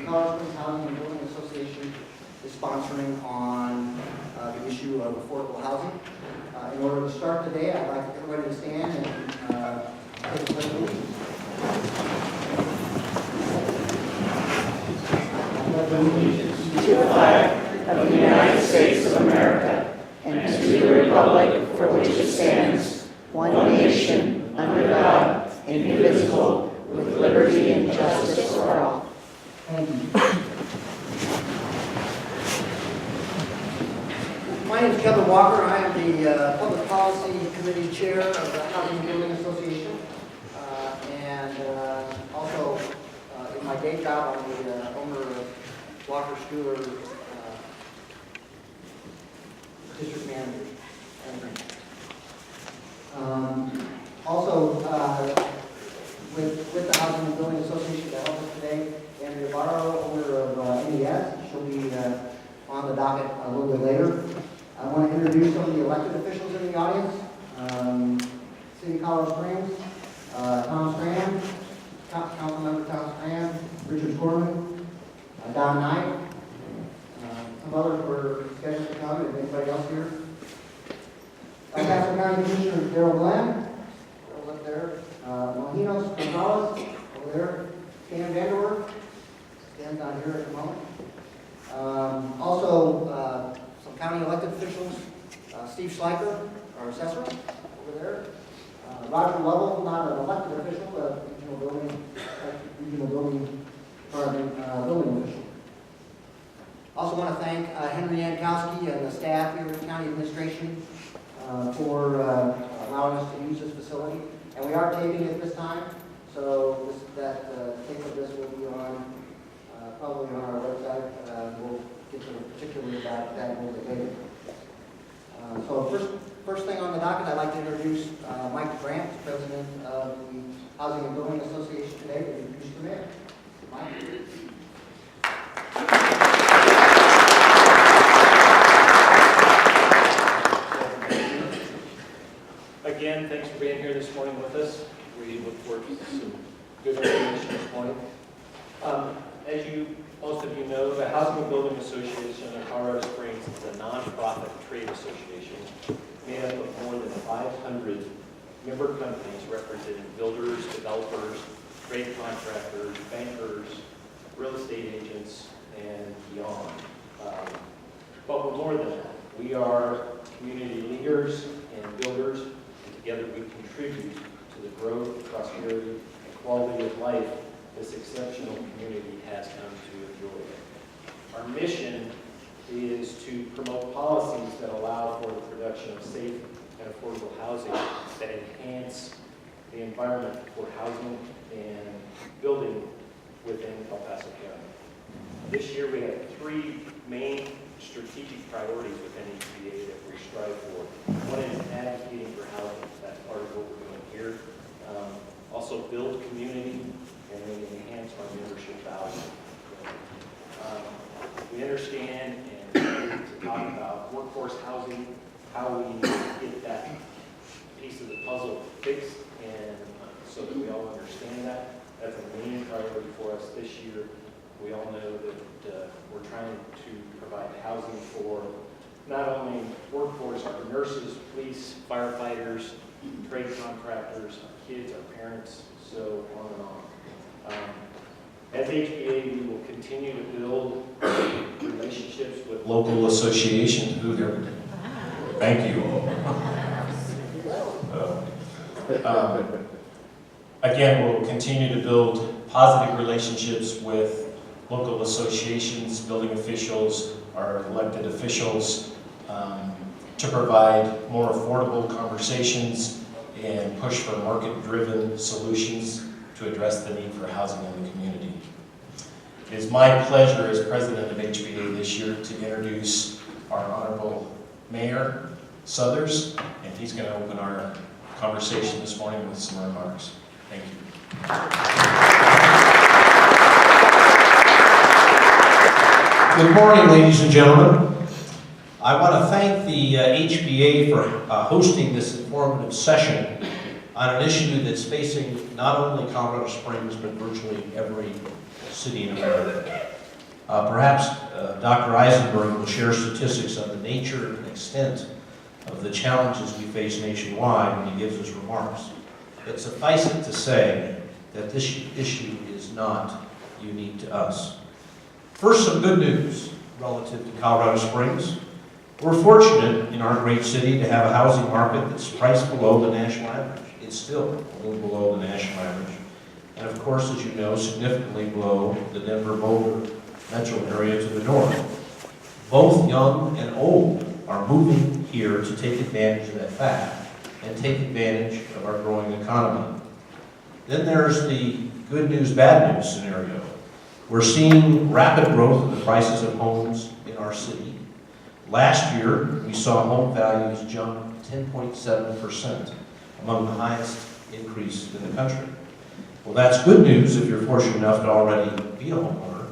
Colorado Springs Housing and Building Association is sponsoring on the issue of affordable housing. In order to start the day, I'd like everybody to stand and take a pledge of allegiance. To the flag of the United States of America and to the republic for which it stands, one nation, under God, indivisible, with liberty and justice for all. Thank you. My name is Kevin Walker. I am the Public Policy Committee Chair of the Housing and Building Association. Also, in my day job, I'm the owner of Walker Stewart District Manager. With the Housing and Building Association to help us today, Andrea Barrow, owner of NES. She'll be on the docket a little bit later. I want to introduce some of the elected officials in the audience. City of Colorado Springs, Tom Strand, Councilmember Tom Strand, Richard Gorman, Don Knight. Some others were scheduled to come. Is anybody else here? El Paso County Commissioner Darrell Glenn, Darrell's up there. Mojinos Gonzalez, over there. Stan Vanderwerf, Stan's not here at the moment. Some county elected officials. Steve Schleicher, our assessor, over there. Roger Lovell, not an elected official, but regional building official. Also want to thank Henry Yankowski and the staff here at the county administration for allowing us to use this facility. And we are taping it this time, so tape of this will be on probably on our website. We'll get to the particulars about that a little bit later. First thing on the docket, I'd like to introduce Mike Brandt, President of the Housing and Building Association today, to introduce the mayor. Mike. Again, thanks for being here this morning with us. We look forward to some good information this morning. As most of you know, the Housing and Building Association of Colorado Springs is a nonprofit trade association made up of more than 500 member companies representing builders, developers, trade contractors, bankers, real estate agents, and beyond. But we're more than that. We are community leaders and builders. Together we contribute to the growth, prosperity, and quality of life this exceptional community has come to enjoy. Our mission is to promote policies that allow for the production of safe and affordable housing that enhance the environment for housing and building within El Paso County. This year we have three main strategic priorities within HBA that we strive for. One is advocating for housing. That's part of what we're doing here. Also build community and then enhance our membership value. We understand and need to talk about workforce housing, how we get that piece of the puzzle fixed, and so that we all understand that. That's a main priority for us this year. We all know that we're trying to provide housing for not only workforce, our nurses, police, firefighters, trade contractors, our kids, our parents, so on and on. As HBA, we will continue to build relationships with local associations. Thank you. Again, we'll continue to build positive relationships with local associations, building officials, our elected officials, to provide more affordable conversations and push for market-driven solutions to address the need for housing in the community. It is my pleasure as president of HBA this year to introduce our Honorable Mayor Southers, and he's going to open our conversation this morning with some remarks. Thank you. Good morning, ladies and gentlemen. I want to thank the HBA for hosting this informative session on an issue that's facing not only Colorado Springs, but virtually every city in America. Perhaps Dr. Eisenberg will share statistics on the nature and extent of the challenges we face nationwide when he gives his remarks. But suffice it to say that this issue is not unique to us. First, some good news relative to Colorado Springs. We're fortunate in our great city to have a housing market that's priced below the national average. It's still a little below the national average. And of course, as you know, significantly below the Denver-Boulder metro area to the north. Both young and old are moving here to take advantage of that fact and take advantage of our growing economy. Then there's the good news, bad news scenario. We're seeing rapid growth in the prices of homes in our city. Last year, we saw home values jump 10.7%, among the highest increase in the country. Well, that's good news if you're fortunate enough to already be a homeowner.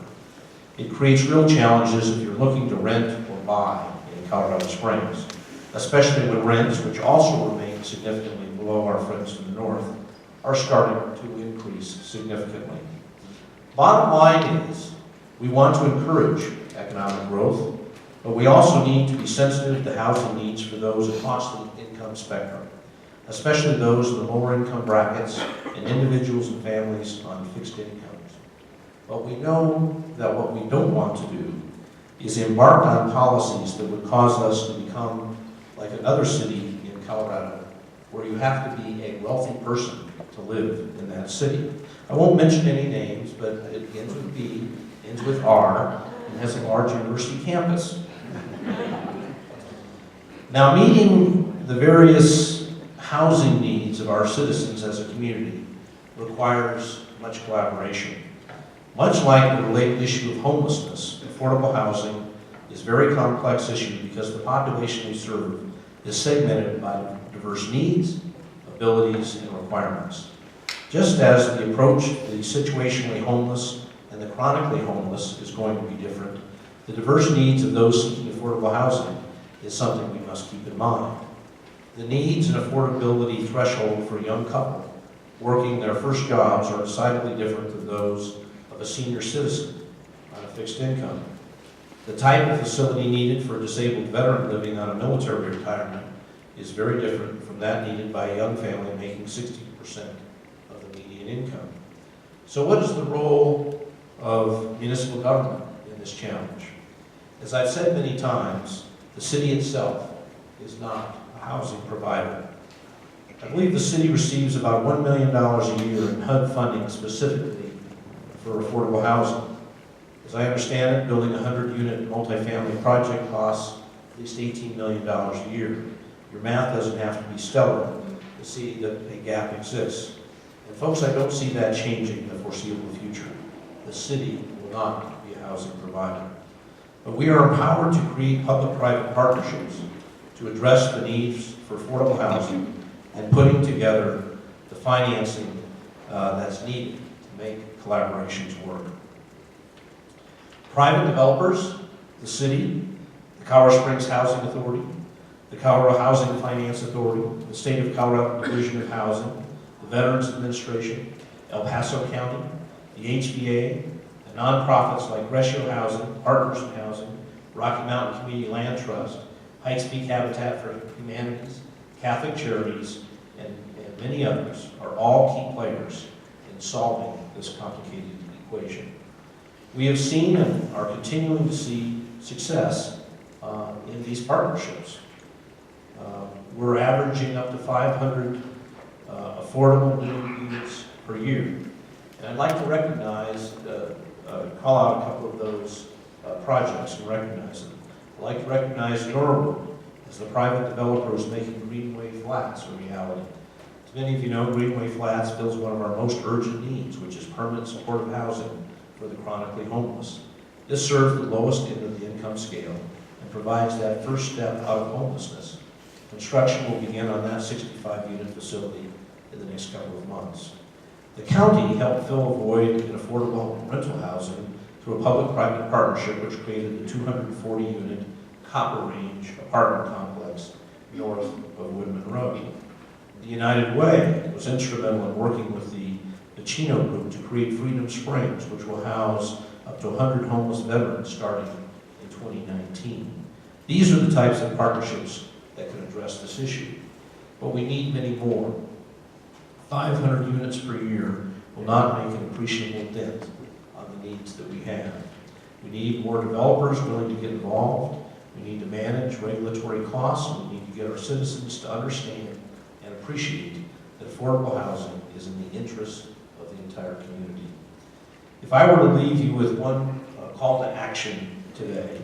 It creates real challenges if you're looking to rent or buy in Colorado Springs, especially when rents, which also remain significantly below our friends to the north, are starting to increase significantly. Bottom line is, we want to encourage economic growth, but we also need to be sensitive to housing needs for those across the income spectrum, especially those in the lower income brackets and individuals and families on fixed incomes. But we know that what we don't want to do is embark on policies that would cause us to become like another city in Colorado, where you have to be a wealthy person to live in that city. I won't mention any names, but it begins with B, ends with R, and has a large university campus. Now, meeting the various housing needs of our citizens as a community requires much collaboration. Much like the related issue of homelessness, affordable housing is a very complex issue because the population we serve is segmented by diverse needs, abilities, and requirements. Just as the approach to the situationally homeless and the chronically homeless is going to be different, the diverse needs of those seeking affordable housing is something we must keep in mind. The needs and affordability threshold for a young couple working their first jobs are decidedly different than those of a senior citizen on a fixed income. The type of facility needed for a disabled veteran living on a military retirement is very different from that needed by a young family making 60% of the median income. So what is the role of municipal government in this challenge? As I've said many times, the city itself is not a housing provider. I believe the city receives about $1 million a year in HUD funding specifically for affordable housing. As I understand it, building a 100-unit multifamily project costs at least $18 million a year. Your math doesn't have to be stellar to see that a gap exists. And folks, I don't see that changing in the foreseeable future. The city will not be a housing provider. But we are empowered to create public-private partnerships to address the needs for affordable housing and putting together the financing that's needed to make collaborations work. Private developers, the city, the Colorado Springs Housing Authority, the Colorado Housing Finance Authority, the State of Colorado Division of Housing, the Veterans Administration, El Paso County, the HBA, the nonprofits like Ratio Housing, Partners in Housing, Rocky Mountain Community Land Trust, Heights Peak Habitat for Humanities, Catholic Charities, and many others are all key players in solving this complicated equation. We have seen and are continuing to see success in these partnerships. We're averaging up to 500 affordable new units per year. And I'd like to recognize, call out a couple of those projects and recognize them. I'd like to recognize Norwood as the private developer who's making Greenway Flats a reality. As many of you know, Greenway Flats fills one of our most urgent needs, which is permanent supportive housing for the chronically homeless. This serves the lowest end of the income scale and provides that first step out of homelessness. Construction will begin on that 65-unit facility in the next couple of months. The county helped fill a void in affordable rental housing through a public-private partnership which created the 240-unit Copper Range apartment complex north of Woodman Road. The United Way was instrumental in working with the Chino Group to create Freedom Springs, which will house up to 100 homeless veterans starting in 2019. These are the types of partnerships that can address this issue. But we need many more. 500 units per year will not make an appreciable dent on the needs that we have. We need more developers willing to get involved. We need to manage regulatory costs. We need to get our citizens to understand and appreciate that affordable housing is in the interest of the entire community. If I were to leave you with one call to action today,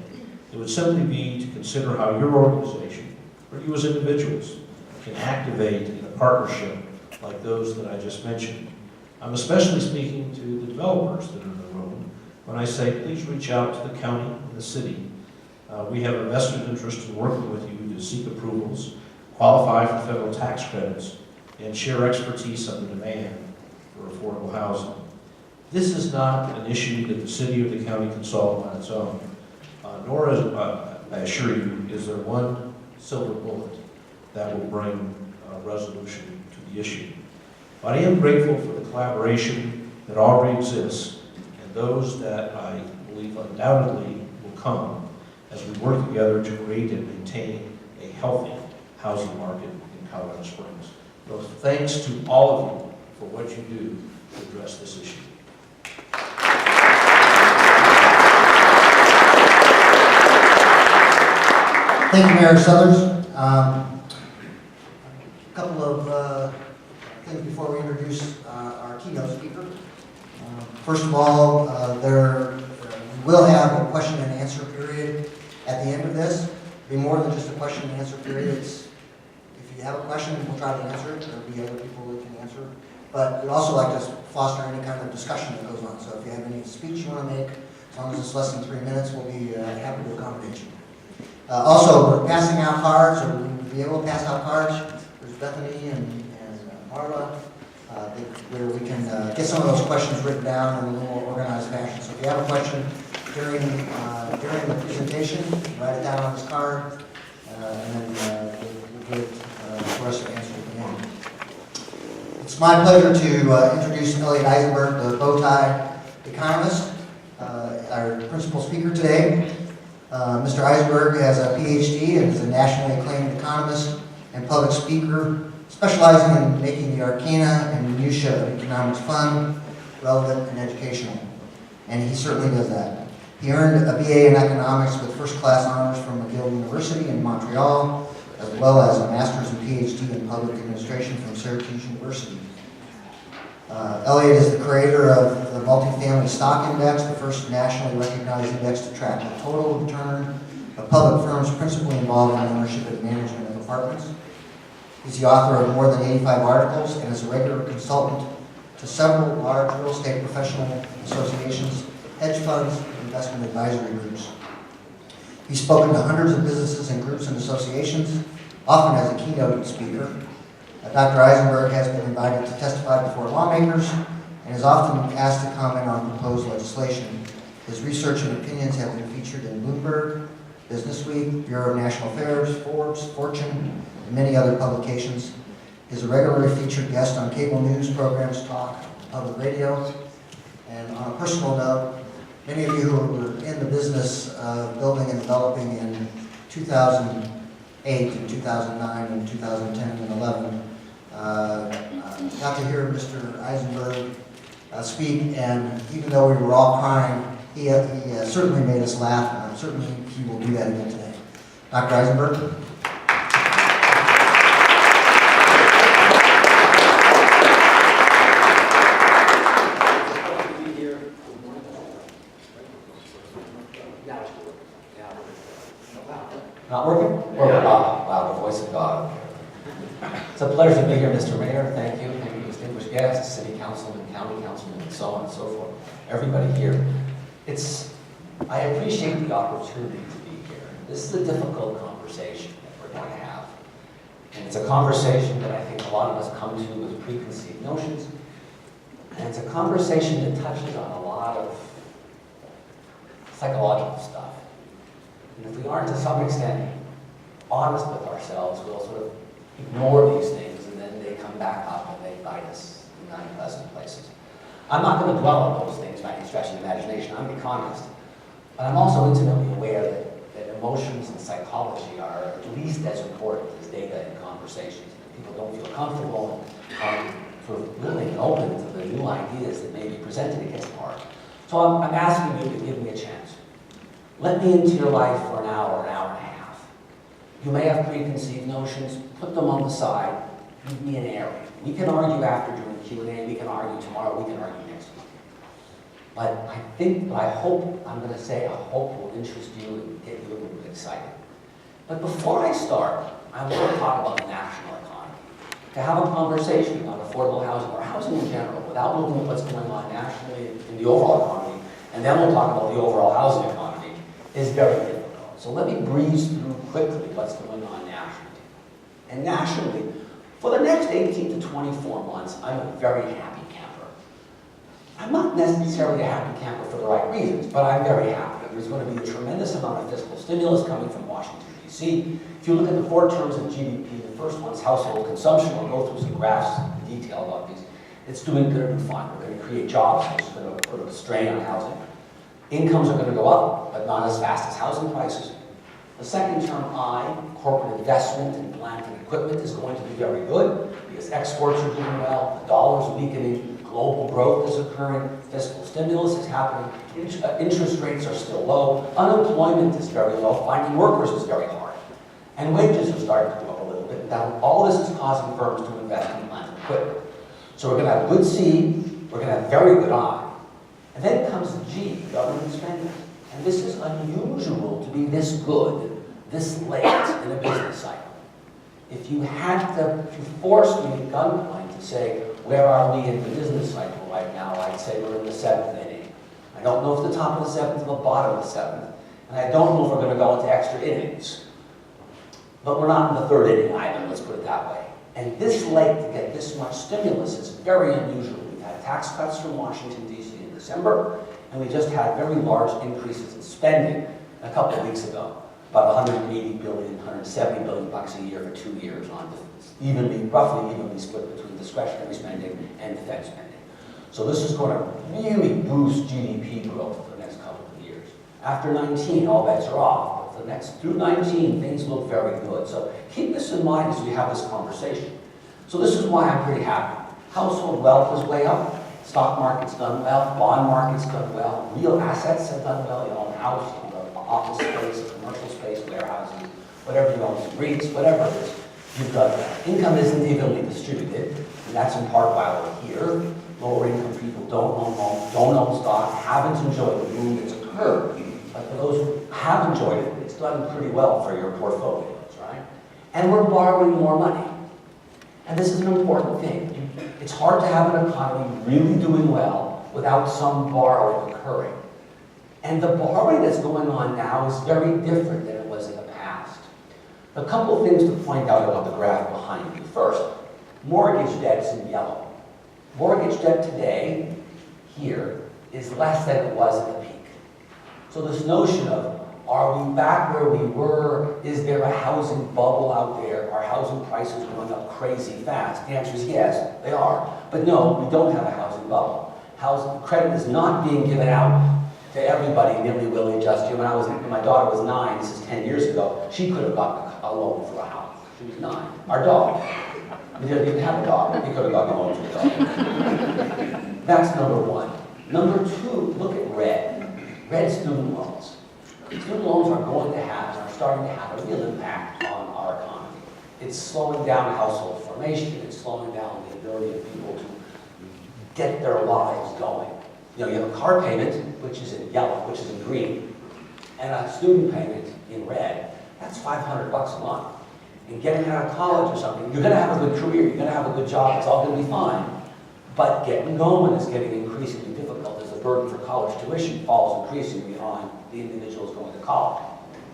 it would simply be to consider how your organization, or you as individuals, can activate in a partnership like those that I just mentioned. I'm especially speaking to the developers that are in the room when I say, please reach out to the county and the city. We have a vested interest in working with you to seek approvals, qualify for federal tax credits, and share expertise on the demand for affordable housing. This is not an issue that the city or the county can solve on its own, nor is, I assure you, is there one silver bullet that will bring resolution to the issue. But I am grateful for the collaboration that already exists and those that I believe undoubtedly will come as we work together to create and maintain a healthy housing market in Colorado Springs. So thanks to all of you for what you do to address this issue. Thank you, Mayor Southers. A couple of things before we introduce our keynote speaker. First of all, we will have a question and answer period at the end of this. It'll be more than just a question and answer period. If you have a question, we'll try to answer it. There'll be other people that can answer. But we'd also like to foster any kind of discussion that goes on. So if you have any speech you want to make, as long as it's less than 3 minutes, we'll be happy to accommodate you. Also, we're passing out cards, or we'll be able to pass out cards. There's Bethany and Marla, where we can get some of those questions written down in a little more organized fashion. So if you have a question during the presentation, write it down on this card, and then we'll give it for us to answer at the end. It's my pleasure to introduce Elliot Eisenberg, the bow tie economist, our principal speaker today. Mr. Eisenberg has a PhD and is a nationally acclaimed economist and public speaker, specializing in making the arcana and minutiae of economics fun, relevant, and educational. And he certainly does that. He earned a BA in economics with first-class honors from McGill University in Montreal, as well as a master's and PhD in public administration from Syracuse University. Elliot is the creator of the Multifamily Stock Index, the first nationally recognized index to track the total return of public firms principally involved in ownership and management of apartments. He's the author of more than 85 articles and is a regular consultant to several large real estate professional associations, hedge funds, and investment advisory groups. He's spoken to hundreds of businesses and groups and associations, often as a keynote speaker. Dr. Eisenberg has been invited to testify before lawmakers and is often asked to comment on proposed legislation. His research and opinions have been featured in Bloomberg, Businessweek, Bureau of National Affairs, Forbes, Fortune, and many other publications. He is a regularly featured guest on cable news programs, talk, public radio. And on a personal note, many of you who were in the business of building and developing in 2008 and 2009 and 2010 and 11 got to hear Mr. Eisenberg speak, and even though we were all crying, he certainly made us laugh, and certainly he will do that again today. Dr. Eisenberg. Not working? Wow, the voice of God. It's a pleasure to be here, Mr. Mayor. Thank you. Thank you, distinguished guests, city councilmen, county councilmen, and so on and so forth. Everybody here. I appreciate the opportunity to be here. This is a difficult conversation that we're going to have. And it's a conversation that I think a lot of us come to with preconceived notions. And it's a conversation that touches on a lot of psychological stuff. And if we aren't to some extent honest with ourselves, we'll sort of ignore these things, and then they come back up and they bite us in unpleasant places. I'm not going to dwell on those things by any stretch of the imagination. I'm an economist. But I'm also intimately aware that emotions and psychology are at least as important as data and conversations. People don't feel comfortable and sort of willing and open to the new ideas that may be presented, it gets hard. So I'm asking you to give me a chance. Let me into your life for an hour and a half. You may have preconceived notions, put them on the side, give me an area. We can argue after during the Q&A, we can argue tomorrow, we can argue next week. But I hope I hope will interest you and get you a little bit excited. But before I start, I want to talk about the national economy. To have a conversation about affordable housing or housing in general without looking at what's going on nationally in the overall economy, and then we'll talk about the overall housing economy, is very difficult. So let me breeze through quickly what's going on nationally. And nationally, for the next 18 to 24 months, I'm a very happy camper. I'm not necessarily a happy camper for the right reasons, but I'm very happy. There's going to be a tremendous amount of fiscal stimulus coming from Washington, D.C. If you look at the 4 terms of GDP, the first one's household consumption. We'll go through some graphs in detail about these. It's doing good and fine. We're going to create jobs, which is going to put a strain on housing. Incomes are going to go up, but not as fast as housing prices. The second term, I, corporate investment in plant and equipment, is going to be very good because exports are doing well, the dollar's weakening, global growth is occurring, fiscal stimulus is happening, interest rates are still low, unemployment is very low, finding workers is very hard, and wages are starting to go up a little bit. Now, all this is causing firms to invest in plant and equipment. So we're going to have good C, we're going to have very good I. And then comes G, government spending. And this is unusual to be this good, this late in a business cycle. If you forced me at gunpoint to say, where are we in the business cycle right now, I'd say we're in the 7th inning. I don't know if the top of the 7th or the bottom of the 7th. And I don't know if we're going to go into extra innings. But we're not in the 3rd inning either, let's put it that way. And this late to get this much stimulus is very unusual. We've had tax cuts from Washington, D.C. in December, and we just had very large increases in spending a couple of weeks ago. About 180 billion, 170 billion bucks a year for 2 years on roughly evenly split between discretionary spending and defense spending. So this is going to really boost GDP growth for the next couple of years. After 19, all bets are off. But through 19, things look very good. So keep this in mind as we have this conversation. So this is why I'm pretty happy. Household wealth is way up. Stock market's done well. Bond market's done well. Real assets have done well. You own a house, you own an office space, a commercial space, warehouses, whatever you own, some REITs, whatever it is, you've done that. Income isn't evenly distributed, and that's in part why we're here. Lower income people don't own homes, don't own stock, haven't enjoyed the boom that's occurred. But for those who have enjoyed it, it's done pretty well for your portfolios, right? And we're borrowing more money. And this is an important thing. It's hard to have an economy really doing well without some borrowing occurring. And the borrowing that's going on now is very different than it was in the past. A couple of things to point out about the graph behind you. First, mortgage debt's in yellow. Mortgage debt today, here, is less than it was at the peak. So this notion of, are we back where we were? Is there a housing bubble out there? Are housing prices going up crazy fast? The answer is yes, they are. But no, we don't have a housing bubble. Housing credit is not being given out to everybody nilly-willy just here. When my daughter was 9, this is 10 years ago, she could have gotten a loan for a house. She was 9. Our dog. We didn't even have a dog. We could have gotten a loan for a dog. That's number one. Number two, look at red. Red student loans. Student loans are starting to have a real impact on our economy. It's slowing down household formation. It's slowing down the ability of people to get their lives going. You have a car payment, which is in yellow, which is in green, and a student payment in red. That's $500 a month. And getting out of college or something, you're going to have a good career, you're going to have a good job, it's all going to be fine. But getting going is getting increasingly difficult as the burden for college tuition falls increasingly on the individuals going to college.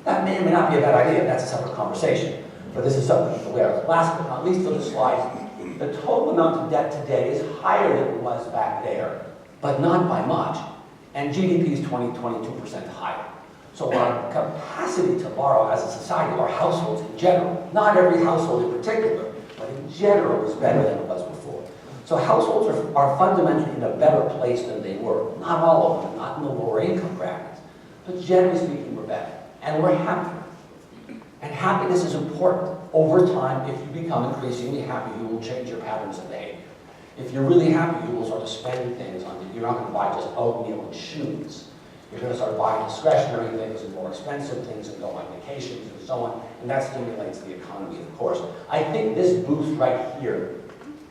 That may or may not be a bad idea, that's a separate conversation. But this is something to be aware of. Last but not least for the slide, the total amount of debt today is higher than it was back there, but not by much. And GDP is 22% higher. So our capacity to borrow as a society, our households in general, not every household in particular, but in general is better than it was before. So households are fundamentally in a better place than they were. Not all of them, not in the lower income brackets, but generally speaking, we're better. And we're happier. And happiness is important. Over time, if you become increasingly happy, you will change your patterns of behavior. If you're really happy, you will start to spend things on it. You're not going to buy just oatmeal and shoes. You're going to start buying discretionary things and more expensive things and go on vacations and so on. And that stimulates the economy, of course. I think this boost right here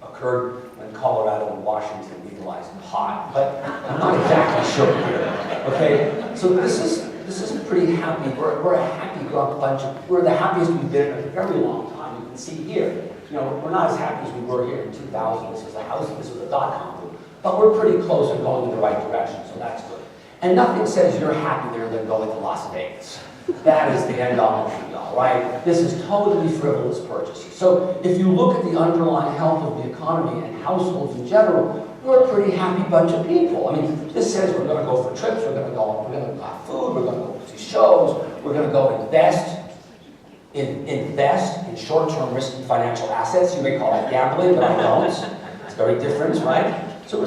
occurred when Colorado and Washington legalized pot, but I'm not exactly sure here. Okay, so this is pretty happy. We're a happy bunch of. We're the happiest we've been in a very long time. You can see here. You know, we're not as happy as we were here in 2000. This was a house. This was a dot-com boom, but we're pretty close and going in the right direction. So that's good. And nothing says you're happy there than going to Las Vegas. That is the end all and be all, right? This is totally frivolous purchases. So if you look at the underlying health of the economy and households in general, we're a pretty happy bunch of people. I mean, this says we're going to go for trips, we're going to buy food, we're going to go see shows, we're going to go invest in short-term risky financial assets. You may call that gambling, but I don't. It's very different, right? So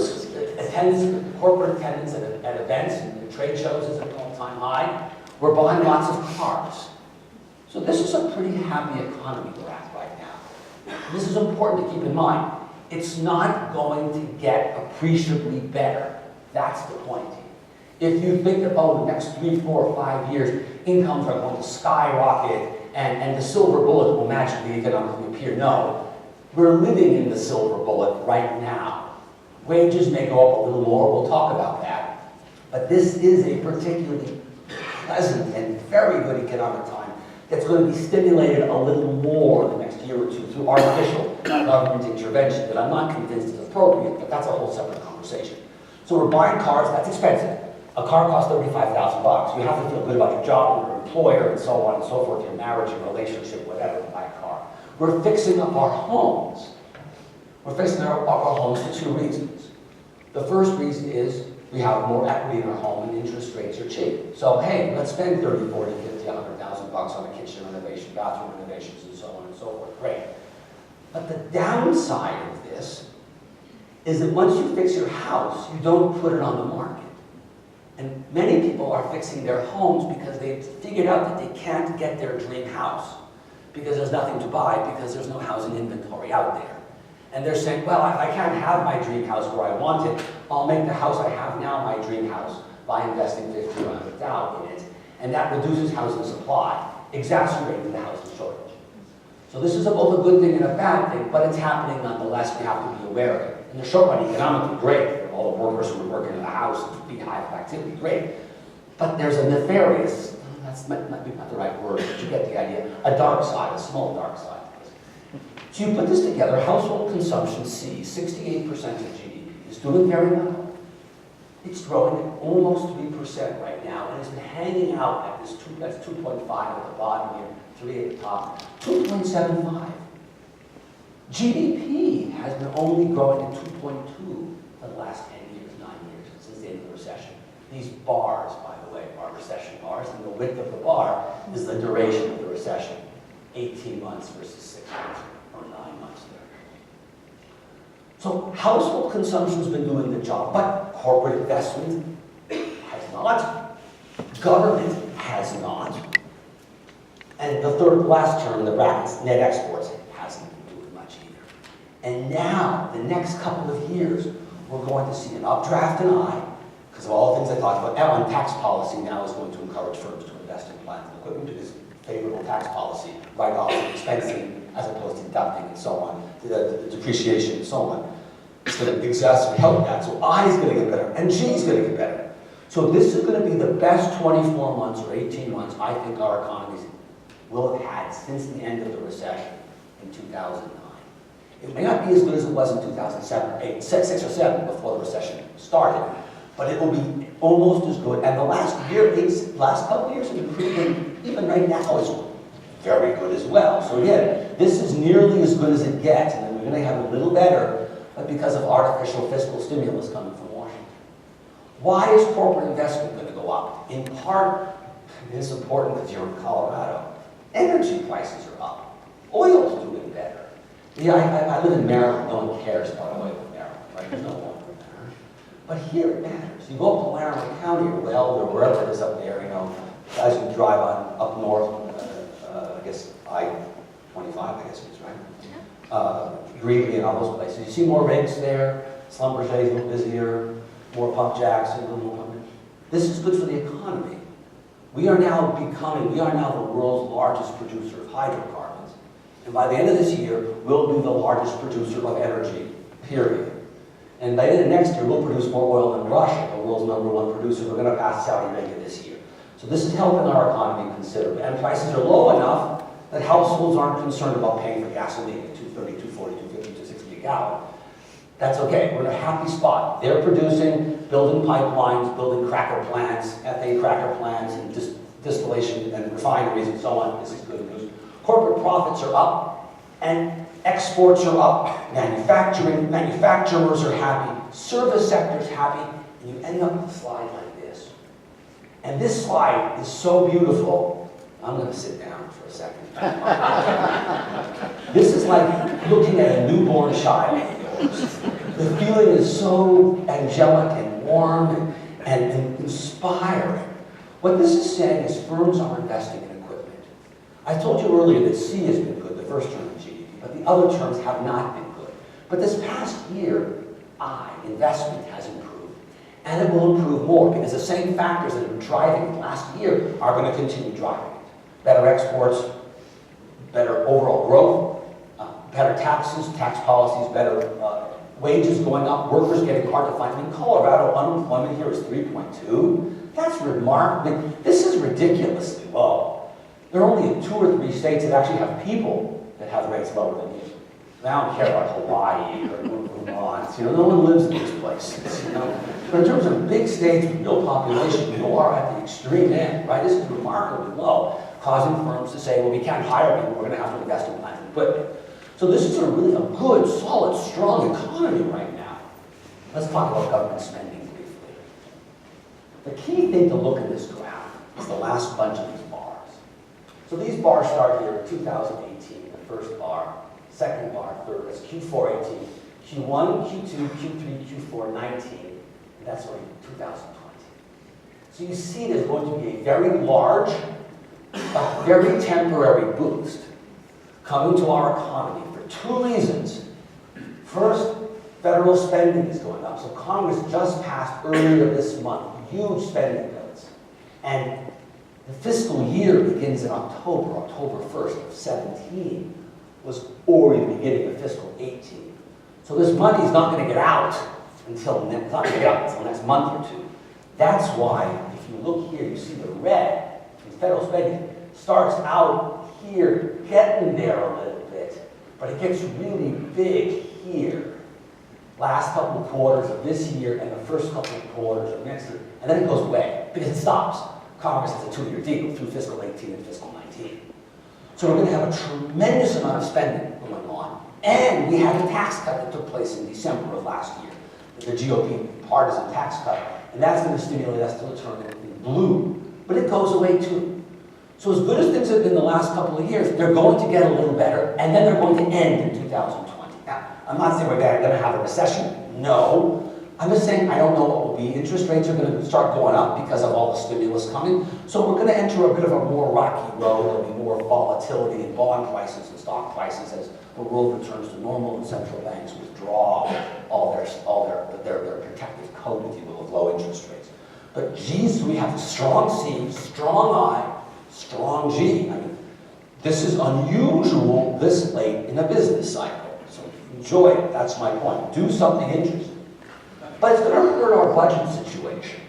corporate attendance at events and trade shows is at an all-time high. We're buying lots of cars. So this is a pretty happy economy we're at right now. This is important to keep in mind. It's not going to get appreciably better. That's the point here. If you think about the next 3, 4, 5 years, incomes are going to skyrocket and the silver bullet will magically economically appear. No, we're living in the silver bullet right now. Wages may go up a little more, we'll talk about that. But this is a particularly pleasant and very good economic time that's going to be stimulated a little more in the next year or two through artificial government intervention that I'm not convinced is appropriate, but that's a whole separate conversation. So we're buying cars, that's expensive. A car costs $35,000. You have to feel good about your job, your employer, and so on and so forth, your marriage, your relationship, whatever, to buy a car. We're fixing up our homes. We're fixing up our homes for 2 reasons. The first reason is we have more equity in our home and interest rates are cheap. So hey, let's spend 30, 40, 50, 100,000 bucks on a kitchen renovation, bathroom renovations, and so on and so forth. Great. But the downside of this is that once you fix your house, you don't put it on the market. And many people are fixing their homes because they've figured out that they can't get their dream house because there's nothing to buy because there's no housing inventory out there. And they're saying, well, if I can't have my dream house where I want it, I'll make the house I have now my dream house by investing $50,000 or $100,000 in it. And that reduces housing supply, exacerbating the housing shortage. So this is both a good thing and a bad thing, but it's happening nonetheless. We have to be aware of it. In the short run, economically, great. All the workers who are working in the house, big hive of activity, great. But there's a nefarious, that's not the right word, but you get the idea, a dark side, a small dark side. So you put this together, household consumption, C, 68% of GDP, is doing very well. It's growing at almost 3% right now, and it's been hanging out at this that's 2.5 at the bottom here, 3 at the top, 2.75. GDP has been only growing at 2.2 for the last 10 years, 9 years, since the end of the recession. These bars, by the way, are recession bars, and the width of the bar is the duration of the recession, 18 months versus 6 months. 9 months there. So household consumption's been doing the job, but corporate investment has not. Government has not. And the last term in the brackets, net exports, hasn't been doing much either. And now, the next couple of years, we're going to see an updraft in I, because of all the things I talked about. Now, and tax policy now is going to encourage firms to invest in plant and equipment because favorable tax policy, write-offs, expensing, as opposed to deducting and so on, the depreciation and so on. It's going to exacerbate help that. So I is going to get better, and G is going to get better. So this is going to be the best 24 months or 18 months I think our economies will have had since the end of the recession in 2009. It may not be as good as it was in 2007, 8, 6 or 7 before the recession started, but it will be almost as good. And the last couple of years have been pretty good. Even right now is very good as well. So again, this is nearly as good as it gets, and then we're going to have a little better, but because of artificial fiscal stimulus coming from Washington. Why is corporate investment going to go up? In part, it's important because you're in Colorado. Energy prices are up. Oil's doing better. Yeah, I live in Maryland. No one cares, by the way, with Maryland, right? There's no one from Maryland. But here it matters. You go up to Laramie County or Weld or wherever it is up there, you know, as you drive on up north, I guess I-25, I guess it is, right? Greeley and all those places. You see more rigs there. Schlumberger's a little busier, more pump jacks, a little more pump. This is good for the economy. We are now the world's largest producer of hydrocarbons. And by the end of this year, we'll be the largest producer of energy, period. And by the end of next year, we'll produce more oil than Russia, the world's #1 producer. We're going to pass Saudi Arabia this year. So this is helping our economy considerably. And prices are low enough that households aren't concerned about paying for gasoline at $2.30, $2.40, $2.50, $2.60 a gallon. That's okay. We're in a happy spot. They're producing, building pipelines, building cracker plants, ethane cracker plants, and distillation and refineries and so on. This is good news. Corporate profits are up, and exports are up. Manufacturers are happy. Service sector's happy. And you end up with a slide like this. And this slide is so beautiful. I'm going to sit down for a second. This is like looking at a newborn child. The feeling is so angelic and warm and inspiring. What this is saying is firms are investing in equipment. I told you earlier that C has been good, the first term of GDP, but the other terms have not been good. But this past year, investment has improved. And it will improve more because the same factors that have been driving it last year are going to continue driving it. Better exports, better overall growth, better taxes, tax policies, better wages going up, workers getting hard to find. In Colorado, unemployment here is 3.2. That's remarkable. This is ridiculously low. There are only 2 or 3 states that actually have people that have rates lower than you. And I don't care about Hawaii or Vermont. You know, no one lives in these places. You know, but in terms of big states with no population, you are at the extreme end, right? This is remarkably low, causing firms to say, well, we can't hire people. We're going to have to invest in plant and equipment. So this is really a good, solid, strong economy right now. Let's talk about government spending briefly. The key thing to look at this graph is the last bunch of these bars. So these bars start here in 2018, the first bar, second bar, third, that's Q4 18, Q1, Q2, Q3, Q4 19, and that's already 2020. So you see there's going to be a very large, but very temporary boost coming to our economy for 2 reasons. First, federal spending is going up. So Congress just passed earlier this month huge spending bills. And the fiscal year begins in October 1st of 17, was already the beginning of fiscal 18. So this money is not going to get out until next month or 2. That's why, if you look here, you see the red in federal spending starts out here, getting there a little bit, but it gets really big here. Last couple of quarters of this year and the first couple of quarters of next year, and then it goes away because it stops. Congress has a 2-year deal through fiscal 18 and fiscal 19. So we're going to have a tremendous amount of spending going on. And we had a tax cut that took place in December of last year, the GOP partisan tax cut, and that's going to stimulate us to turn in blue. But it goes away too. So as good as things have been the last couple of years, they're going to get a little better, and then they're going to end in 2020. Now, I'm not saying we're going to have a recession. No. I'm just saying I don't know what will be. Interest rates are going to start going up because of all the stimulus coming. So we're going to enter a bit of a more rocky road. There'll be more volatility in bond prices and stock prices as the world returns to normal and central banks withdraw all their protective coat, if you will, of low interest rates. But geez, we have a strong C, strong I, strong G. I mean, this is unusual this late in a business cycle. So enjoy it. That's my point. Do something interesting. But it's going to hurt our budget situation.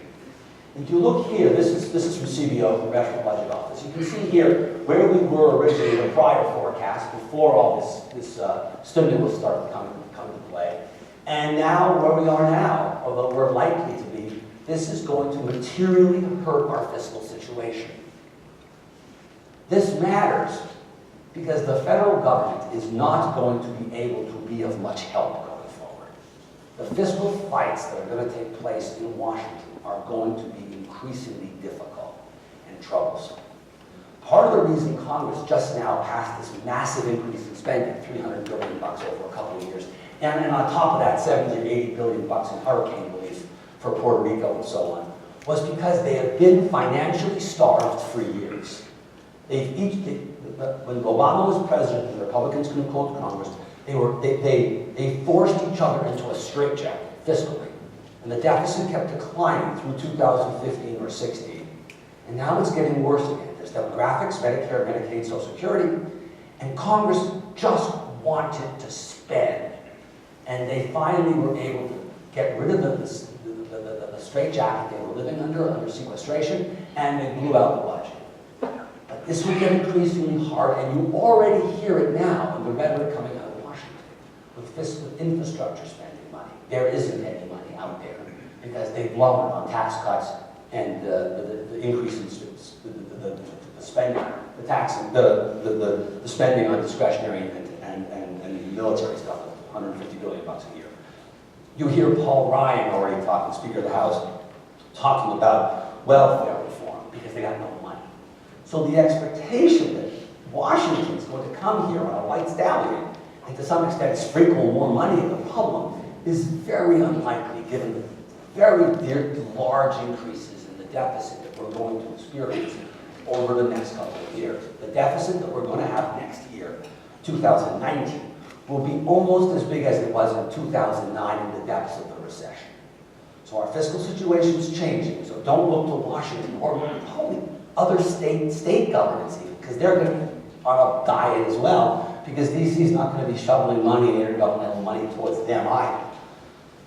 If you look here, this is from CBO, Congressional Budget Office. You can see here where we were originally in the prior forecast before all this stimulus started to come into play. And now where we are now, although we're likely to be, this is going to materially hurt our fiscal situation. This matters because the federal government is not going to be able to be of much help going forward. The fiscal fights that are going to take place in Washington are going to be increasingly difficult and troublesome. Part of the of the reason Congress just now passed this massive increase in spending, $300 billion over a couple of years, and on top of that, 70 or 80 billion bucks in hurricane relief for Puerto Rico and so on, was because they have been financially starved for years. When Obama was president and the Republicans controlled Congress, they forced each other into a straitjacket fiscally, and the deficit kept declining through 2015 or 16. And now it's getting worse again. There's demographics, Medicare, Medicaid, Social Security, and Congress just wanted to spend. And they finally were able to get rid of the straitjacket they were living under sequestration, and they blew out the budget. But this will get increasingly hard, and you already hear it now in the rhetoric coming out of Washington with infrastructure spending money. There isn't any money out there because they've blown it on tax cuts and the increase in the spending, the tax, the spending on discretionary and military stuff, $150 billion a year. You hear Paul Ryan already talking, Speaker of the House, talking about welfare reform because they got no money. So the expectation that Washington's going to come here on a white stallion and to some extent sprinkle more money in the public is very unlikely given the very large increases in the deficit that we're going to experience over the next couple of years. The deficit that we're going to have next year, 2019, will be almost as big as it was in 2009 in the depths of the recession. So our fiscal situation is changing, so don't look to Washington or probably other state governments even, because they're going to be on a diet as well, because DC's not going to be shoveling money, intergovernmental money towards them either.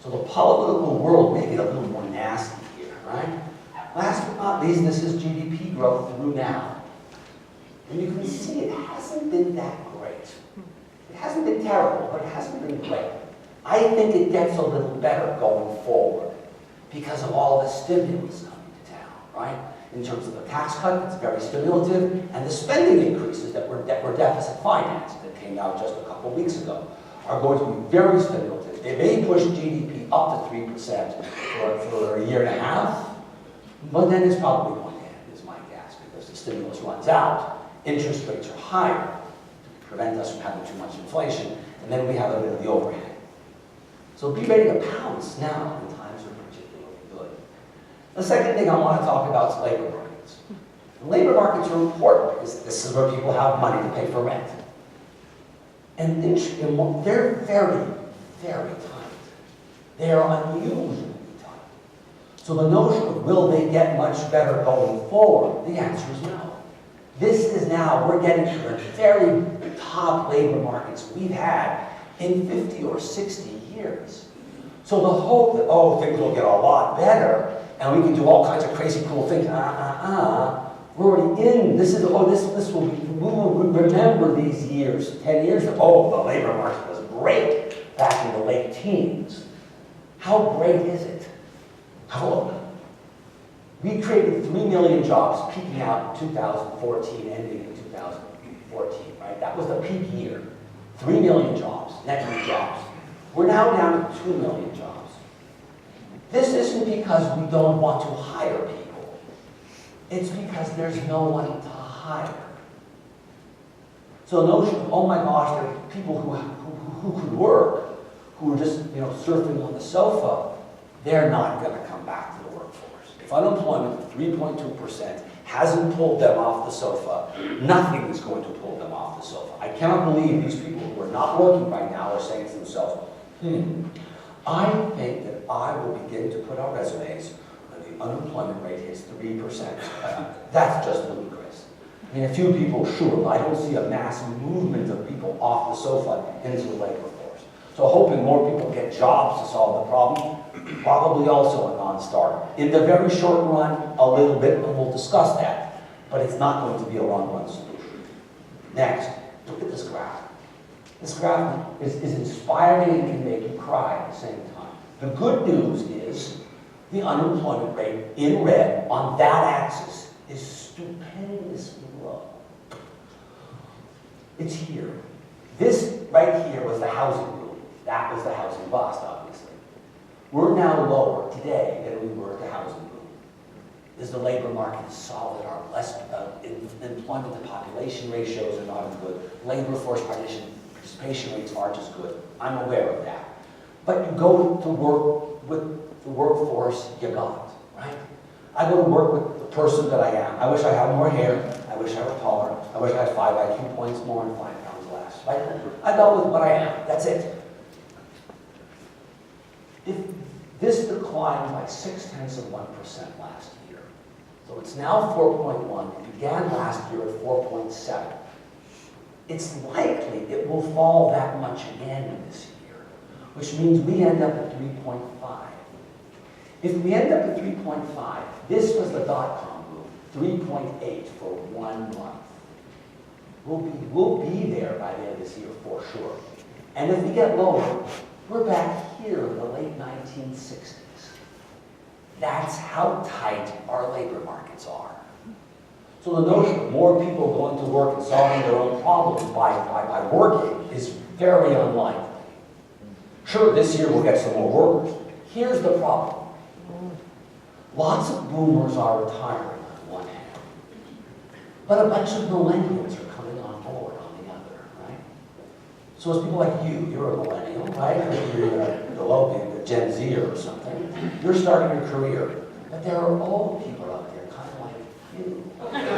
So the political world may get a little more nasty here, right? Last but not least, this is GDP growth through now. And you can see it hasn't been that great. It hasn't been terrible, but it hasn't been great. I think it gets a little better going forward because of all the stimulus coming to town, right? In terms of the tax cut, it's very stimulative, and the spending increases that were deficit financed that came out just a couple of weeks ago are going to be very stimulative. They may push GDP up to 3% for a year and a half, but then it's probably going to end, is my guess, because the stimulus runs out, interest rates are higher to prevent us from having too much inflation, and then we have a bit of the overhang. So be ready to pounce now when times are particularly good. The second thing I want to talk about is labor markets. The labor markets are important because this is where people have money to pay for rent. And they're very, very tight. They are unusually tight. So the notion of will they get much better going forward, the answer is no. This is now, we're getting to the very top labor markets we've had in 50 or 60 years. So the hope that, oh, things will get a lot better and we can do all kinds of crazy cool things, we're already in, this will be, we will remember these years, 10 years ago, oh, the labor market was great back in the late teens. How great is it? We created 3 million jobs peaking out in 2014, ending in 2014, right? That was the peak year. 3 million jobs, net new jobs. We're now down to 2 million jobs. This isn't because we don't want to hire people. It's because there's no one to hire. So the notion of, oh my gosh, there are people who could work, who are just surfing on the sofa, they're not going to come back to the workforce. If unemployment of 3.2% hasn't pulled them off the sofa, nothing is going to pull them off the sofa. I cannot believe these people who are not working right now are saying to themselves, I think that I will begin to put out resumes when the unemployment rate hits 3%. That's just ludicrous. I mean, a few people, sure, I don't see a mass movement of people off the sofa into the labor force. So hoping more people get jobs to solve the problem, probably also a non-starter. In the very short run, a little bit, and we'll discuss that, but it's not going to be a long-run solution. Next, look at this graph. This graph is inspiring and can make you cry at the same time. The good news is the unemployment rate in red on that axis is stupendously low. It's here. This right here was the housing boom. That was the housing bust, obviously. We're now lower today than we were at the housing boom. is the labor market is solid, our employment to population ratios are not as good, labor force participation rates aren't as good. I'm aware of that. But you go to work with the workforce you got, right? I go to work with the person that I am. I wish I had more hair. I wish I were taller. I wish I had 5 IQ points more and 5 pounds less, right? I go with what I am. That's it. If this declined by 0.6% last year, so it's now 4.1. It began last year at 4.7. It's likely it will fall that much again this year, which means we end up at 3.5. If we end up at 3.5, this was the dot-com boom, 3.8 for 1 month. We'll be there by the end of this year for sure. And if we get lower, we're back here in the late 1960s. That's how tight our labor markets are. So the notion of more people going to work and solving their own problems by working is very unlikely. Sure, this year we'll get some more workers. Here's the problem. Lots of boomers are retiring on one hand, but a bunch of millennials are coming on board on the other, right? So it's people like you're a millennial, right? You're below a Gen Z or something. You're starting your career, but there are old people out there kind of like you. Yeah,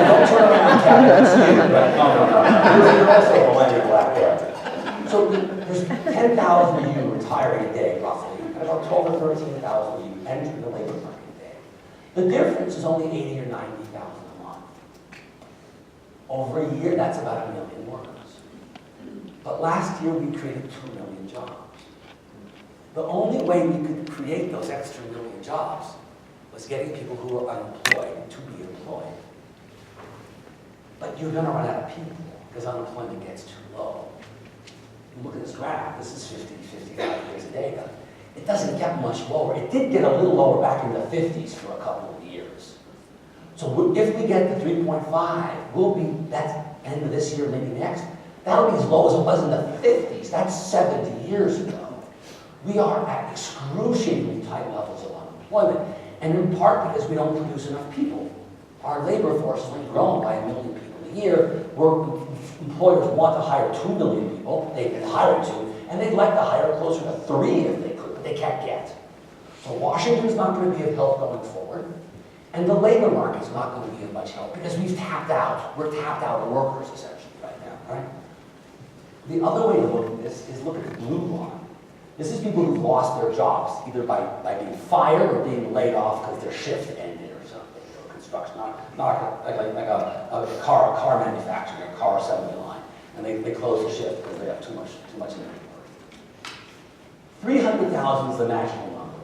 don't turn around and tap that. No. You're also a millennial out there. So there's 10,000 of you retiring a day, roughly, and about 12 or 13,000 of you entering the labor market a day. The difference is only 80 or 90,000 a month. Over a year, that's about 1 million workers. But last year, we created 2 million jobs. The only way we could create those extra 1 million jobs was getting people who were unemployed to be employed. But you're going to run out of people because unemployment gets too low. Look at this graph. This is 50, 55 years of data. It doesn't get much lower. It did get a little lower back in the 50s for a couple of years. So if we get to 3.5, we'll be, that's end of this year, maybe next, that'll be as low as it was in the 50s. That's 70 years ago. We are at excruciatingly tight levels of unemployment, and in part because we don't produce enough people. Our labor force has only grown by 1 million people a year. Employers want to hire 2 million people. They've been hired 2, and they'd like to hire closer to 3 if they could, but they can't get. So Washington's not going to be of help going forward, and the labor market's not going to be of much help because we've tapped out. We're tapped out of workers, essentially, right now, right? The other way to look at this is look at the blue line. This is people who've lost their jobs, either by being fired or being laid off because their shift ended or something, or construction, not like a car manufacturing, a car assembly line, and they close the shift because they have too much inventory. 300,000 is the national number.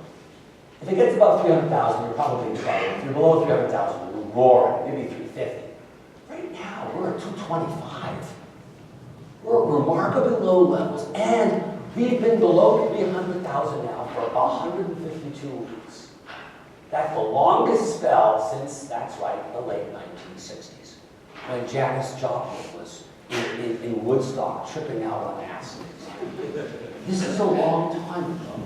If it gets above 300,000, you're probably in trouble. If you're below 300,000, you're roaring, maybe 350. Right now, we're at 225. We're at remarkably low levels, and we've been below 300,000 now for 152 weeks. That's the longest spell since, that's right, the late 1960s, when Janis Joplin was in Woodstock tripping out on acid. This is a long time ago.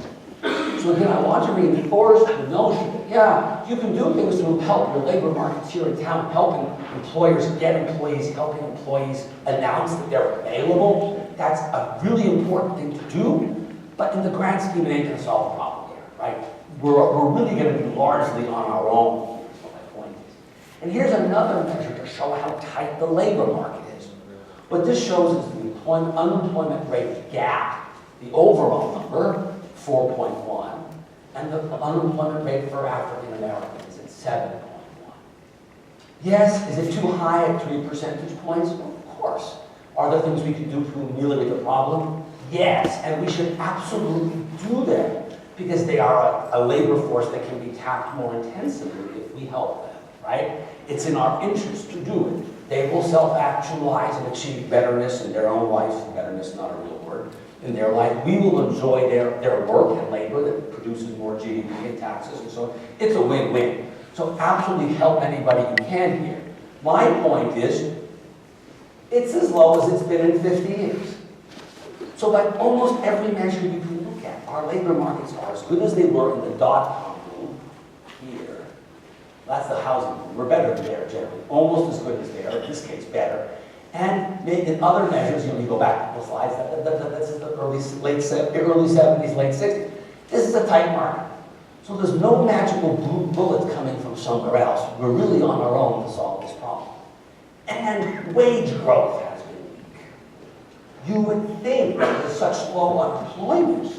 So again, I want to reinforce the notion that, yeah, you can do things to help your labor markets here in town, helping employers get employees, helping employees announce that they're available. That's a really important thing to do, but in the grand scheme, it ain't going to solve the problem here, right? We're really going to be largely on our own, is what my point is. And here's another measure to show how tight the labor market is. What this shows is the unemployment rate gap, the overall number, 4.1, and the unemployment rate for African Americans at 7.1. Yes, is it too high at 3 percentage points? Well, of course. Are there things we can do to ameliorate the problem? Yes, and we should absolutely do them because they are a labor force that can be tapped more intensively if we help them, right? It's in our interest to do it. They will self-actualize and achieve betterness in their own life. Betterness, not a real word. In their life, we will enjoy their work and labor that produces more GDP and taxes and so on. It's a win-win. So absolutely help anybody you can here. My point is, it's as low as it's been in 50 years. So by almost every measure you can look at, our labor markets are as good as they were in the dot-com boom, That's the housing boom. We're better than there generally, almost as good as there, in this case better. And in other measures, you go back a couple slides, that's the early 70s, late 60s. This is a tight market. So there's no magical bullet coming from somewhere else. We're really on our own to solve this problem. And wage growth has been weak. You would think that with such low unemployment,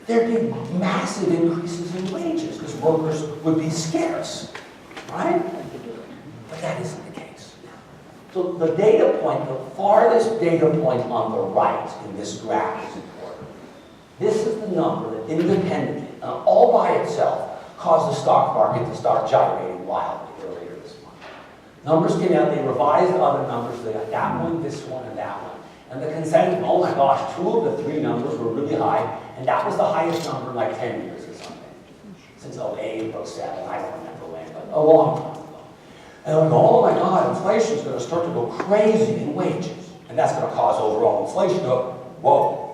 there'd be massive increases in wages because workers would be scarce, right? But that isn't the case. So the data point, the farthest data point on the right in this graph is important. This is the number that independently, all by itself, caused the stock market to start gyrating wildly earlier this month. Numbers came out, they revised other numbers, they got that one, this one, and that one. And the consensus, oh my gosh, 2 of the 3 numbers were really high, and that was the highest number in like 10 years or something. Since 08, 07, I don't remember when, but a long time ago. And they're like, oh my God, inflation's going to start to go crazy in wages. And that's going to cause overall inflation to go, whoa.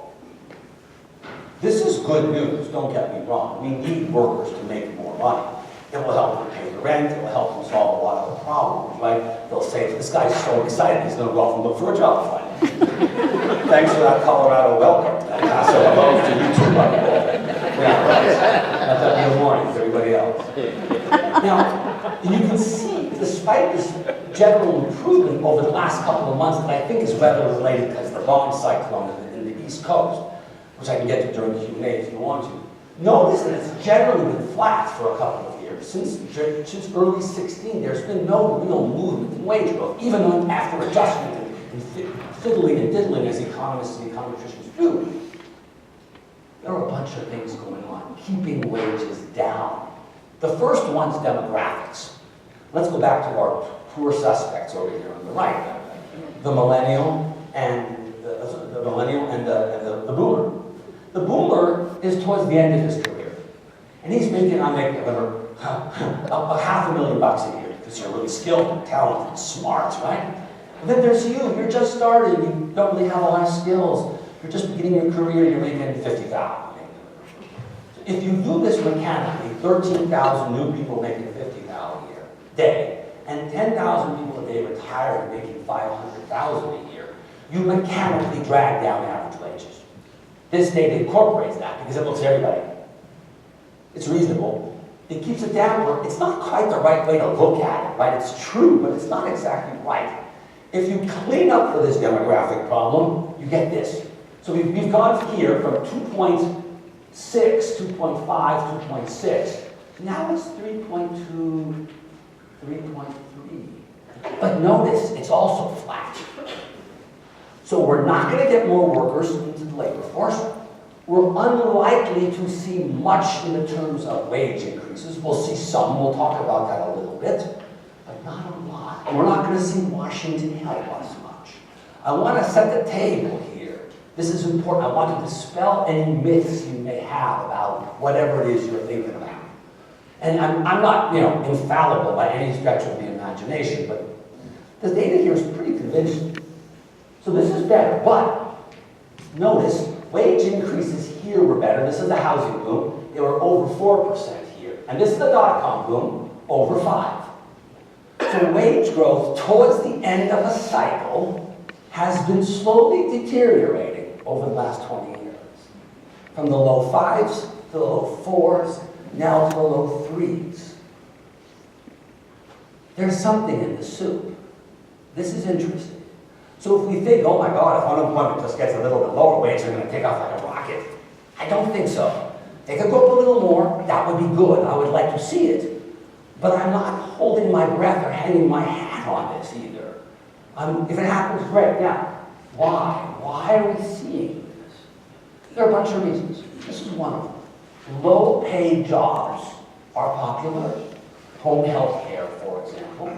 This is good news, don't get me wrong. We need workers to make more money. It will help them pay the rent, it will help them solve a lot of the problems, right? They'll say, this guy's so excited, he's going to go off and look for a job finally. Thanks for that Colorado welcome. And pass it along to YouTube, by the way. Yeah, right. Let that be a warning to everybody else. Now, you can see, despite this general improvement over the last couple of months that I think is weather related because the bomb cyclone in the East Coast, which I can get to during the Q&A if you want to. Notice that it's generally been flat for a couple of years. Since early 16, there's been no real movement in wage growth, even after adjustment and fiddling and diddling as economists and econometricians do. There are a bunch of things going on, keeping wages down. The first one's demographics. Let's go back to our poor suspects over here on the right. The millennial and the boomer. The boomer is towards the end of his career. And he's making, I'm making whatever, $500,000 a year because you're really skilled and talented and smart, right? And then there's you, you're just starting, you don't really have a lot of skills. You're just beginning your career, you're making $50,000. If you do this mechanically, 13,000 new people making $50,000 a year, day, and 10,000 people a day retired making $500,000 a year, you mechanically drag down average wages. This data incorporates that because it looks at everybody. It's reasonable. It keeps it down where it's not quite the right way to look at it, right? It's true, but it's not exactly right. If you clean up for this demographic problem, you get this. So we've gone here from 2.6, 2.5, 2.6. Now it's 3.2, 3.3. But notice, it's also flat. So we're not going to get more workers into the labor force. We're unlikely to see much in the terms of wage increases. We'll see some, we'll talk about that a little bit, but not a lot. And we're not going to see Washington help us much. I want to set the table here. This is important. I want to dispel any myths you may have about whatever it is you're thinking about. And I'm not, infallible by any stretch of the imagination, but the data here is pretty convincing. So this is better, but notice wage increases here were better. This is the housing boom. They were over 4% here. And this is the dot-com boom, over 5%. So wage growth towards the end of a cycle has been slowly deteriorating over the last 20 years. From the low 5s to the low 4s, now to the low 3s. There's something in the soup. This is interesting. So if we think, oh my God, if unemployment just gets a little bit lower, wages are going to take off like a rocket. I don't think so. They could go up a little more. That would be good. I would like to see it. But I'm not holding my breath or hanging my hat on this either. If it happens, great. Now, why? Why are we seeing this? There are a bunch of reasons. This is one of them. Low-paid jobs are popular. Home health care, for example.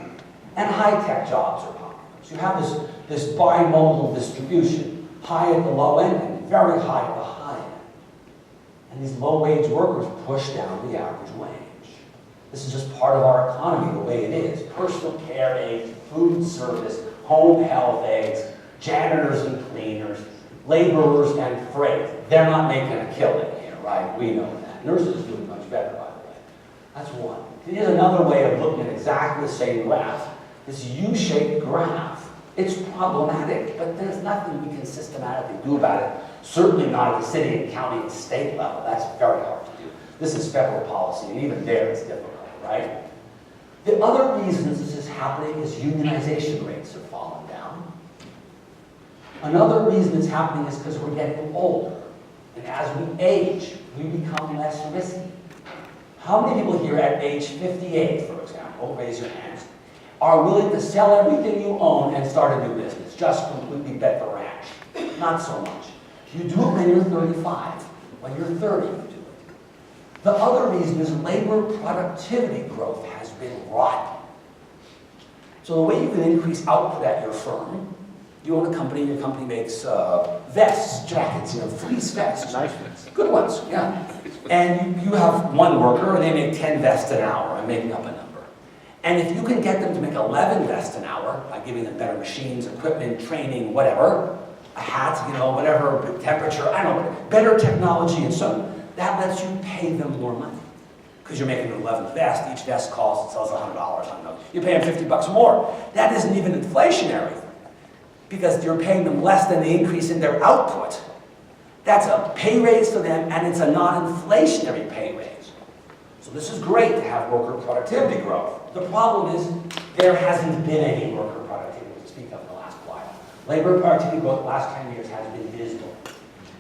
And high-tech jobs are popular. So you have this bimodal distribution, high at the low end and very high at the high end. And these low-wage workers push down the average wage. This is just part of our economy, the way it is. Personal care aides, food service, home health aides, janitors and cleaners, laborers and freight. They're not making a killing here, right? We know that. Nurses are doing much better, by the way. That's one. Here's another way of looking at exactly the same graph. This U-shaped graph. It's problematic, but there's nothing we can systematically do about it. Certainly not at the city and county and state level. That's very hard to do. This is federal policy, and even there it's difficult, right? The other reasons this is happening is unionization rates have fallen down. Another reason it's happening is because we're getting older. And as we age, we become less risky. How many people here at age 58, for example, raise your hands, are willing to sell everything you own and start a new business, just completely bet the ranch? Not so much. You do it when you're 35. When you're 30, you do it. The other reason is labor productivity growth has been rotten. So the way you can increase output at your firm, you own a company, your company makes vests, jackets, fleece vests. Nice ones. Good ones, yeah. And you have one worker and they make 10 vests an hour. I'm making up a number. And if you can get them to make 11 vests an hour by giving them better machines, equipment, training, whatever, a hat, whatever, temperature, I don't know, better technology and so on, that lets you pay them more money. Because you're making an 11th vest, each vest sells $100, I don't know. You pay them $50 more. That isn't even inflationary because you're paying them less than the increase in their output. That's a pay raise for them and it's a non-inflationary pay raise. So this is great to have worker productivity growth. The problem is there hasn't been any worker productivity to speak of in the last while. Labor productivity growth the last 10 years has been dismal.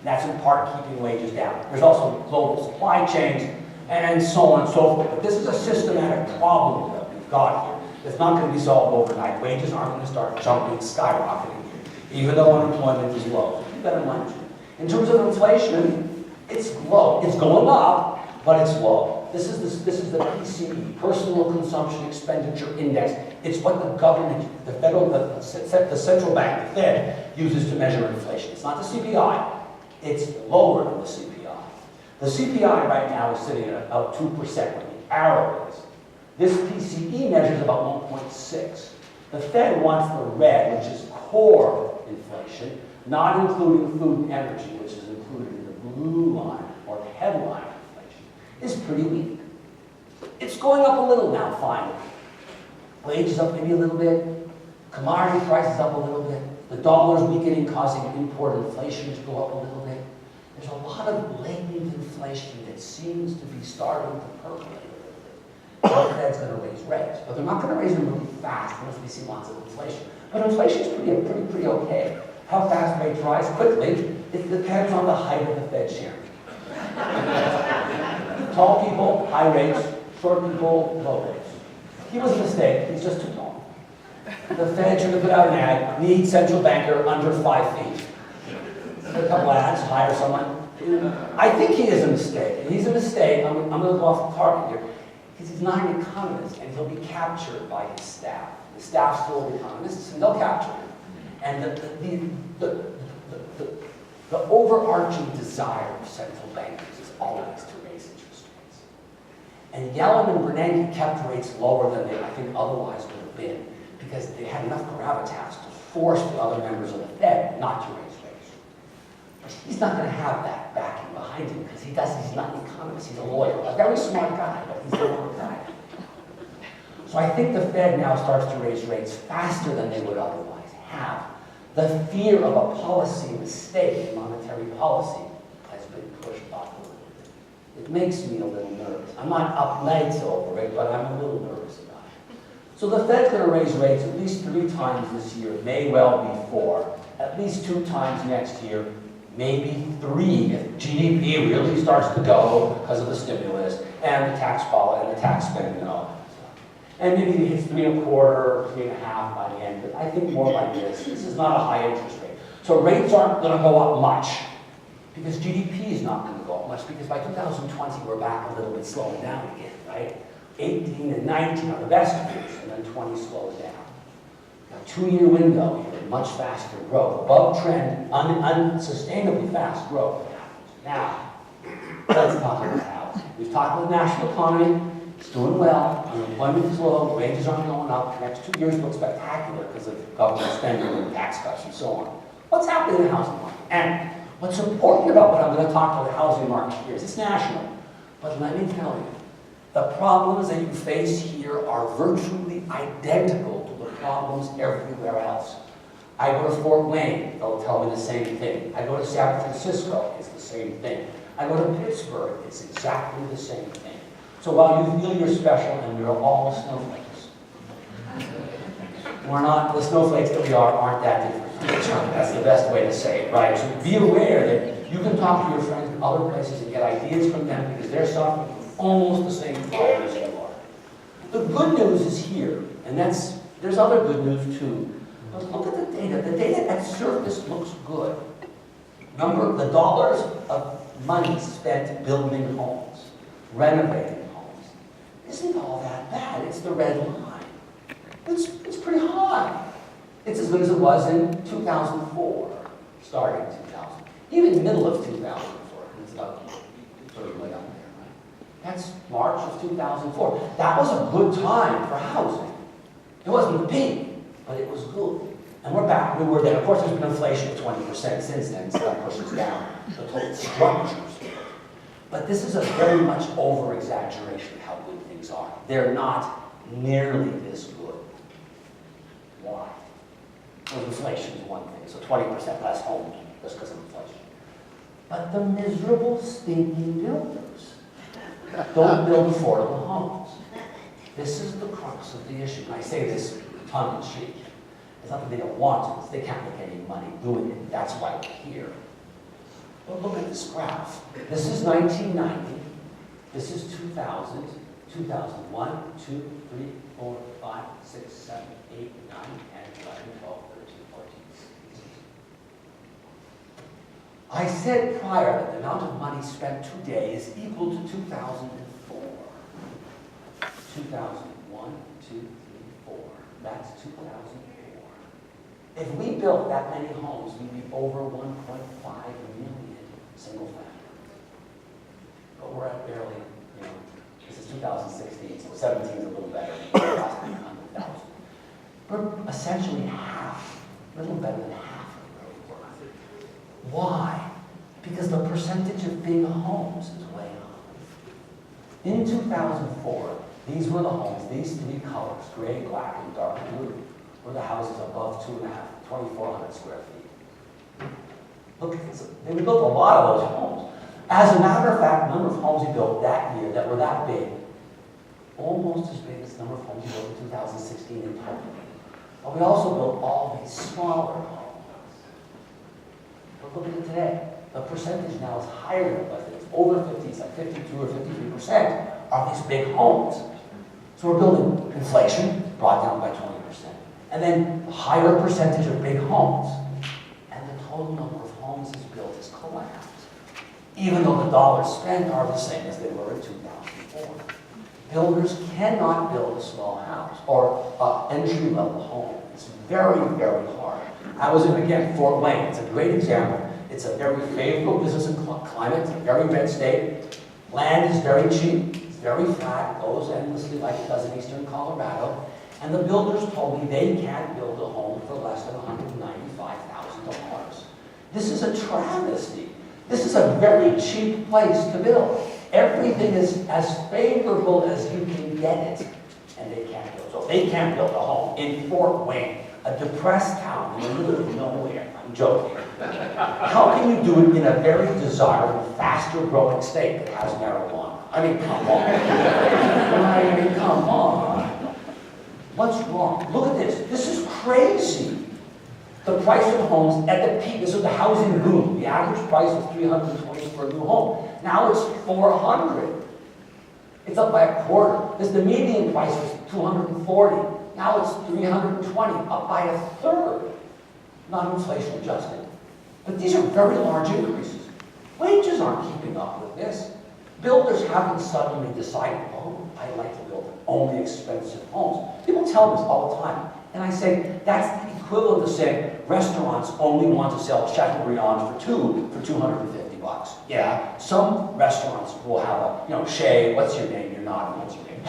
That's in part keeping wages down. There's also global supply chains and so on and so forth. But this is a systematic problem that we've got here. It's not going to be solved overnight. Wages aren't going to start jumping, skyrocketing here, even though unemployment is low. Keep that in mind. In terms of inflation, it's low. It's going up, but it's low. This is the PCE, Personal Consumption Expenditure Index. It's what the government, the central bank, the Fed, uses to measure inflation. It's not the CPI. It's lower than the CPI. The CPI right now is sitting at about 2%, where the arrow is. This PCE measures about 1.6. The Fed wants the red, which is core inflation, not including food and energy, which is included in the blue line, or the headline inflation, is pretty weak. It's going up a little now, finally. Wages up maybe a little bit, commodity prices up a little bit, the dollar's weakening, causing import inflation to go up a little bit. There's a lot of latent inflation that seems to be starting to percolate a little bit. The Fed's going to raise rates, but they're not going to raise them really fast unless we see lots of inflation. But inflation's pretty okay. How fast rates rise quickly, it depends on the height of the Fed sharing. Tall people, high rates. Short people, low rates. He was a mistake. He's just too tall. The Fed should have put out an ad, need central banker under 5 feet. A couple ads, hire someone. I think he is a mistake. And he's a mistake. I'm going to go off the target here. Because he's not an economist, and he'll be captured by his staff. The staff's full of economists, and they'll capture him. And the overarching desire of central bankers is always to raise interest rates. And Yellen and Bernanke kept rates lower than they, I think, otherwise would have been, because they had enough gravitas to force the other members of the Fed not to raise rates. But he's not going to have that backing behind him, because he's not an economist, he's a lawyer. A very smart guy, but he's a lawyer guy. So I think the Fed now starts to raise rates faster than they would otherwise have. The fear of a policy mistake in monetary policy has been pushed up a little bit. It makes me a little nervous. I'm not up nights over it, but I'm a little nervous about it. So the Fed's going to raise rates at least 3 times this year, may well be 4, at least 2 times next year, maybe 3 if GDP really starts to go because of the stimulus and the tax policy and the tax spending and all that. And maybe it hits 3.25 or 3.5 by the end, but I think more like this. This is not a high interest rate. So rates aren't going to go up much because GDP is not going to go up much because by 2020 we're back a little bit slowing down again, right? 18 and 19 are the best years, and then 20 slows down. A 2-year window here, much faster growth, above trend, unsustainably fast growth. Now, let's talk about housing. We've talked about the national economy. It's doing well, unemployment is low, wages aren't going up, the next 2 years look spectacular because of government spending and tax cuts and so on. What's happening in the housing market? And what's important about what I'm going to talk about the housing market here is it's national. But let me tell you, The problems that you face here are virtually identical to the problems everywhere else. I go to Fort Wayne, they'll tell me the same thing. I go to San Francisco, it's the same thing. I go to Pittsburgh, it's exactly the same thing. So while you feel you're special and we're all snowflakes, we're not, the snowflakes that we aren't that different. That's the best way to say it, right? So be aware that you can talk to your friends in other places and get ideas from them because they're suffering from almost the same problem as you are. The good news is here, and there's other good news too. But look at the data. The data at surface looks good. Remember, the dollars of money spent building homes, renovating homes, isn't all that bad. It's the red line. It's pretty high. It's as good as it was in 2004, starting 2000. Even middle of 2004, it's about sort of way up there, right? That's March of 2004. That was a good time for housing. It wasn't the peak, but it was good. And we're back, we were there. Of course, there's been inflation of 20% since then, so that pushes down the total structures. But this is a very much over-exaggeration of how good things are. They're not nearly this good. Why? Well, inflation is one thing, so 20% less homes just because of inflation. But the miserable, stinking builders don't build affordable homes. This is the crux of the issue. And I say this tongue-in-cheek. It's not that they don't want to, it's they can't make any money doing it. That's why we're here. But look at this graph. This is 1990. This is 2000, 2001, 2, 3, 4, 5, 6, 7, 8, 9, 10, 11, 12, 13, 14, 16. I said prior that the amount of money spent today is equal to 2004. 2001, 2, 3, 4. That's 2004. If we built that many homes, we'd be over 1.5 million single family. But we're at barely, this is 2016, so 17 is a little better than 100,000. We're essentially half, a little better than half of where we were. Why? Because the percentage of big homes is way up. In 2004, these were the homes, these three colors, gray, black, and dark blue, were the houses above 2,400 square feet. Look, we built a lot of those homes. As a matter of fact, the number of homes we built that year that were that big, almost as big as the number of homes we built in 2016 in total. But we also built all these smaller homes. But look at it today. The percentage now is higher than it was. It's over 50, it's like 52 or 53% are these big homes. So we're building inflation, brought down by 20%. And then a higher percentage of big homes. And the total number of homes is built has collapsed. Even though the dollars spent are the same as they were in 2004. Builders cannot build a small house or an entry-level home. It's very, very hard. I was in, again, Fort Wayne. It's a great example. It's a very favorable business and climate. It's a very red state. Land is very cheap. It's very flat. It goes endlessly like it does in eastern Colorado. And the builders told me they can't build a home for less than $195,000. This is a travesty. This is a very cheap place to build. Everything is as favorable as you can get it, and they can't build. So if they can't build a home in Fort Wayne, a depressed town in the middle of nowhere, I'm joking, how can you do it in a very desirable, faster-growing state that has marijuana? I mean, come on. I mean, come on. What's wrong? Look at this. This is crazy. The price of homes at the peak, this is the housing boom. The average price was $320 for a new home. Now it's $400. It's up by a quarter. The median price was $240. Now it's $320, up by a third. Not inflation adjusted. But these are very large increases. Wages aren't keeping up with this. Builders haven't suddenly decided, oh, I'd like to build only expensive homes. People tell me this all the time. And I say, that's the equivalent of saying restaurants only want to sell Chateaubriand for 250 bucks. Yeah, some restaurants will have a, Shay, what's your name? You're not, what's your name?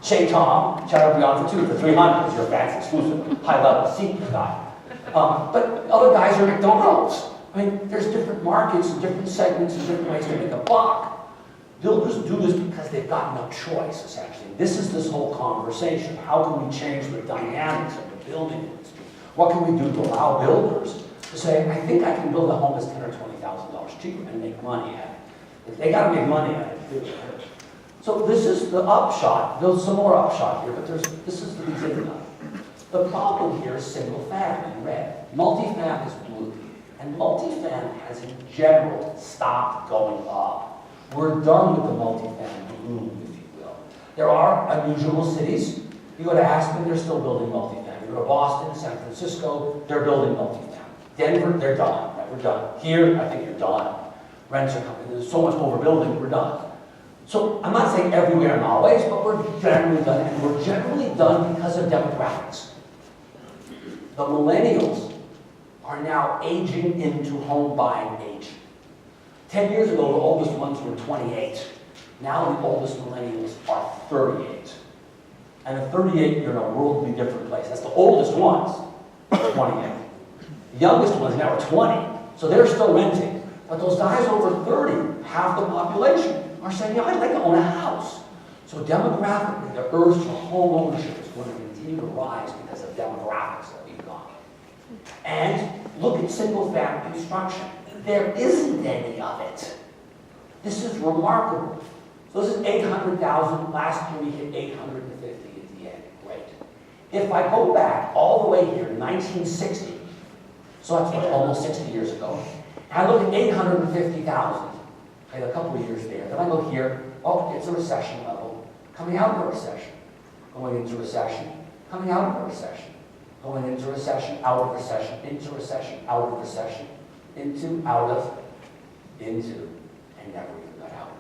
Shay Tom, Chateaubriand for 300 is your fancy exclusive, high-level seat guy. But other guys are McDonald's. I mean, there's different markets and different segments and different ways to make a buck. Builders do this because they've got no choice, essentially. This whole conversation. How can we change the dynamics of the building industry? What can we do to allow builders to say, I think I can build a home that's $10,000 or $20,000 cheaper and make money at it. They got to make money at it. So this is the upshot. There's some more upshot here, but this is the beginning of it. The problem here is single family in red. Multifamily is blue. And multifamily has in general stopped going up. We're done with the multifamily boom, if you will. There are unusual cities. You go to Aspen, they're still building multifamily. You go to Boston, San Francisco, they're building multifamily. Denver, they're done. Right? We're done. Here, I think you're done. Rents are coming. There's so much overbuilding, we're done. So I'm not saying everywhere and always, but we're generally done. And we're generally done because of demographics. The millennials are now aging into home buying age. 10 years ago, the oldest ones were 28. Now the oldest millennials are 38. And at 38, you're in a worldly different place. That's the oldest ones, 28. The youngest ones now are 20, so they're still renting. But those guys over 30, half the population, are saying, yeah, I'd like to own a house. So demographically, the urge for home ownership is going to continue to rise because of demographics that we've got. And look at single-family construction. There isn't any of it. This is remarkable. So this is 800,000. Last year we hit 850 at the end. Great. If I go back all the way here to 1960, so that's what, almost 60 years ago, and I look at 850,000, okay, a couple of years there. Then I go here, oh, it's a recession level. Coming out of a recession. Going into recession. Coming out of a recession. Going into recession, out of recession, into recession, out of recession, into, out of, into, and never even got out.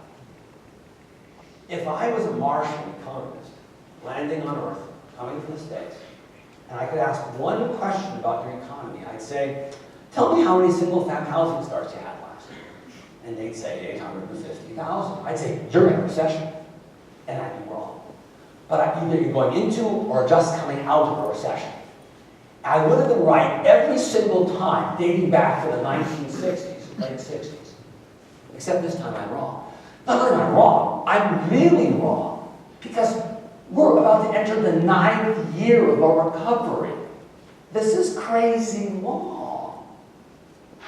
If I was a Martian economist landing on Earth, coming from the States, and I could ask one question about your economy, I'd say, tell me how many single-family housing starts you had last year. And they'd say 850,000. I'd say, you're in a recession. And I'd be wrong. But either you're going into or just coming out of a recession. I would have been right every single time, dating back to the 1960s, late 60s. Except this time I'm wrong. Not only am I wrong, I'm really wrong. Because we're about to enter the 9th year of a recovery. This is crazy long.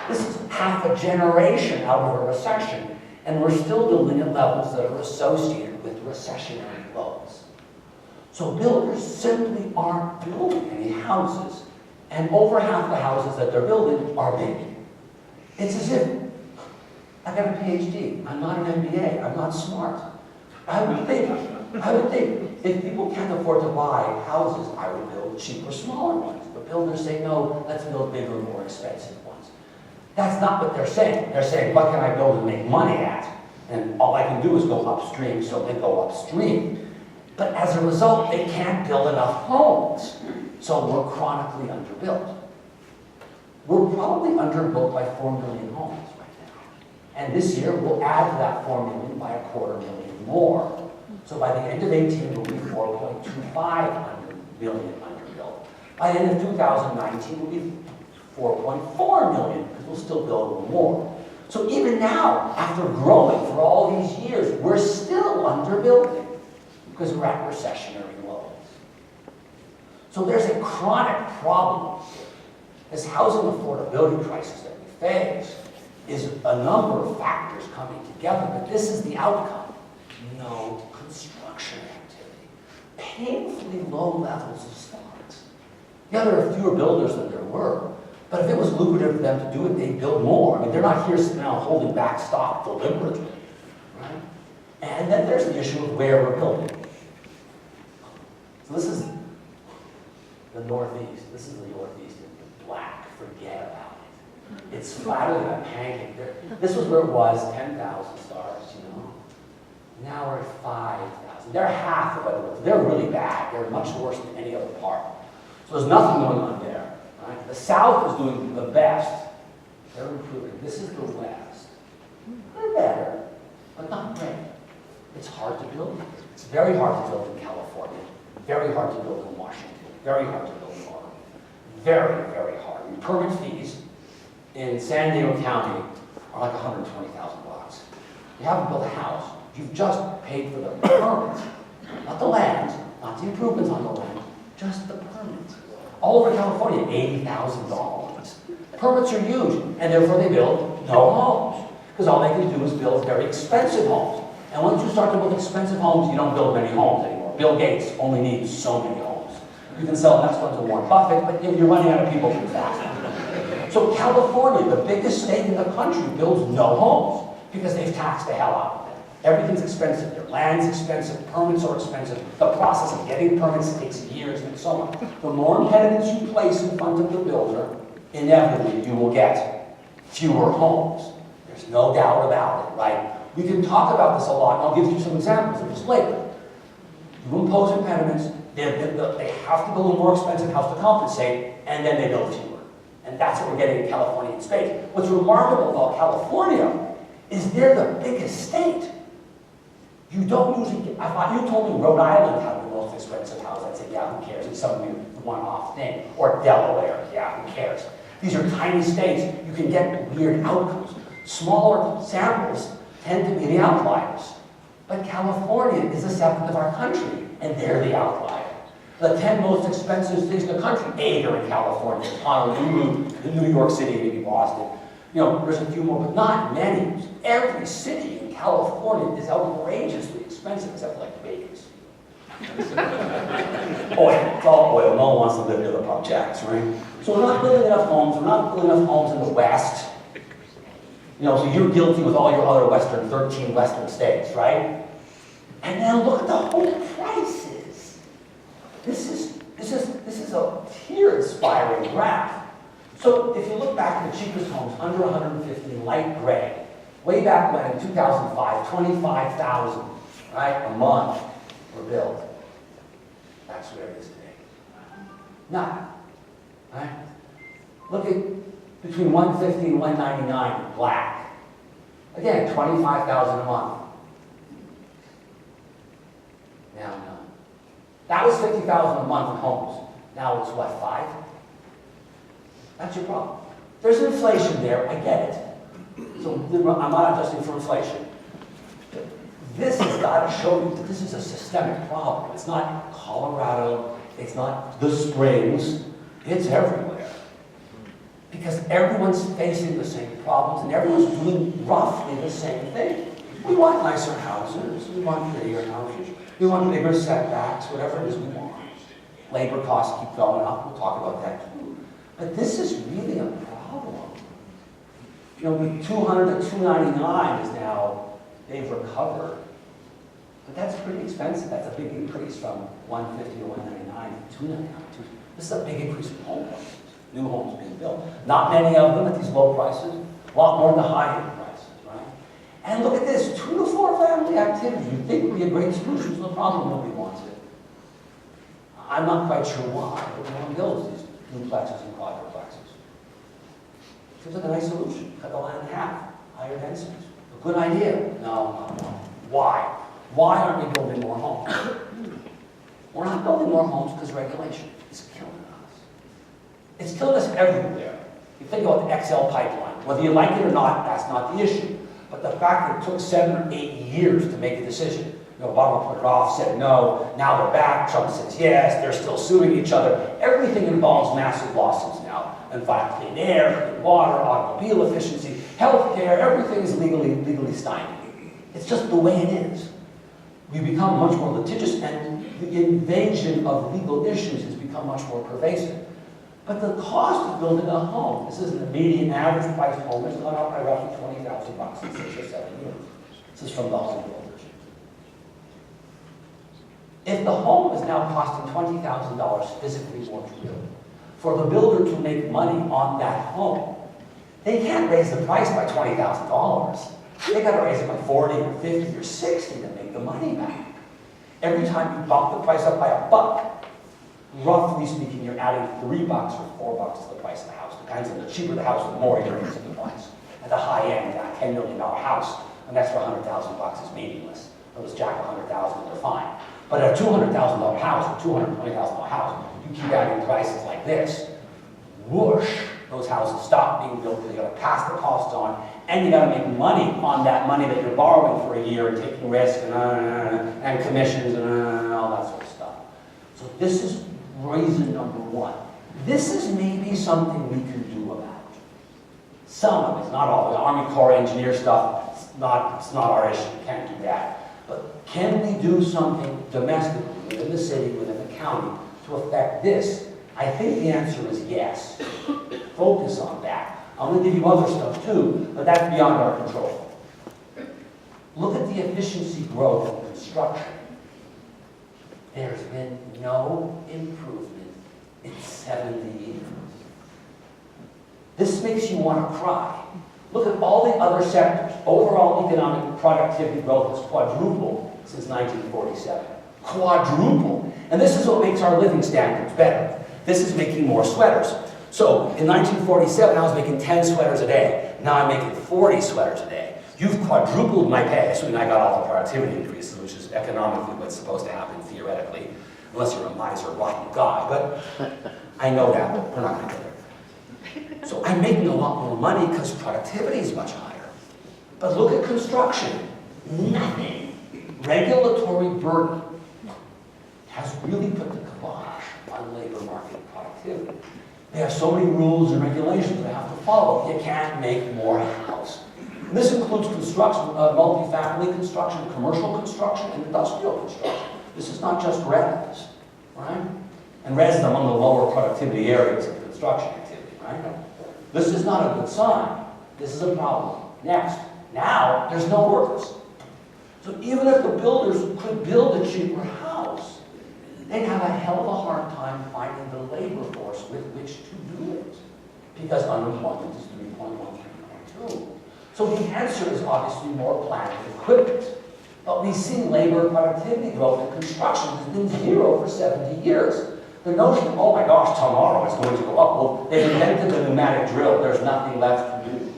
This is half a generation out of a recession, and we're still building at levels that are associated with recessionary lows. So builders simply aren't building any houses, and over half the houses that they're building are big. It's as if I got a PhD, I'm not an MBA, I'm not smart. I would think if people can't afford to buy houses, I would build cheaper, smaller ones. But builders say, no, let's build bigger, more expensive ones. That's not what they're saying. They're saying, what can I build and make money at? And all I can do is go upstream, so they go upstream. But as a result, they can't build enough homes. So we're chronically underbuilt. We're probably underbuilt by 4 million homes right now. And this year, we'll add to that 4 million by 250,000 more. So by the end of 18, we'll be 4.25 million underbuilt. By the end of 2019, we'll be 4.4 million, because we'll still build a little more. So even now, after growing for all these years, we're still underbuilding, because we're at recessionary lows. So there's a chronic problem here. This housing affordability crisis that we face is a number of factors coming together, but this is the outcome. No construction activity. Painfully low levels of starts. Yeah, there are fewer builders than there were, but if it was lucrative for them to do it, they'd build more. I mean, they're not here now holding back stock deliberately, right? And then there's the issue of where we're building. So this is the Northeast. This is the Northeast in black. Forget about it. It's flatter than a pancake. This was where it was, 10,000 stars, you know. Now we're at 5,000. They're half of what it was. They're really bad. They're much worse than any other part. So there's nothing going on there. Right? The South is doing the best. They're improving. This is the West. They're better, but not great. It's hard to build. It's very hard to build in California. Very hard to build in Washington. Very hard to build in Oregon. Very, very hard. And permit fees in San Diego County are like $120,000. You haven't built a house, You've just paid for the permit, not the land, not the improvements on the land, just the permit. All over California, $80,000. Permits are huge, and therefore they build no homes. Because all they can do is build very expensive homes. And once you start to build expensive homes, you don't build many homes anymore. Bill Gates only needs so many homes. You can sell the next one to Warren Buffett, but you're running out of people too fast. So California, the biggest state in the country, builds no homes because they've taxed the hell out of it. Everything's expensive. Their land's expensive. Permits are expensive. The process of getting permits takes years and so on. The more impediments you place in front of the builder, inevitably you will get fewer homes. There's no doubt about it, right? We can talk about this a lot, and I'll give you some examples of this later. You impose impediments, they have to build a more expensive house to compensate, and then they build fewer. And that's what we're getting in California in spades. What's remarkable about California is they're the biggest state. You don't usually get, if you told me Rhode Island had the most expensive house, I'd say, yeah, who cares? It's some one-off thing. Or Delaware, yeah, who cares? These are tiny states. You can get weird outcomes. Smaller samples tend to be the outliers. But California is a seventh of our country, and they're the outlier. The 10 most expensive cities in the country, 8 are in California, Honolulu, New York City, maybe Boston. You know, there's a few more, but not many. Every city in California is outrageously expensive, except for like Vegas. Oil, it's all oil. No one wants to live near the projects, right? So we're not building enough homes. We're not building enough homes in the West. You know, so you're guilty with all your other 13 Western states, right? And then look at the home prices. This is a tear-inspiring graph. So if you look back at the cheapest homes, under 150 in light gray, way back when in 2005, 25,000, right, a month were built. That's where it is today. None, right? Look at between 150 and 199 in black. Again, 25,000 a month. Now none. That was 50,000 a month in homes. Now it's what, 5? That's your problem. There's inflation there, I get it. So I'm not adjusting for inflation. This has got to show you that this is a systemic problem. It's not Colorado, it's not the Springs, it's everywhere. Because everyone's facing the same problems and everyone's doing roughly the same thing. We want nicer houses, we want prettier houses, we want bigger setbacks, whatever it is we want. Labor costs keep going up, we'll talk about that too. But this is really a problem. You know, with 200 to 299 is now, they've recovered. But that's pretty expensive. That's a big increase from 150 to 199 to 299. This is a big increase in home prices. New homes being built. Not many of them at these low prices. A lot more at the high-end prices, right? And look at this, 2 to 4 family activity. You'd think would be a great solution to the problem. Nobody wants it. I'm not quite sure why, but no one builds these duplexes and quadruplexes. Seems like a nice solution. Cut the land in half. Higher densities. A good idea. No. Why? Why aren't we building more homes? We're not building more homes because regulation is killing us. It's killing us everywhere. You think about the XL pipeline. Whether you like it or not, that's not the issue. But the fact that it took 7 or 8 years to make a decision. You know, Obama put it off, said no, now they're back, Trump says yes, they're still suing each other. Everything involves massive lawsuits now. And clean air, clean water, automobile efficiency, healthcare, everything is legally stymied. It's just the way it is. We become much more litigious, and the invasion of legal issues has become much more pervasive. But the cost of building a home, this is the median average price home, has gone up by roughly $20,000 in 6 or 7 years. This is from the Homebuilders. If the home is now costing $20,000 physically more to build, for the builder to make money on that home, they can't raise the price by $20,000. They got to raise it by 40 or 50 or 60 to make the money back. Every time you bump the price up by $1, roughly speaking, you're adding $3 or $4 to the price of the house. Depends on the cheaper the house, the more you're raising the price. At the high end, a $10 million house, an extra $100,000 is meaningless. Let's jack $100,000 and they're fine. But at a $200,000 house or $220,000 house, you keep adding prices like this, whoosh, those houses stop being built because you got to pass the costs on, And you got to make money on that money that you're borrowing for a year and taking risk and commissions and all that sort of stuff. So this is reason number one. This is maybe something we can do about it. Some of it, not all. The Army Corps engineer stuff, it's not our issue. We can't do that. But can we do something domestically within the city, within the county, to affect this? I think the answer is yes. Focus on that. I'm going to give you other stuff too, but that's beyond our control. Look at the efficiency growth in construction. There's been no improvement in 70 years. This makes you want to cry. Look at all the other sectors. Overall economic productivity growth has quadrupled since 1947. Quadrupled. And this is what makes our living standards better. This is making more sweaters. So in 1947, I was making 10 sweaters a day. Now I'm making 40 sweaters a day. You've quadrupled my pay, assuming I got all the productivity increases, which is economically what's supposed to happen theoretically, unless you're a miser, rotten guy. But I know that, but we're not going to get there. So I'm making a lot more money because productivity is much higher. But look at construction. Nothing. Regulatory burden has really put the kibosh on labor market productivity. They have so many rules and regulations they have to follow. You can't make more house. And this includes construction, multifamily construction, commercial construction, and industrial construction. This is not just res, right? And res is among the lower productivity areas of construction activity, right? This is not a good sign. This is a problem. Next, now there's no workers. So even if the builders could build a cheaper house, they'd have a hell of a hard time finding the labor force with which to do it, because unemployment is 3.1, 3.2. So the answer is obviously more plant and equipment. But we see labor productivity growth in construction has been zero for 70 years. The notion, oh my gosh, tomorrow it's going to go up. Well, they've invented the pneumatic drill. There's nothing left to do.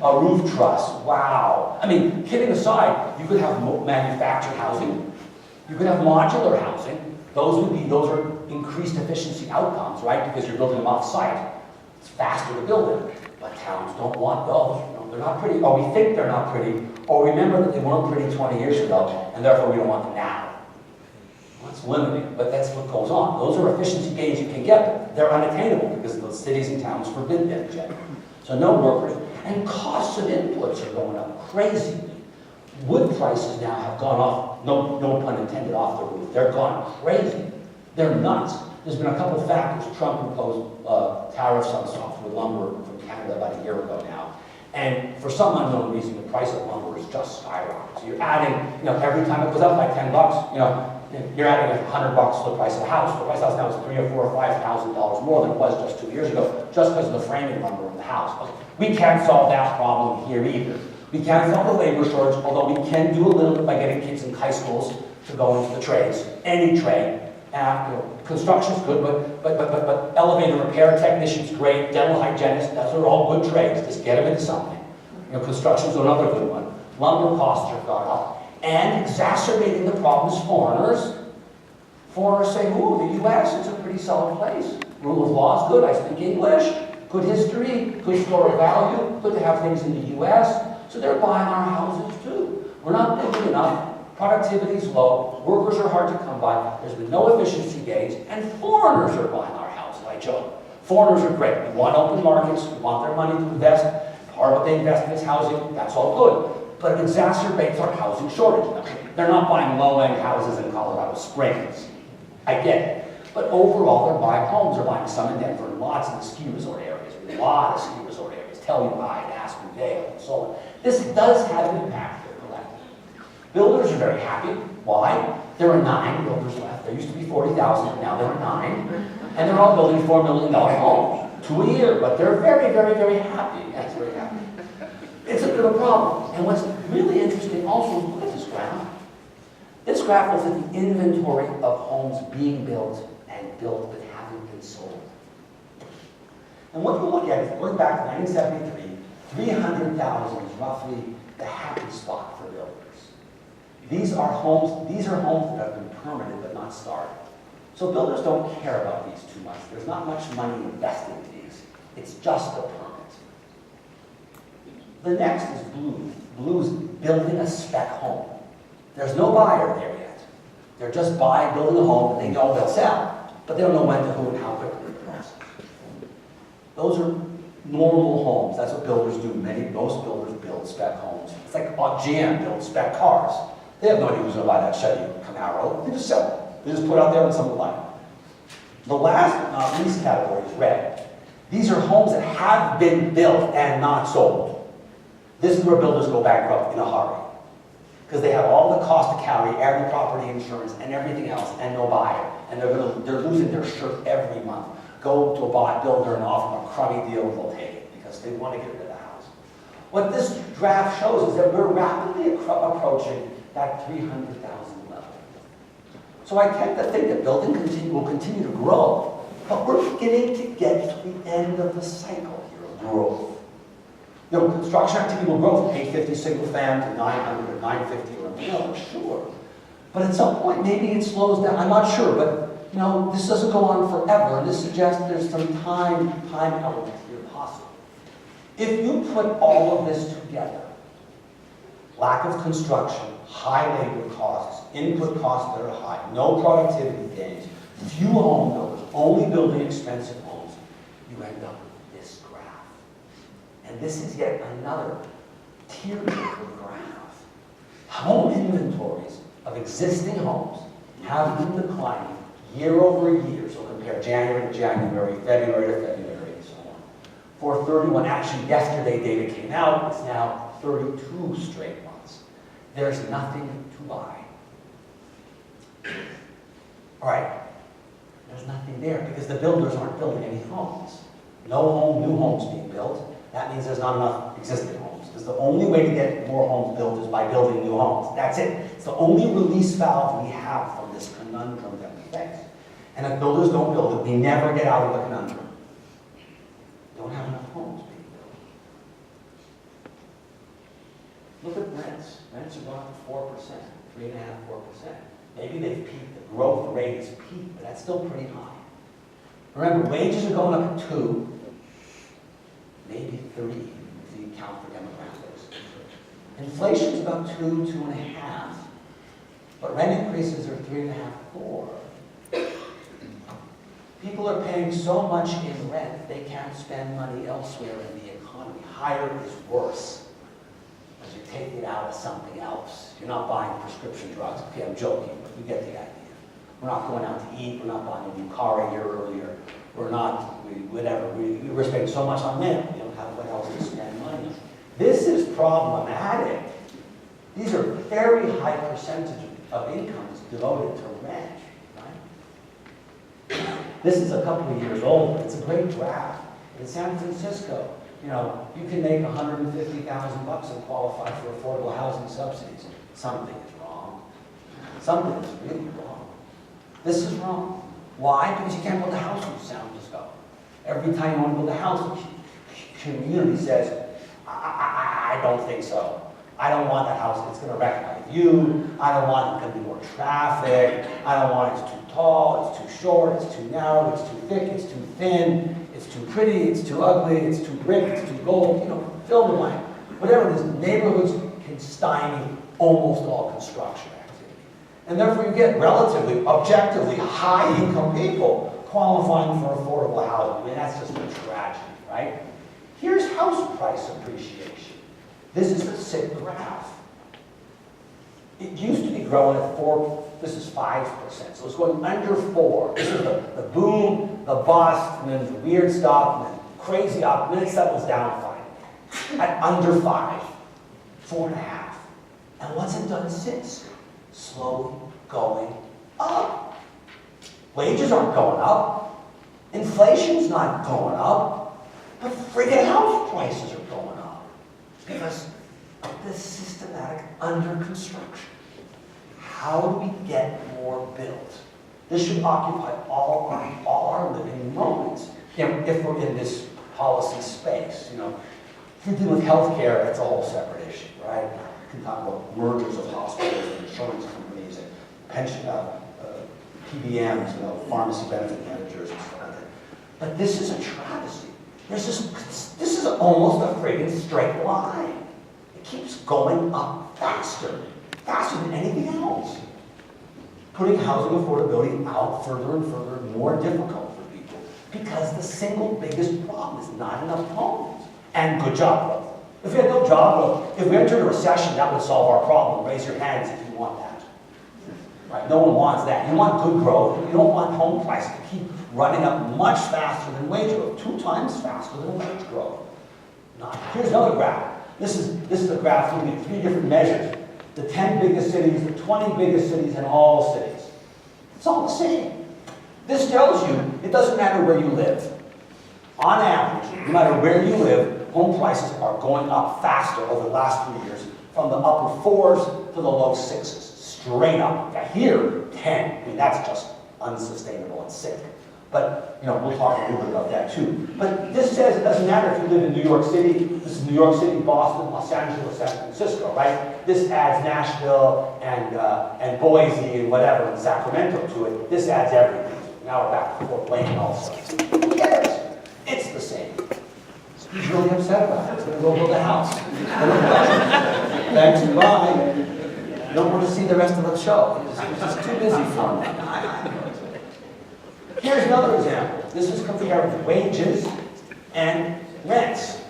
A roof truss, wow. I mean, kidding aside, you could have manufactured housing. You could have modular housing. Those are increased efficiency outcomes, right? Because you're building them off-site. It's faster to build them. But towns don't want those. You know, they're not pretty, or we think they're not pretty, or remember that they weren't pretty 20 years ago, and therefore we don't want them now. Well, that's limiting, but that's what goes on. Those are efficiency gains you can get, but they're unattainable because the cities and towns forbid them generally. So no workers. And costs of inputs are going up crazily. Wood prices now have gone off, no pun intended, off the roof. They're gone crazy. They're nuts. There's been a couple of factors. Trump imposed tariffs on softwood lumber from Canada about a year ago now. And for some unknown reason, the price of lumber is just skyrocketing. So you're adding, every time it goes up by $10, you're adding $100 to the price of the house. The price of the house now is $3,000 or $4,000 or $5,000 more than it was just 2 years ago, just because of the framing lumber in the house. Okay. We can't solve that problem here either. We can't solve the labor shortage, although we can do a little bit by getting kids in high schools to go into the trades, any trade. Construction's good, but elevator repair technician's great, dental hygienist, those are all good trades. Just get them into something. Construction's another good one. Lumber costs have gone up. And exacerbating the problem is foreigners. Foreigners say, ooh, the U.S. is a pretty solid place. Rule of law is good, I speak English. Good history, good store of value, good to have things in the U.S. So they're buying our houses too. We're not building enough. Productivity is low. Workers are hard to come by. There's been no efficiency gains. And foreigners are buying our houses, I joke. Foreigners are great. We want open markets. We want their money to invest. Part of what they invest in is housing. That's all good. But it exacerbates our housing shortage. They're not buying low-end houses in Colorado Springs. I get it. But overall, they're buying homes. They're buying some in Denver and lots in the ski resort areas. A lot of ski resort areas. Telluride, Aspen Dale, and so on. This does have an impact here collectively. Builders are very happy. Why? There are 9 builders left. There used to be 40,000, but now there are 9. And they're all building $4 million homes, 2 a year. But they're very, very, very happy. Yes, very happy. It's a bit of a problem. And what's really interesting also, look at this graph. This graph looks at the inventory of homes being built and built but haven't been sold. And what you look at is, going back to 1973, 300,000 is roughly the happy spot for builders. These are homes that have been permitted but not started. So builders don't care about these too much. There's not much money invested in these. It's just a permit. The next is Blue. Blue's building a spec home. There's no buyer there yet. They're just building a home, and they know they'll sell, but they don't know when to who and how quickly it process. Those are normal homes. That's what builders do. Most builders build spec homes. It's like GM builds spec cars. They have no idea who's going to buy that Chevy Camaro. They just sell it. They just put it out there and someone will buy it. The last but not least category is red. These are homes that have been built and not sold. This is where builders go bankrupt in a hurry, because they have all the cost to carry, every property insurance and everything else, and no buyer. And they're losing their shirt every month. Go to a builder and offer them a crummy deal, and they'll take it because they want to get rid of the house. What this graph shows is that we're rapidly approaching that 300,000 level. So I tend to think that building will continue to grow, but we're beginning to get to the end of the cycle here of growth. You know, construction activity will grow from 850 single fam to 900 or 950 or a million, sure. But at some point, maybe it slows down. I'm not sure, but you know, this doesn't go on forever, and this suggests there's some time element here possible. If you put all of this together, lack of construction, high labor costs, input costs that are high, no productivity gains, few home builders, only building expensive homes, you end up with this graph. And this is yet another tearjerker graph. Home inventories of existing homes have been declining year over year, so compare January to January, February to February, and so on. For 31, actually yesterday data came out, it's now 32 straight months. There's nothing to buy. All right, there's nothing there because the builders aren't building any homes. No new homes being built. That means there's not enough existing homes, because the only way to get more homes built is by building new homes. That's it. It's the only release valve we have from this conundrum that we face. And if builders don't build it, we never get out of the conundrum. We don't have enough homes being built. Look at rents. Rents are going up 4%, 3.5%, 4%. Maybe they've peaked. The growth rate is peaked, but that's still pretty high. Remember, wages are going up at 2, maybe 3, if you count for demographics. Inflation's about 2, 2.5, but rent increases are 3.5, 4. People are paying so much in rent, they can't spend money elsewhere in the economy. Higher is worse, because you take it out of something else. You're not buying prescription drugs. Okay, I'm joking, but you get the idea. We're not going out to eat. We're not buying a new car a year earlier. We're not, whatever. We're spending so much on rent, we don't have what else to spend money on. This is problematic. These are very high percentage of incomes devoted to rent, right? This is a couple of years old, but it's a great graph. In San Francisco, you know, you can make $150,000 and qualify for affordable housing subsidies. Something is wrong. Something is really wrong. This is wrong. Why? Because you can't build a house in San Francisco. Every time you want to build a house, the community says, I don't think so. I don't want that house, it's going to wreck my view. I don't want it, going to be more traffic. I don't want it's too tall, it's too short, it's too narrow, it's too thick, it's too thin, it's too pretty, it's too ugly, it's too brick, it's too gold, you know, fill the blank. Whatever it is, neighborhoods can stymie almost all construction activity. And therefore you get relatively, objectively high-income people qualifying for affordable housing. I mean, that's just a tragedy, right? Here's house price appreciation. This is the sick graph. It used to be growing at 4, this is 5%, so it's going under 4. This is the boom, the bust, and then the weird stuff, and then crazy up, and then it settles down finally. At under 5, 4.5. And what's it done since? Slowly going up. Wages aren't going up. Inflation's not going up. But friggin' house prices are going up. Because of this systematic under-construction. How do we get more built? This should occupy all our living moments. If we're in this policy space, you know. If you're dealing with healthcare, that's a whole separate issue, right? You can talk about mergers of hospitals and insurance companies and pension, PBMs, you know, pharmacy benefit managers and stuff like that. But this is a travesty. this is almost a friggin' straight line. It keeps going up faster than anything else. Putting housing affordability out further and further, more difficult for people, because the single biggest problem is not enough homes and good job growth. If we had no job growth, if we entered a recession, that would solve our problem. Raise your hands if you want that. Right? No one wants that. You want good growth. You don't want home prices to keep running up much faster than wage growth, 2 times faster than wage growth. Here's another graph. This is a graph looking at 3 different measures. The 10 biggest cities, the 20 biggest cities, and all cities. It's all the same. This tells you it doesn't matter where you live. On average, no matter where you live, home prices are going up faster over the last 3 years, from the upper 4s to the low 6s, straight up. Now here, 10. I mean, that's just unsustainable and sick. But, we'll talk a little bit about that too. But this says it doesn't matter if you live in New York City. This is New York City, Boston, Los Angeles, San Francisco, right? This adds Nashville and Boise and whatever, and Sacramento to it. This adds everything. Now we're back to Fort Wayne also. Who cares? It's the same. He's really upset about it. He's going to go build a house. Thanks, bye. Don't want to see the rest of the show. He's just too busy for him. Here's another example. This is comparing wages and rents.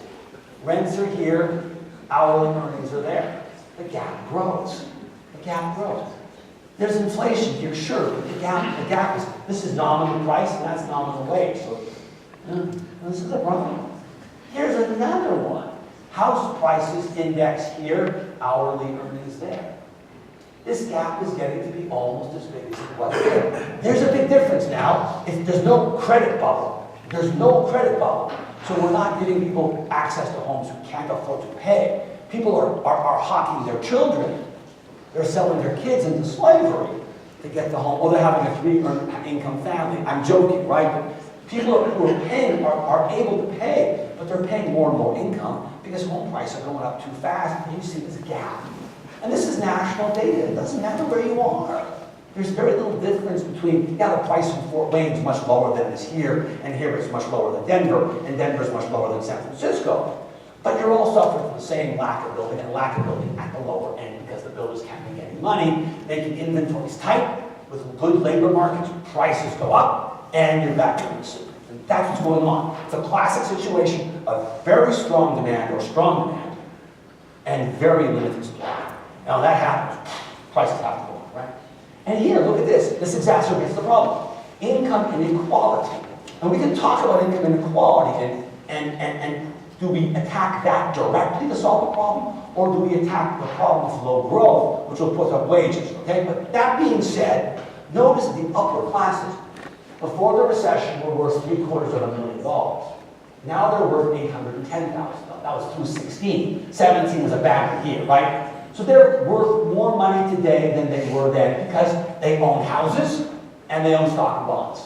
Rents are here, hourly earnings are there. The gap grows. The gap grows. There's inflation here, sure, but the gap is, this is nominal price and that's nominal wage. So this is a problem. Here's another one. House prices index here, hourly earnings there. This gap is getting to be almost as big as it was there. There's a big difference now. If there's no credit bubble. There's no credit bubble. So we're not giving people access to homes who can't afford to pay. People are hawking their children. They're selling their kids into slavery to get the home. Or they're having a 3-income family. I'm joking, right? But people who are paying are able to pay, but they're paying more and more income because home prices are going up too fast. And you see there's a gap. And this is national data. It doesn't matter where you are. There's very little difference between, the price in Fort Wayne is much lower than it is here, and here it's much lower than Denver, and Denver is much lower than San Francisco. But you're all suffering from the same lack of building, and lack of building at the lower end because the builders can't make any money, making inventories tight, with good labor markets, prices go up, and you're back in the soup. And that's what's going on. It's a classic situation of very strong demand or strong demand, and very limited supply. Now that happens, prices have to go up, right? And here, look at this. This exacerbates the problem. Income inequality. And we can talk about income inequality and do we attack that directly to solve the problem? Or do we attack the problem of low growth, which will put up wages, okay? But that being said, notice the upper classes. Before the recession, were worth $750,000. Now they're worth $810,000. That was through 16. 17 was a bad year, right? So they're worth more money today than they were then because they own houses and they own stock and bonds.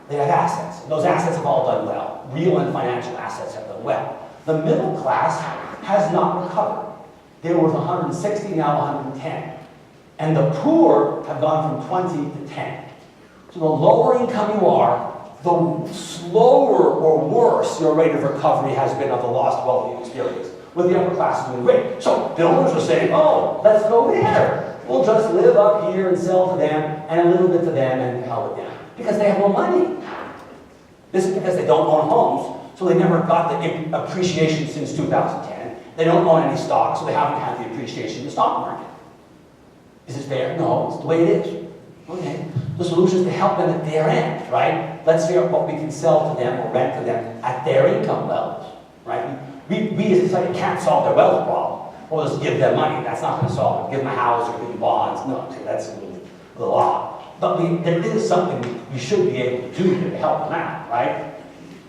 They have assets. And those assets have all done well. Real and financial assets have done well. The middle class has not recovered. They were worth 160, now 110. And the poor have gone from 20 to 10. So the lower income you are, the slower or worse your rate of recovery has been of the lost wealth you experienced. With the upper class doing great. So builders are saying, oh, let's go there. We'll just live up here and sell to them and a little bit to them and hell with them. Because they have no money. This is because they don't own homes, so they never got the appreciation since 2010. They don't own any stock, so they haven't had the appreciation in the stock market. Is it fair? No, it's the way it is. Okay. The solution is to help them at their end, right? Let's figure out what we can sell to them or rent to them at their income levels, right? We as a society can't solve their wealth problem. We'll just give them money. That's not going to solve it. Give them a house or give them bonds. No, that's a little odd. But there is something we should be able to do to help them out, right?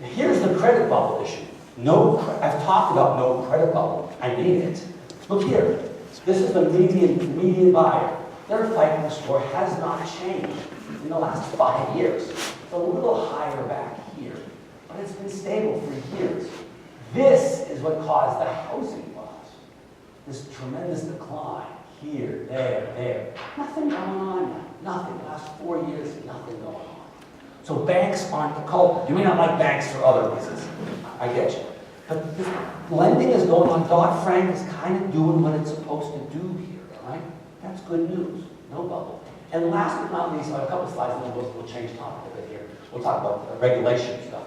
Here's the credit bubble issue. I've talked about no credit bubble. I mean it. Look here. This is the median buyer. Their FICO score has not changed in the last 5 years. It's a little higher back here, but it's been stable for years. This is what caused the housing bust. This tremendous decline here, there. Nothing going on now. Nothing. The last 4 years, nothing going on. So banks aren't the culprit. You may not like banks for other reasons. I get you. But this lending is going on. Dodd-Frank is kind of doing what it's supposed to do here, all right? That's good news. No bubble. And last but not least, I have a couple slides, and then we'll change topic a bit here. We'll talk about regulation stuff.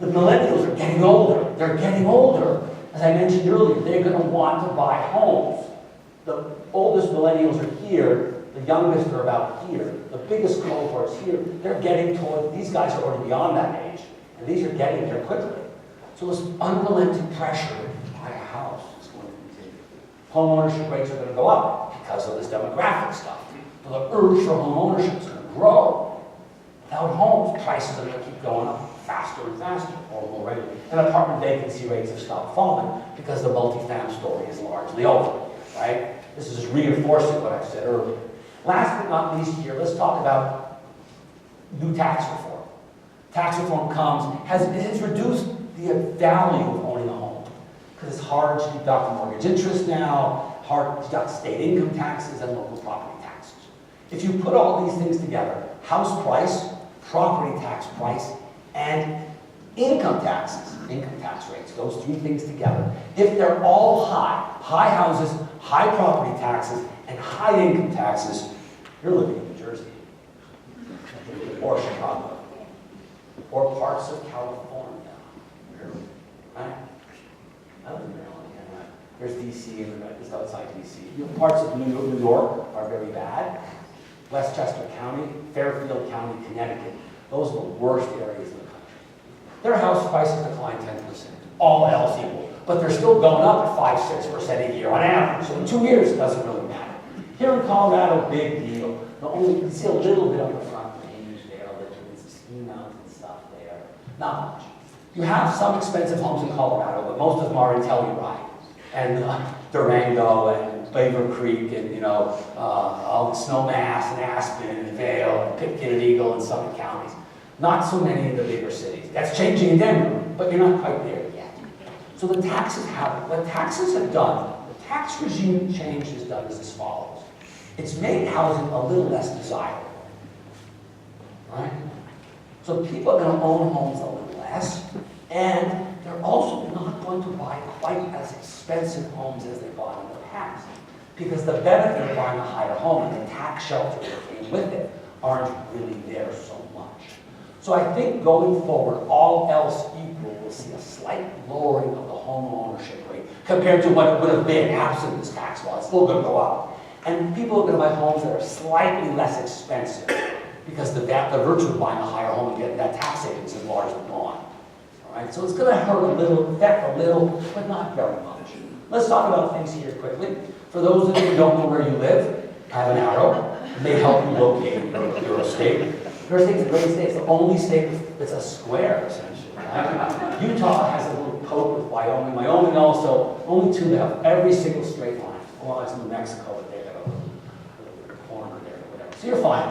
The millennials are getting older. They're getting older. As I mentioned earlier, they're going to want to buy homes. The oldest millennials are here. The youngest are about here. The biggest cohorts here. They're getting toward, these guys are already beyond that age. And these are getting there quickly. So this unrelenting pressure to buy a house is going to continue. Home ownership rates are going to go up because of this demographic stuff. The urge for home ownership is going to grow. Without homes, prices are going to keep going up faster and faster, or more regularly. And apartment vacancy rates have stopped falling because the multifamily story is largely over, right? This is just reinforcing what I said earlier. Last but not least here, let's talk about new tax reform. Tax reform has reduced the value of owning a home because it's hard to deduct mortgage interest now, hard to deduct state income taxes and local property taxes. If you put all these things together, house price, property tax price, and income tax rates, those three things together, if they're all high houses, high property taxes, and high income taxes, you're living in New Jersey, or Chicago, or parts of California, right? I live in Maryland, yeah. There's DC, and just outside DC. Parts of New York are very bad. Westchester County, Fairfield County, Connecticut, those are the worst areas in the country. Their house prices decline 10%, all else equal. But they're still going up at 5-6% a year on average. So in 2 years, it doesn't really matter. Here in Colorado, big deal. You can see a little bit on the front page there, with some ski mountain stuff there. Not much. You have some expensive homes in Colorado, but most of them are in Telluride and Durango and Beaver Creek and, Snowmass and Aspen and Vail and Pitkin and Eagle and Summit counties. Not so many in the bigger cities. That's changing in Denver, but you're not quite there yet. So what taxes have done, the tax regime change has done is as follows. It's made housing a little less desirable, right? So people are going to own homes a little less, and they're also not going to buy quite as expensive homes as they bought in the past, because the benefit of buying a higher home and the tax shelters that came with it aren't really there so much. So I think going forward, all else equal, we'll see a slight lowering of the home ownership rate compared to what it would have been absent this tax law. It's still going to go up. And people are going to buy homes that are slightly less expensive because the virtue of buying a higher home and getting that tax savings is largely gone. All right, so it's going to hurt a little, affect a little, but not very much. Let's talk about things here quickly. For those of you who don't know where you live, I have an arrow. It may help you locate your state. Your state's a great state. It's the only state that's a square, essentially. Right? Utah has a little poke with Wyoming. Wyoming also, only two that have every single straight line. Well, it's New Mexico, but they have a little corner there or whatever. So you're fine.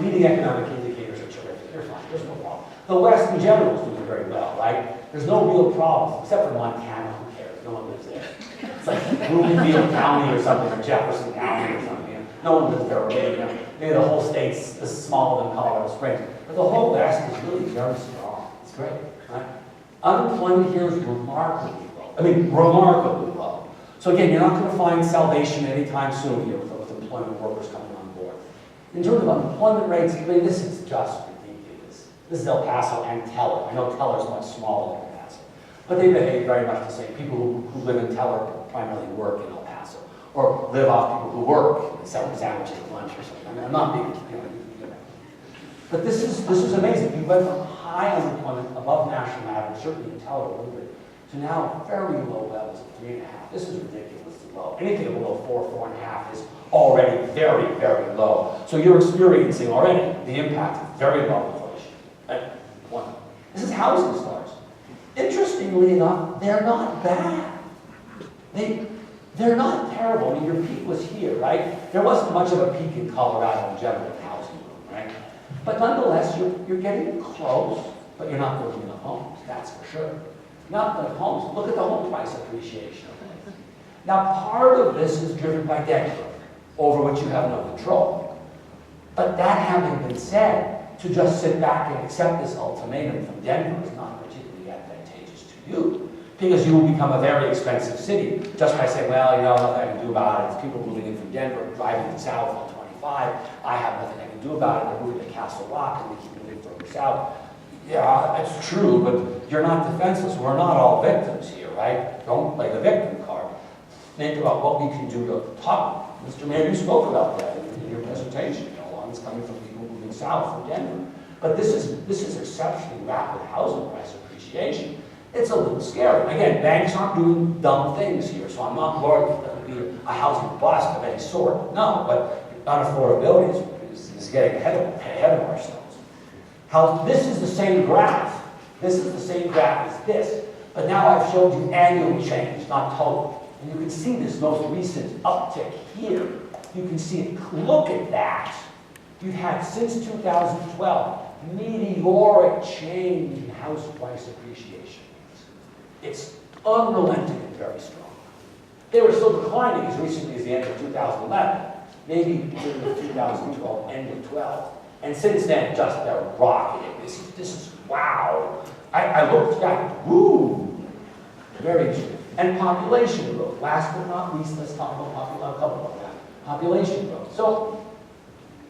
Leading economic indicators are terrific. You're fine. There's no problem. The West in general is doing very well, right? There's no real problems, except for Montana. Who cares? No one lives there. It's like Bloomfield County or something, or Jefferson County or something. No one lives there. Maybe the whole state's smaller than Colorado Springs. But the whole West is really very strong. It's great, right? Unemployment here is remarkably low. Remarkably low. So again, you're not going to find salvation anytime soon here with employment workers coming on board. In terms of unemployment rates, this is just ridiculous. This is El Paso and Teller. I know Teller's much smaller than El Paso. But they behave very much the same. People who live in Teller primarily work in El Paso. Or live off people who work and sell sandwiches at lunch or something. I'm not being, But this is amazing. We went from high unemployment above national average, certainly in Teller a little bit, to now very low levels of 3.5. This is ridiculously low. Anything below 4.5 is already very, very low. So you're experiencing already the impact of very low inflation. One. This is housing starts. Interestingly enough, they're not bad. They're not terrible. Your peak was here, right? There wasn't much of a peak in Colorado in general in housing boom, right? But nonetheless, you're getting close, but you're not building enough homes, that's for sure. Not enough homes. Look at the home price appreciation. Now, part of this is driven by debt growth, over which you have no control. But that having been said, to just sit back and accept this ultimatum from Denver is not particularly advantageous to you, because you will become a very expensive city just by saying, well, you know, nothing I can do about it. It's people moving in from Denver, driving south on 25. I have nothing I can do about it. They're moving to Castle Rock and they keep moving further south. Yeah, it's true, but you're not defenseless. We're not all victims here, right? Don't play the victim card. Think about what we can do to talk. Mr. Mayor, you spoke about that in your presentation. You know, it's coming from people moving south from Denver. But this is exceptionally rapid housing price appreciation. It's a little scary. Again, banks aren't doing dumb things here, so I'm not worried that there will be a housing bust of any sort. No, but unaffordability is getting ahead of ourselves. This is the same graph. This is the same graph as this. But now I've showed you annual change, not total. And you can see this most recent uptick here. You can see it. Look at that. You've had, since 2012, meteoric change in house price appreciation. It's unrelenting and very strong. They were still declining as recently as the end of 2011, maybe beginning of 2012, end of 12. And since then, just they're rocketing. This is wow. I looked back, woo, very interesting. And population growth. Last but not least, let's talk about a couple of that. Population growth. So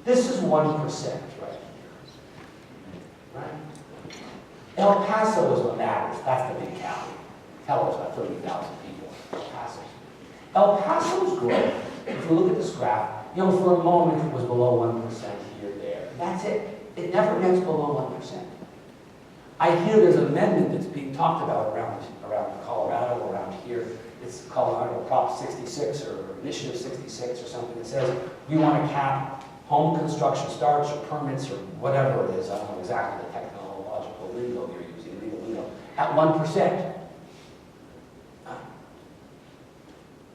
this is 1% right here. Right? El Paso is what matters. That's the big county. Hell, it's about 30,000 people. El Paso. El Paso's growth, if you look at this graph, you know, for a moment it was below 1% here, there. That's it. It never gets below 1%. I hear there's an amendment that's being talked about around Colorado, around here. It's Colorado Prop 66 or Initiative 66 or something that says we want to cap home construction starts or permits or whatever it is. I don't know exactly the technological lingo you're using, legal lingo, at 1%.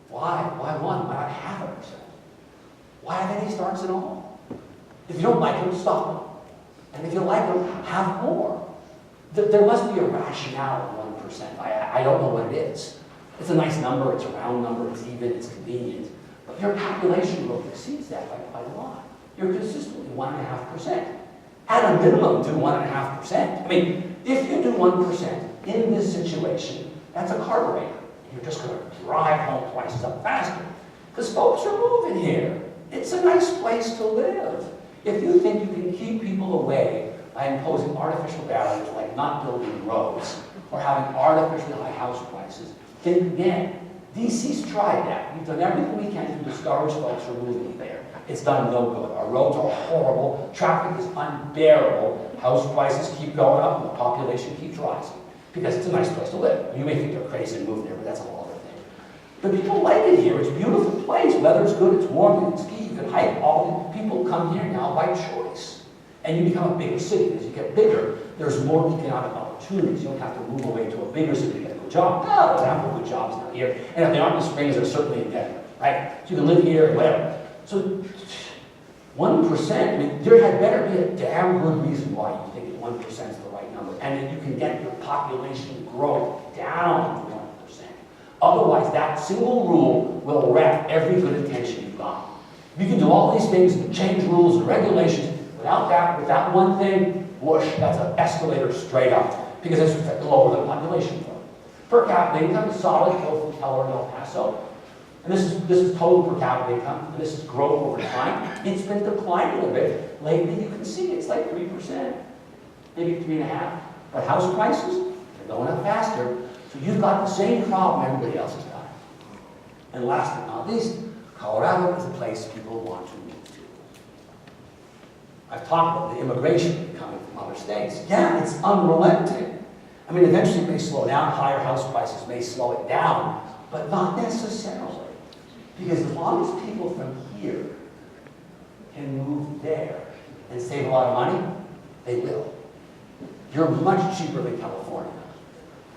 Why? Why 1? Why not 0.5%? Why have any starts at all? If you don't like them, stop them. And if you like them, have more. There must be a rationale of 1%. I don't know what it is. It's a nice number, it's a round number, it's even, it's convenient. But your population growth exceeds that by quite a lot. You're consistently 1.5%. At a minimum, do 1.5%. I mean, if you do 1% in this situation, that's a carburetor. You're just going to drive home prices up faster. Because folks are moving here. It's a nice place to live. If you think you can keep people away by imposing artificial barriers like not building roads or having artificially high house prices, think again. DC's tried that. We've done everything we can to discourage folks from moving there. It's done no good. Our roads are horrible. Traffic is unbearable. House prices keep going up and the population keeps rising because it's a nice place to live. You may think they're crazy to move there, but that's a whole other thing. But people like it here. It's a beautiful place. Weather's good. It's warm. You can ski. You can hike. All the people come here now by choice. And you become a bigger city. As you get bigger, there's more economic opportunities. You don't have to move away to a bigger city to get a good job. No, there's ample good jobs down here. And if they aren't in the Springs, they're certainly in Denver, right? So you can live here, whatever. So 1%, I mean, there had better be a damn good reason why you think 1% is the right number. And then you can get your population growth down to 1%. Otherwise, that single rule will wreck every good intention you've got. You can do all these things and change rules and regulations. Without that one thing, whoosh, that's an escalator straight up. Because it's lower than population growth. Per capita income is solid, both in Keller and El Paso. And this is total per capita income, and this is growth over time. It's been declining a bit. Lately, you can see it's like 3%, maybe 3.5%. But house prices, they're going up faster. So you've got the same problem everybody else has got. And last but not least, Colorado is a place people want to move to. I've talked about the immigration coming from other states. Yeah, it's unrelenting. I mean, eventually it may slow down. Higher house prices may slow it down, but not necessarily. Because as long as people from here can move there and save a lot of money, they will. You're much cheaper than California.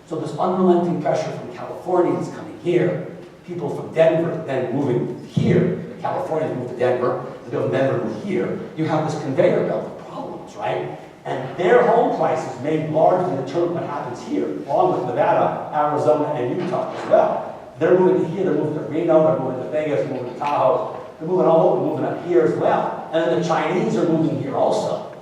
So this unrelenting pressure from Californians coming here, people from Denver then moving here, the Californians move to Denver, the people from Denver move here, you have this conveyor belt of problems, right? And their home prices may largely determine what happens here, along with Nevada, Arizona, and Utah as well. They're moving to here, they're moving to Reno, they're moving to Vegas, they're moving to Tahoe, they're moving all over, moving up here as well. And then the Chinese are moving here also.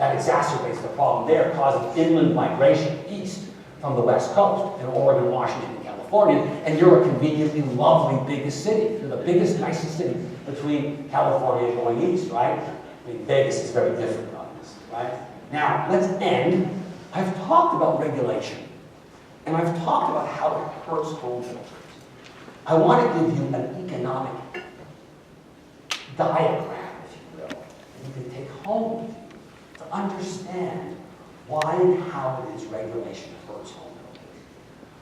That exacerbates the problem there, causing inland migration east from the West Coast in Oregon, Washington, and California, and you're a conveniently lovely biggest city. You're the biggest, nicest city between California and going east, right? I mean, Vegas is very different on this, right? Now, let's end. I've talked about regulation, and I've talked about how it hurts home builders. I want to give you an economic diagram, if you will, that you can take home with you to understand why and how it is regulation hurts home builders.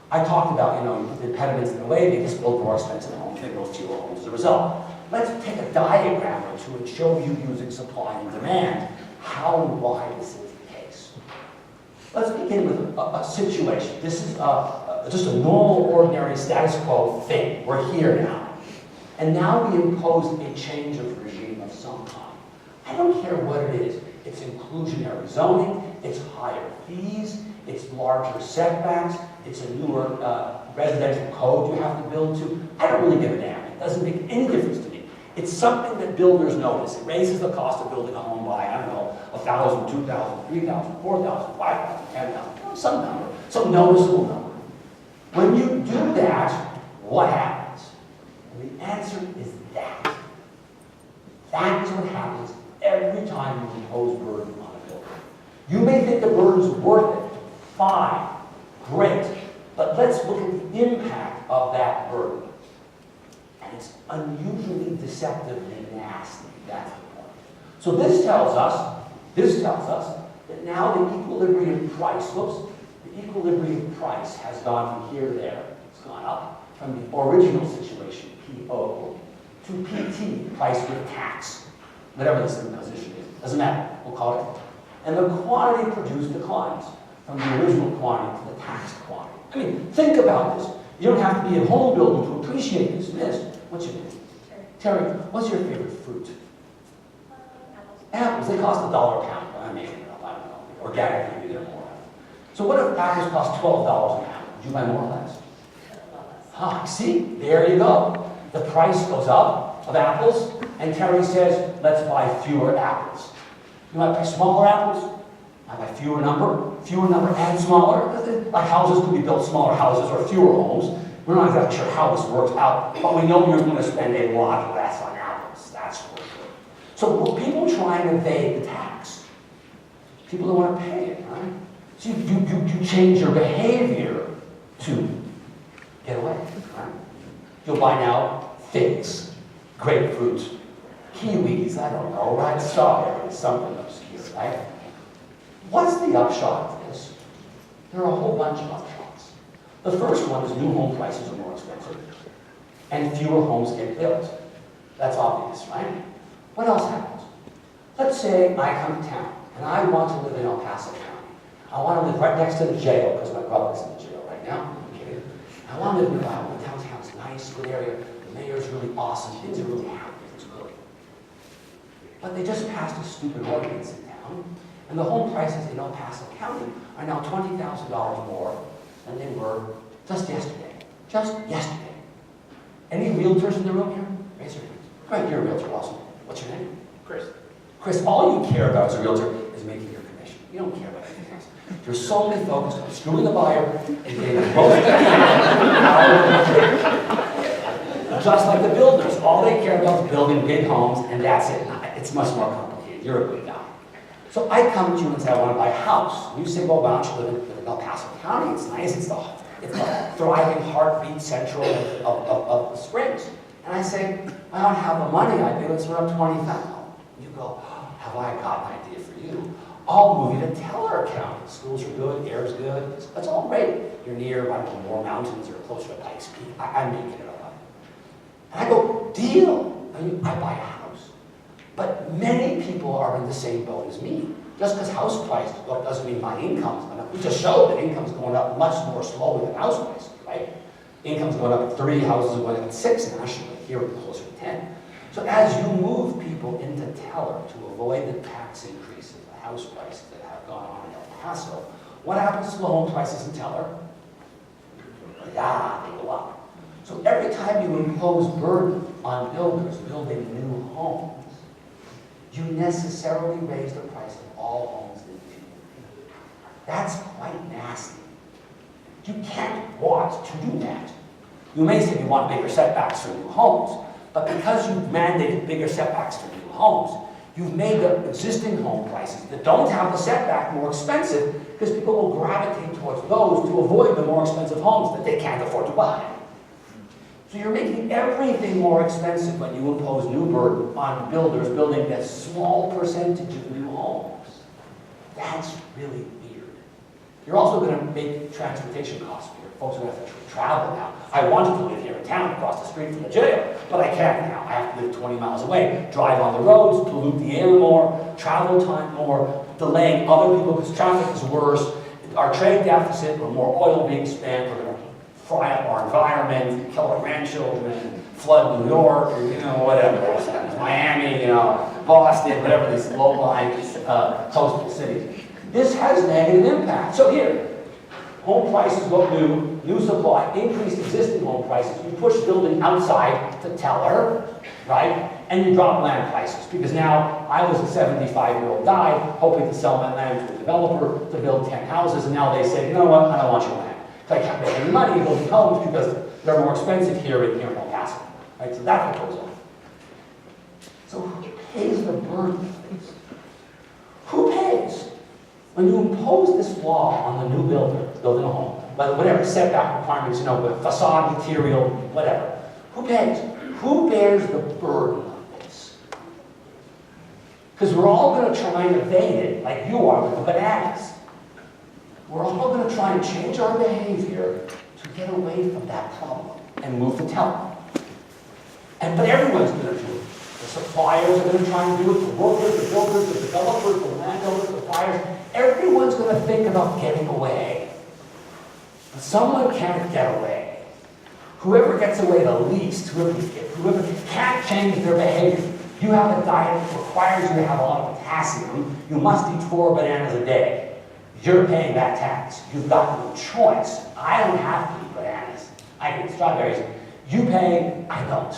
I talked about, the impediments in the way, they just build more expensive homes, they build fewer homes as a result. Let's take a diagram or two and show you using supply and demand how and why this is the case. Let's begin with a situation. This is just a normal, ordinary status quo thing. We're here now. And now we impose a change of regime of some kind. I don't care what it is. It's inclusionary zoning, it's higher fees, it's larger setbacks, it's a newer residential code you have to build to. I don't really give a damn. It doesn't make any difference to me. It's something that builders notice. It raises the cost of building a home by, I don't know, $1,000, $2,000, $3,000, $4,000, $5,000, $10,000, some number, some noticeable number. When you do that, what happens? And the answer is that. That is what happens every time you impose burden on a builder. You may think the burden's worth it. Fine, great. But let's look at the impact of that burden. And it's unusually deceptively nasty. That's the point. So this tells us that now the equilibrium price, the equilibrium price has gone from here to there. It's gone up from the original situation, PO, to PT, price with tax. Whatever this imposition is, doesn't matter, we'll call it. And the quantity produced declines from the original quantity to the taxed quantity. I mean, think about this. You don't have to be a home builder to appreciate this. Miss, what's your name? Terry, what's your favorite fruit? Apples. They cost $1 a pound. I mean, I don't know. Organic, maybe they're more. So what if apples cost $12 a pound? Would you buy more or less? Ah, see, there you go. The price goes up of apples, and Terry says, let's buy fewer apples. You might buy smaller apples, I buy fewer number and smaller. Like houses could be built smaller houses or fewer homes. We're not exactly sure how this works out, but we know you're going to spend a lot less on apples. That's for sure. So people try and evade the tax. People don't want to pay it, right? So you change your behavior to get away, right? You'll buy now figs, grapefruit, kiwis, I don't know, right? Strawberries, something obscure, right? What's the upshot of this? There are a whole bunch of upshots. The first one is new home prices are more expensive, and fewer homes get built. That's obvious, right? What else happens? Let's say I come to town, and I want to live in El Paso County. I want to live right next to the jail, because my brother's in the jail right now. Okay. I want to live nearby. I want downtown's nice, good area. The mayor's really awesome. Things are really happy. It's good. But they just passed a stupid ordinance in town, and the home prices in El Paso County are now $20,000 more than they were just yesterday. Just yesterday. Any realtors in the room here? Raise your hands. Great, you're a realtor, awesome. What's your name? Chris. Chris, all you care about as a realtor is making your commission. You don't care about anything else. You're solely focused on screwing the buyer and getting the most out of the Just like the builders, all they care about is building big homes, and that's it. It's much more complicated. You're a good guy. So I come to you and say, I want to buy a house. And you say, well, why don't you live in El Paso County? It's nice. It's the thriving heartbeat central of the Springs. And I say, I don't have the money. I think let's run up 20,000. You go, have I got an idea for you? I'll move you to Teller County. Schools are good, air's good. It's all great. You're near, I don't know, more mountains or closer to Pikes Peak. I'm making it all up. And I go, deal. I buy a house. But many people are in the same boat as me. Just because house prices go up doesn't mean my income's going up. We just showed that income's going up much more slowly than house prices, right? Income's going up at 3, houses are going up at 6 nationally. Here we're closer to 10. So as you move people into Teller to avoid the tax increases, the house prices that have gone on in El Paso, what happens to the home prices in Teller? Yeah, they go up. So every time you impose burden on builders building new homes, you necessarily raise the price of all homes in the community. That's quite nasty. You can't want to do that. You may say you want bigger setbacks for new homes, but because you've mandated bigger setbacks for new homes, you've made the existing home prices that don't have the setback more expensive because people will gravitate towards those to avoid the more expensive homes that they can't afford to buy. So you're making everything more expensive when you impose new burden on builders building a small percentage of new homes. That's really weird. You're also going to make transportation costs weird. Folks are going to have to travel now. I wanted to live here in town across the street from the jail, but I can't now. I have to live 20 miles away, drive on the roads, pollute the air more, travel time more, delaying other people because traffic is worse. Our trade deficit, or more oil being spent, we're going to fry up our environment, kill our grandchildren, flood New York, or, whatever. Miami, Boston, whatever these low-lying coastal cities. This has negative impact. So here, home prices go new supply, increase existing home prices. You push building outside to teller, right? And you drop land prices because now I was a 75-year-old guy hoping to sell my land to a developer to build 10 houses, and now they say, you know what, I don't want your land. I can't make any money building homes because they're more expensive here in El Paso. Right? So that's what goes on. So who pays the burden of this? Who pays? When you impose this law on the new builder building a home, whatever setback requirements, with facade material, whatever, who pays? Who bears the burden of this? Because we're all going to try and evade it like you are with the bananas. We're all going to try and change our behavior to get away from that problem and move to teller. But everyone's going to do it. The suppliers are going to try and do it, the workers, the builders, the developers, the landowners, the buyers. Everyone's going to think about getting away. But someone can't get away. Whoever gets away the least, whoever can't change their behavior. You have a diet that requires you to have a lot of potassium. You must eat 4 bananas a day. You're paying that tax. You've got no choice. I don't have to eat bananas. I can eat strawberries. You pay, I don't.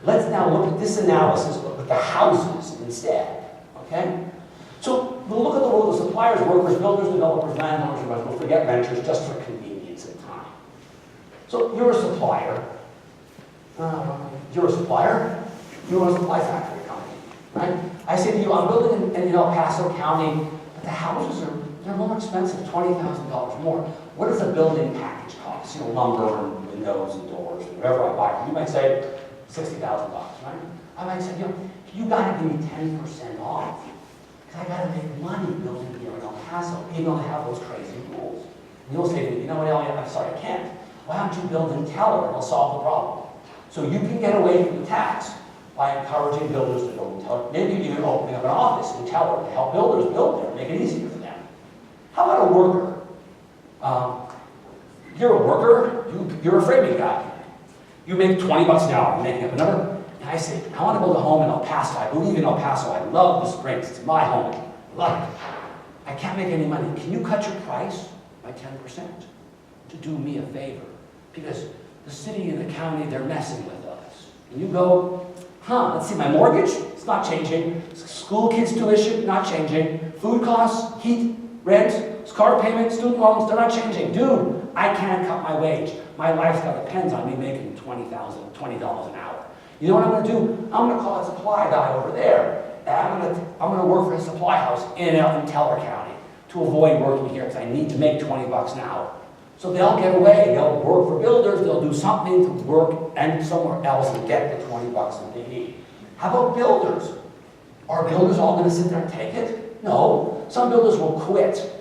Let's now look at this analysis, but with the houses instead, okay? So we'll look at the role of suppliers, workers, builders, developers, landowners, and we'll forget renters just for convenience and time. So you're a supplier. You're a supply factory company, right? I say to you, I'm building in El Paso County, but the houses they're more expensive, $20,000 more. What does a building package cost? Lumber and windows and doors and whatever I buy. You might say $60,000, right? I might say, you got to give me 10% off. Because I got to make money building here in El Paso, even though they have those crazy rules. And you'll say to me, you know what, Elliot, I'm sorry, I can't. Why don't you build in teller and it'll solve the problem? So you can get away from the tax by encouraging builders to build in teller. Maybe even opening up an office in teller to help builders build there, make it easier for them. How about a worker? You're a worker, you're a framing guy. You make $20 an hour, I'm making up a number. And I say, I want to build a home in El Paso. I believe in El Paso. I love the Springs. It's my home. I love it. I can't make any money. Can you cut your price by 10% to do me a favor? Because the city and the county, they're messing with us. And you go, let's see, my mortgage, it's not changing. School kids' tuition, not changing. Food costs, heat, rent, car payments, student loans, they're not changing. Dude, I can't cut my wage. My lifestyle depends on me making $20 an hour. You know what I'm going to do? I'm going to call a supply guy over there. And I'm going to work for a supply house in Teller County to avoid working here because I need to make $20 an hour. So they'll get away. They'll work for builders. They'll do something to work and somewhere else and get the $20 that they need. How about builders? Are builders all going to sit there and take it? No. Some builders will quit.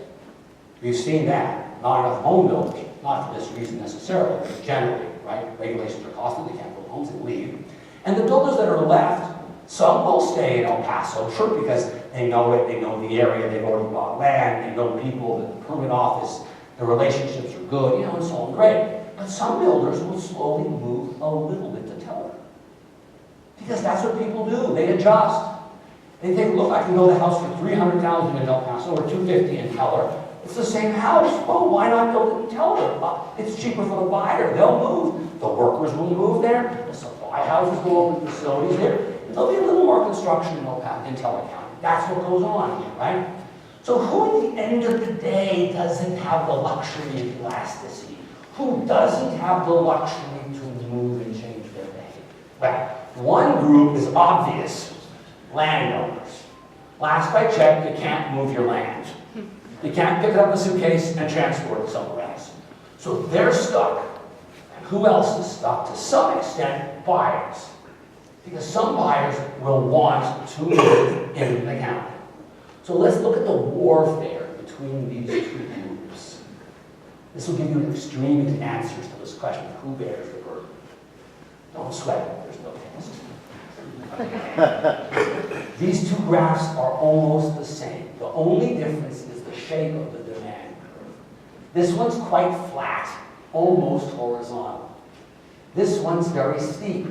We've seen that. Not enough home builders. Not for this reason necessarily, but generally, right? Regulations are costly. They can't build homes and leave. And the builders that are left, some will stay in El Paso, sure, because they know it, they know the area, they've already bought land, they know people, the permit office, the relationships are good, and so on, great. But some builders will slowly move a little bit to teller. Because that's what people do, they adjust. They think, look, I can build a house for $300,000 in El Paso or $250,000 in teller. It's the same house. Well, why not build it in teller? It's cheaper for the buyer. They'll move. The workers will move there. The supply houses will open facilities there. There'll be a little more construction in Teller County. That's what goes on here, right? So who at the end of the day doesn't have the luxury of elasticity? Who doesn't have the luxury to move and change their behavior? Well, one group is obvious, landowners. Last I checked, you can't move your land. You can't pick up a suitcase and transport it somewhere else. So they're stuck. And who else is stuck? To some extent, buyers. Because some buyers will want to live in the county. So let's look at the warfare between these two groups. This will give you extreme answers to this question of who bears the burden. Don't sweat it, there's no test. These two graphs are almost the same. The only difference is the shape of the demand curve. This one's quite flat, almost horizontal. This one's very steep,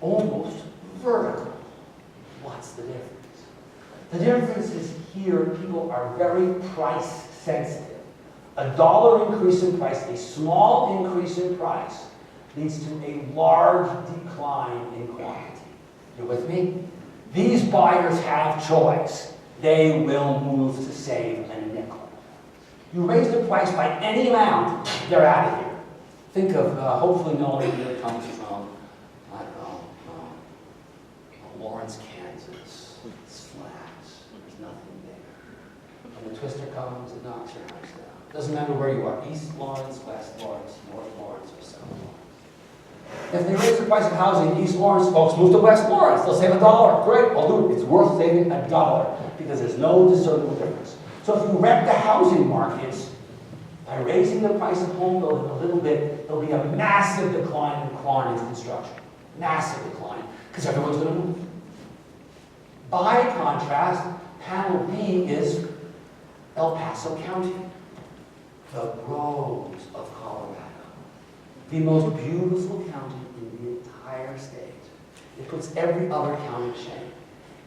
almost vertical. What's the difference? The difference is here, people are very price sensitive. A $1 increase in price, a small increase in price, leads to a large decline in quantity. You with me? These buyers have choice. They will move to save a nickel. You raise the price by any amount, they're out of here. Think of, hopefully no one here comes from, I don't know, Lawrence, Kansas. It's flat. There's nothing there. When the twister comes, it knocks your house down. Doesn't matter where you are, East Lawrence, West Lawrence, North Lawrence, or South Lawrence. If they raise the price of housing in East Lawrence, folks move to West Lawrence. They'll save $1. Great, I'll do it. It's worth saving $1 because there's no discernible difference. So if you wreck the housing markets, by raising the price of home building a little bit, there'll be a massive decline in quantity of construction. Massive decline, because everyone's going to move. By contrast, panel B is El Paso County, the Rose of Colorado, the most beautiful county in the entire state. It puts every other county to shame.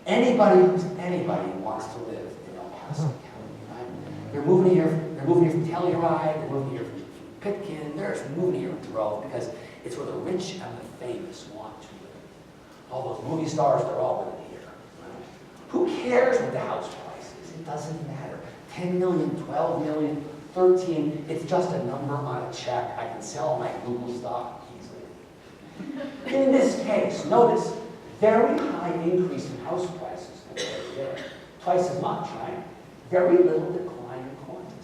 Anybody who's anybody wants to live in El Paso County, right? They're moving here from Telluride, they're moving here from Pitkin, they're moving here from Thoreau because it's where the rich and the famous want to live. All those movie stars, they're all living here. Right? Who cares what the house price is? It doesn't matter. 10 million, 12 million, 13, it's just a number on a check. I can sell my Google stock easily. In this case, notice, very high increase in house prices compared to there. Twice as much, right? Very little decline in quantity.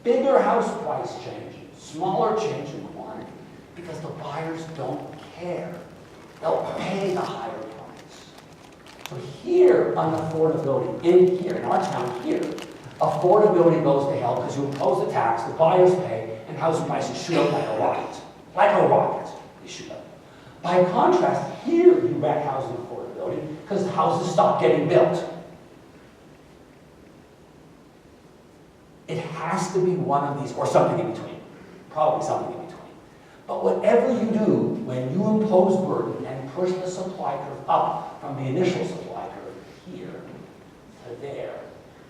Bigger house price change, smaller change in quantity, because the buyers don't care. They'll pay the higher price. So here, on affordability, in here, in our town here, affordability goes to hell because you impose the tax, the buyers pay, and house prices shoot up like a rocket. Like a rocket, they shoot up. By contrast, here you wreck housing affordability because the houses stop getting built. It has to be one of these, or something in between. Probably something in between. But whatever you do, when you impose burden and push the supply curve up from the initial supply curve here to there,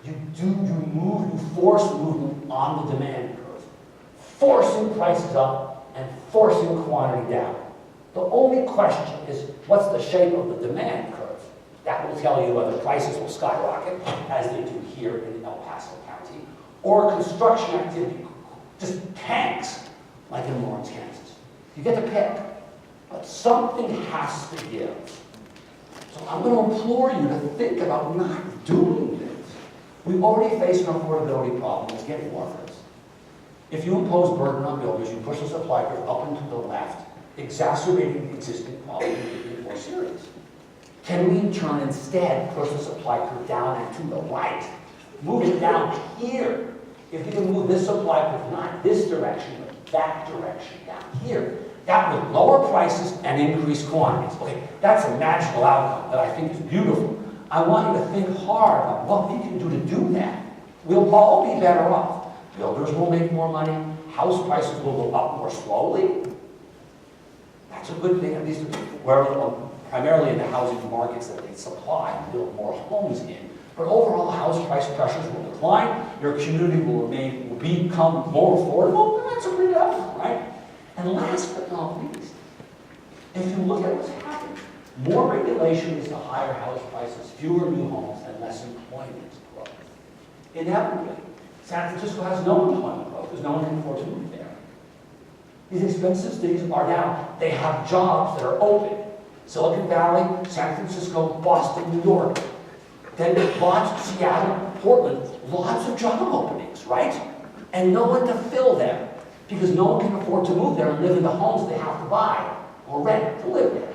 you force movement on the demand curve, forcing prices up and forcing quantity down. The only question is, what's the shape of the demand curve? That will tell you whether prices will skyrocket, as they do here in El Paso County, or construction activity just tanks, like in Lawrence, Kansas. You get to pick, but something has to give. So I'm going to implore you to think about not doing this. We've already faced an affordability problem. It's getting worse. If you impose burden on builders, you push the supply curve up and to the left, exacerbating the existing problem and making it more serious. Can we in turn instead push the supply curve down and to the right? Move it down here. If you can move this supply curve not this direction, but that direction down here, that would lower prices and increase quantities. Okay, that's a magical outcome that I think is beautiful. I want you to think hard about what we can do to do that. We'll all be better off. Builders will make more money. House prices will go up more slowly. That's a good thing, at least primarily in the housing markets that they supply and build more homes in. But overall, house price pressures will decline. Your community will become more affordable, and that's a great outcome, right? And last but not least, if you look at what's happened, More regulation is to higher house prices, fewer new homes, and less employment growth. Inevitably, San Francisco has no employment growth because no one can afford to move there. These expensive cities are now, they have jobs that are open. Silicon Valley, San Francisco, Boston, New York. Then lots, Seattle, Portland, lots of job openings, right? And no one to fill them because no one can afford to move there and live in the homes they have to buy or rent to live there.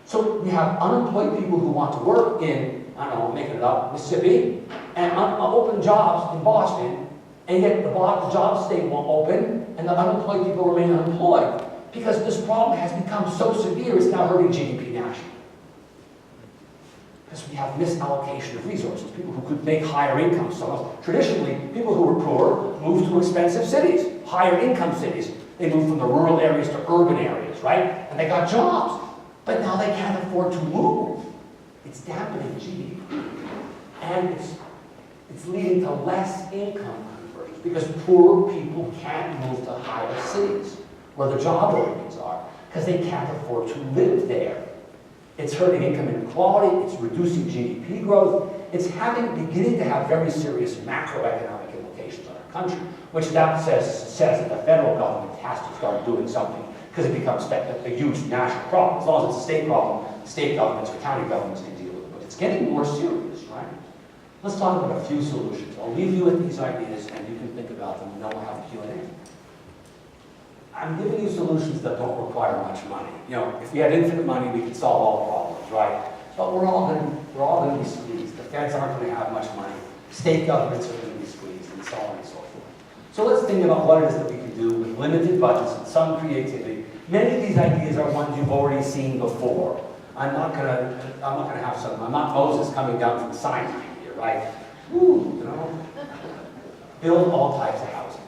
So we have unemployed people who want to work in, I don't know, I'm making it up, Mississippi, and open jobs in Boston, and yet the job state won't open, and the unemployed people remain unemployed because this problem has become so severe it's now hurting GDP nationally. Because we have misallocation of resources, people who could make higher incomes. So traditionally, people who were poor moved to expensive cities, higher income cities. They moved from the rural areas to urban areas, right? And they got jobs. But now they can't afford to move. It's dampening GDP. And it's leading to less income conversions because poorer people can't move to higher cities where the job openings are because they can't afford to live there. It's hurting income inequality, it's reducing GDP growth, it's beginning to have very serious macroeconomic implications on our country, which that says that the federal government has to start doing something because it becomes a huge national problem. As long as it's a state problem, state governments or county governments can deal with it, but it's getting more serious, right? Let's talk about a few solutions. I'll leave you with these ideas and you can think about them and then we'll have a Q&A. I'm giving you solutions that don't require much money. You know, if we had infinite money, we could solve all the problems, right? But we're all going to be squeezed. The feds aren't going to have much money. State governments are going to be squeezed, and so on and so forth. So let's think about what it is that we can do with limited budgets and some creativity. Many of these ideas are ones you've already seen before. I'm not Moses coming down from Sinai here, right? Ooh, you know, build all types of housing.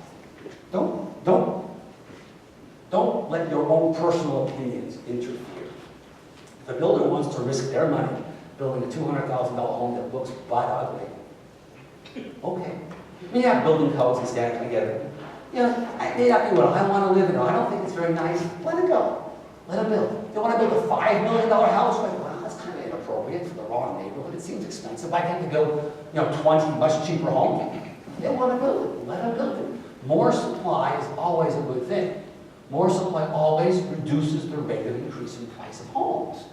Don't let your own personal opinions interfere. If a builder wants to risk their money building a $200,000 home that looks butt ugly, okay. We have building codes and stand together. You know, I may not be what I want to live in, or I don't think it's very nice. Let it go. Let them build. If they want to build a $5 million house, like, well, that's kind of inappropriate for the wrong neighborhood. It seems expensive. I can't build, 20 much cheaper homes. They want to build it. Let them build it. More supply is always a good thing. More supply always reduces the rate of increase in price of homes.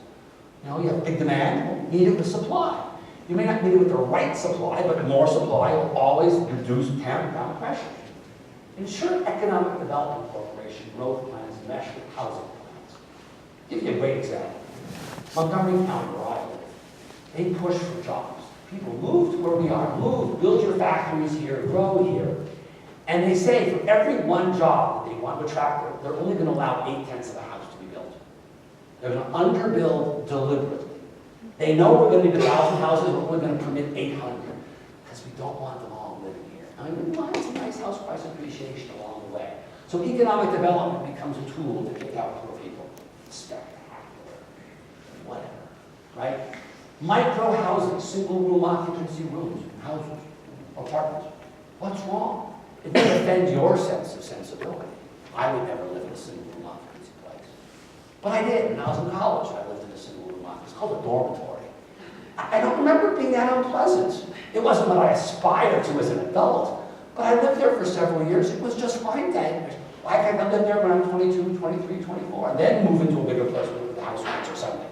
You know, you have big demand, need it with supply. You may not need it with the right supply, but more supply will always reduce tamp down pressure. Ensure Economic Development Corporation growth plans mesh with housing plans. I'll give you a great example. Montgomery County, where I live, they push for jobs. People move to where we are, build your factories here, grow here. And they say for every one job that they want to attract, they're only going to allow 8/10 of a house to be built. They're going to underbuild deliberately. They know we're going to need 1,000 houses, but we're going to permit 800 because we don't want them all living here. I mean, we want some nice house price appreciation along the way. So economic development becomes a tool to take out poor people. Spectacular. Whatever. Right? Micro housing, single room occupancy rooms, houses, apartments. What's wrong? It may offend your sense of sensibility. I would never live in a single room occupancy place. But I did. When I was in college, I lived in a single room occupancy. It's called a dormitory. I don't remember it being that unpleasant. It wasn't what I aspired to as an adult, but I lived there for several years. It was just fine then. Why can't I live there when I'm 22, 23, 24, and then move into a bigger place with the house rents or something?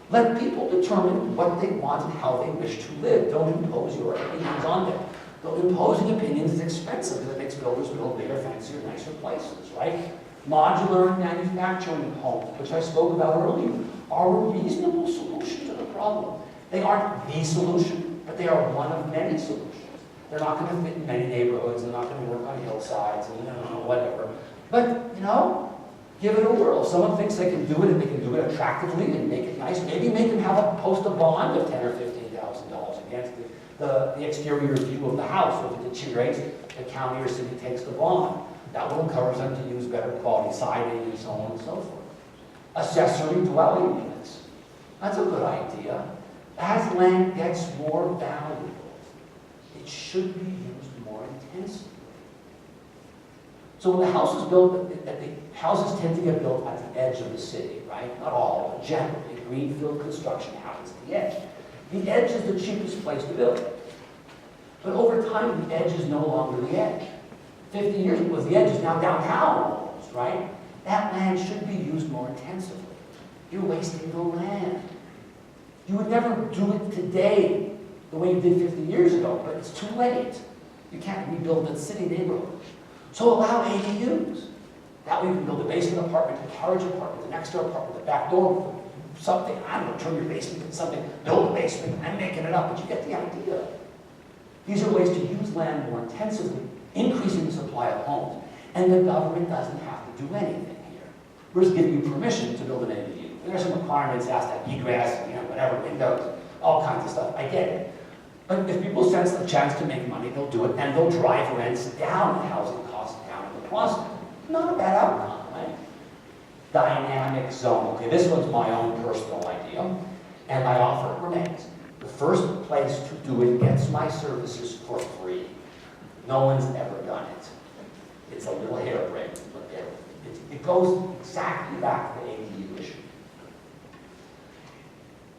Let people determine what they want and how they wish to live. Don't impose your opinions on them. Imposing opinions is expensive because it makes builders build bigger, fancier, nicer places, right? Modular manufacturing homes, which I spoke about earlier, are a reasonable solution to the problem. They aren't the solution, but they are one of many solutions. They're not going to fit in many neighborhoods, they're not going to work on hillsides, and whatever. But, give it a whirl. If someone thinks they can do it, and they can do it attractively and make it nice, maybe make them have a post a bond of $10,000 or $15,000 against the exterior view of the house. So if it deteriorates, the county or city takes the bond. That will encourage them to use better quality siding and so on and so forth. Accessory dwelling units. That's a good idea. As land gets more valuable, it should be used more intensely. So when the house is built, the houses tend to get built at the edge of the city, right? Not all, but generally. Greenfield construction happens at the edge. The edge is the cheapest place to build. But over time, the edge is no longer the edge. 50 years ago, the edge is now downtown almost, right? That land should be used more intensively. You're wasting the land. You would never do it today the way you did 50 years ago, but it's too late. You can't rebuild the city neighborhood. So allow ADUs. That way you can build a basement apartment, a carriage apartment, the next door apartment, the back door, something, I don't know, turn your basement into something, build a basement, I'm making it up, but you get the idea. These are ways to use land more intensively, increasing the supply of homes, and the government doesn't have to do anything here. We're just giving you permission to build an ADU. And there's some requirements, has to have egress, whatever, windows, all kinds of stuff, I get it. But if people sense the chance to make money, they'll do it, and they'll drive rents down and housing costs down in the process. Not a bad outcome, right? Dynamic zone. Okay, this one's my own personal idea, and my offer remains. The first place to do it gets my services for free. No one's ever done it. It's a little harebrained, but it goes exactly back to the ADU issue.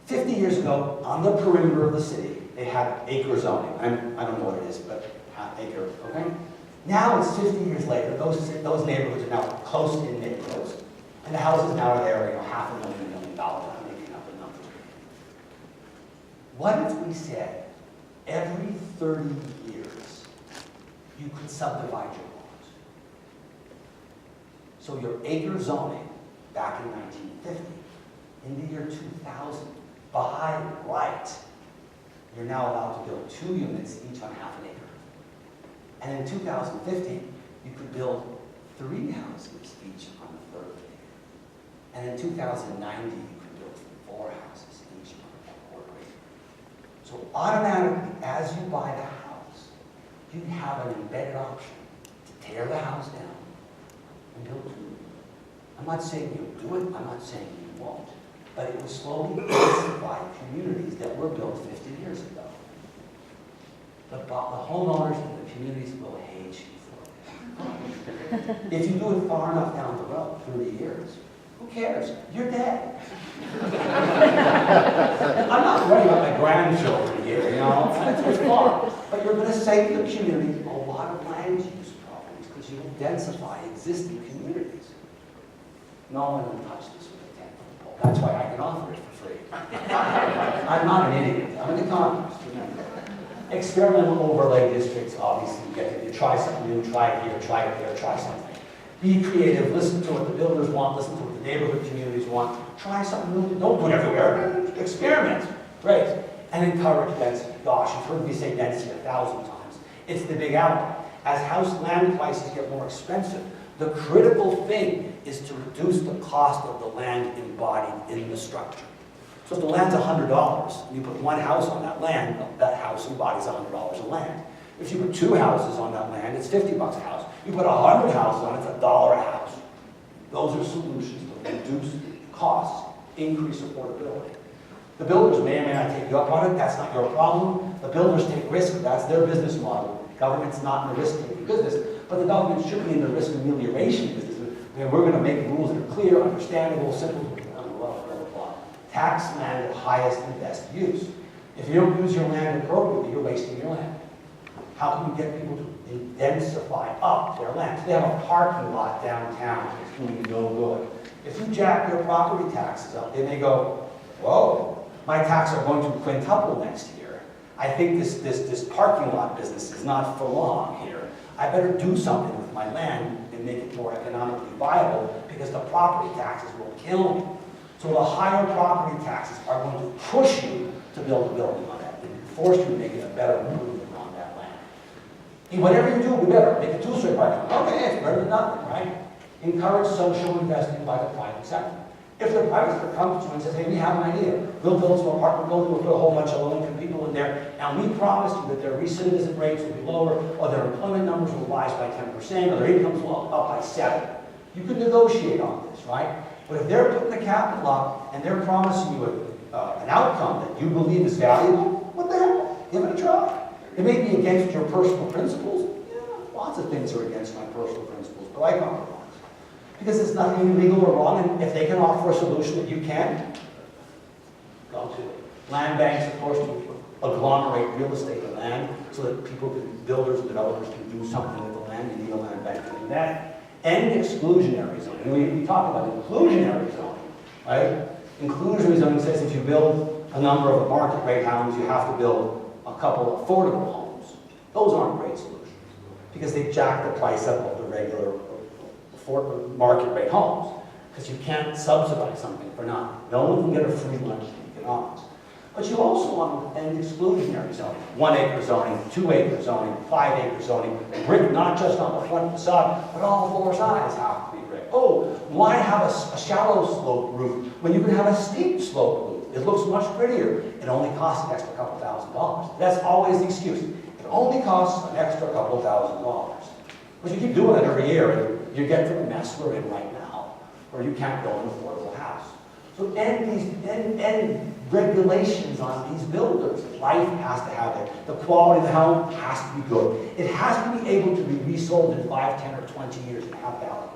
50 years ago, on the perimeter of the city, they had acre zoning. I don't know what it is, but half acre, okay? Now it's 50 years later, those neighborhoods are now close-in neighborhoods, and the houses now are there, $500,000, $1 million. I'm making up the numbers. What if we said every 30 years you could subdivide your homes? So your acre zoning back in 1950, in the year 2000, by right, you're now allowed to build 2 units, each on half an acre. And in 2015, you could build 3 houses, each on a third acre. And in 2090, you could build 4 houses, each on a quarter acre. So automatically, as you buy the house, you have an embedded option to tear the house down and build 2. I'm not saying you'll do it, I'm not saying you won't. But it will slowly densify communities that were built 50 years ago. The homeowners and the communities will hate you for it. If you do it far enough down the road, 30 years, who cares? You're dead. I'm not worried about my grandchildren here, it's far. But you're going to save the community a lot of land use problems because you will densify existing communities. No one will touch this with a 10-foot pole. That's why I can offer it for free. I'm not an idiot. I'm an economist. Experimental overlay districts, obviously, you try something new, try it here, try it there, try something. Be creative, listen to what the builders want, listen to what the neighborhood communities want. Try something new, don't do it everywhere, experiment. Great. And encourage density. Gosh, you've heard me say density 1,000 times. It's the big ally. As house land prices get more expensive, the critical thing is to reduce the cost of the land embodied in the structure. So if the land's $100, and you put 1 house on that land, that house embodies $100 of land. If you put 2 houses on that land, it's $50 a house. You put 100 houses on it, it's $1 a house. Those are solutions to reduce costs, increase affordability. The builders may or may not take you up on it, that's not your problem. The builders take risk, that's their business model. The government's not in the risk-taking business, but the government should be in the risk amelioration business. We're going to make rules that are clear, understandable, simple, tax land at highest and best use. If you don't use your land appropriately, you're wasting your land. How can we get people to densify up their land? So they have a parking lot downtown, it's doing no good. If you jack their property taxes up, they may go, whoa, my taxes are going to quintuple next year. I think this parking lot business is not for long here. I better do something with my land and make it more economically viable because the property taxes will kill me. So the higher property taxes are going to push you to build a building on that, and force you to make it a better improvement on that land. And whatever you do, be better. Make a 2-story parking lot. Okay, it's better than nothing, right? Encourage social investing by the private sector. If the private sector comes to you and says, hey, we have an idea. We'll build some apartment building, we'll put a whole bunch of low-income people in there, and we promise you that their recidivism rates will be lower, or their employment numbers will rise by 10%, or their incomes will up by 7%. You can negotiate on this, right? But if they're putting the capital up and they're promising you an outcome that you believe is valuable, what the hell? Give it a try. It may be against your personal principles. Yeah, Lots of things are against my personal principles, but I compromise. Because there's nothing illegal or wrong, and if they can offer a solution that you can't, go to it. Land banks, of course, to agglomerate real estate and land so that people can, builders and developers can do something with the land. You need a land bank to do that. And exclusionary zoning. We talk about inclusionary zoning, right? Inclusionary zoning says if you build a number of market rate homes, you have to build a couple of affordable homes. Those aren't great solutions because they jack the price up of the regular market rate homes because you can't subsidize something for nothing. No one can get a free lunch in economics. But you also want to end exclusionary zoning. 1 acre zoning, 2 acre zoning, 5 acre zoning, brick not just on the front facade, but all four sides have to be brick. Oh, why have a shallow slope roof when you can have a steep slope roof? It looks much prettier. It only costs an extra couple $1,000s. That's always the excuse. It only costs an extra couple $1,000s. But you keep doing it every year, and you get to the mess we're in right now, where you can't build an affordable house. So end regulations on these builders. Life has to have it. The quality of the home has to be good. It has to be able to be resold in 5, 10, or 20 years and have value.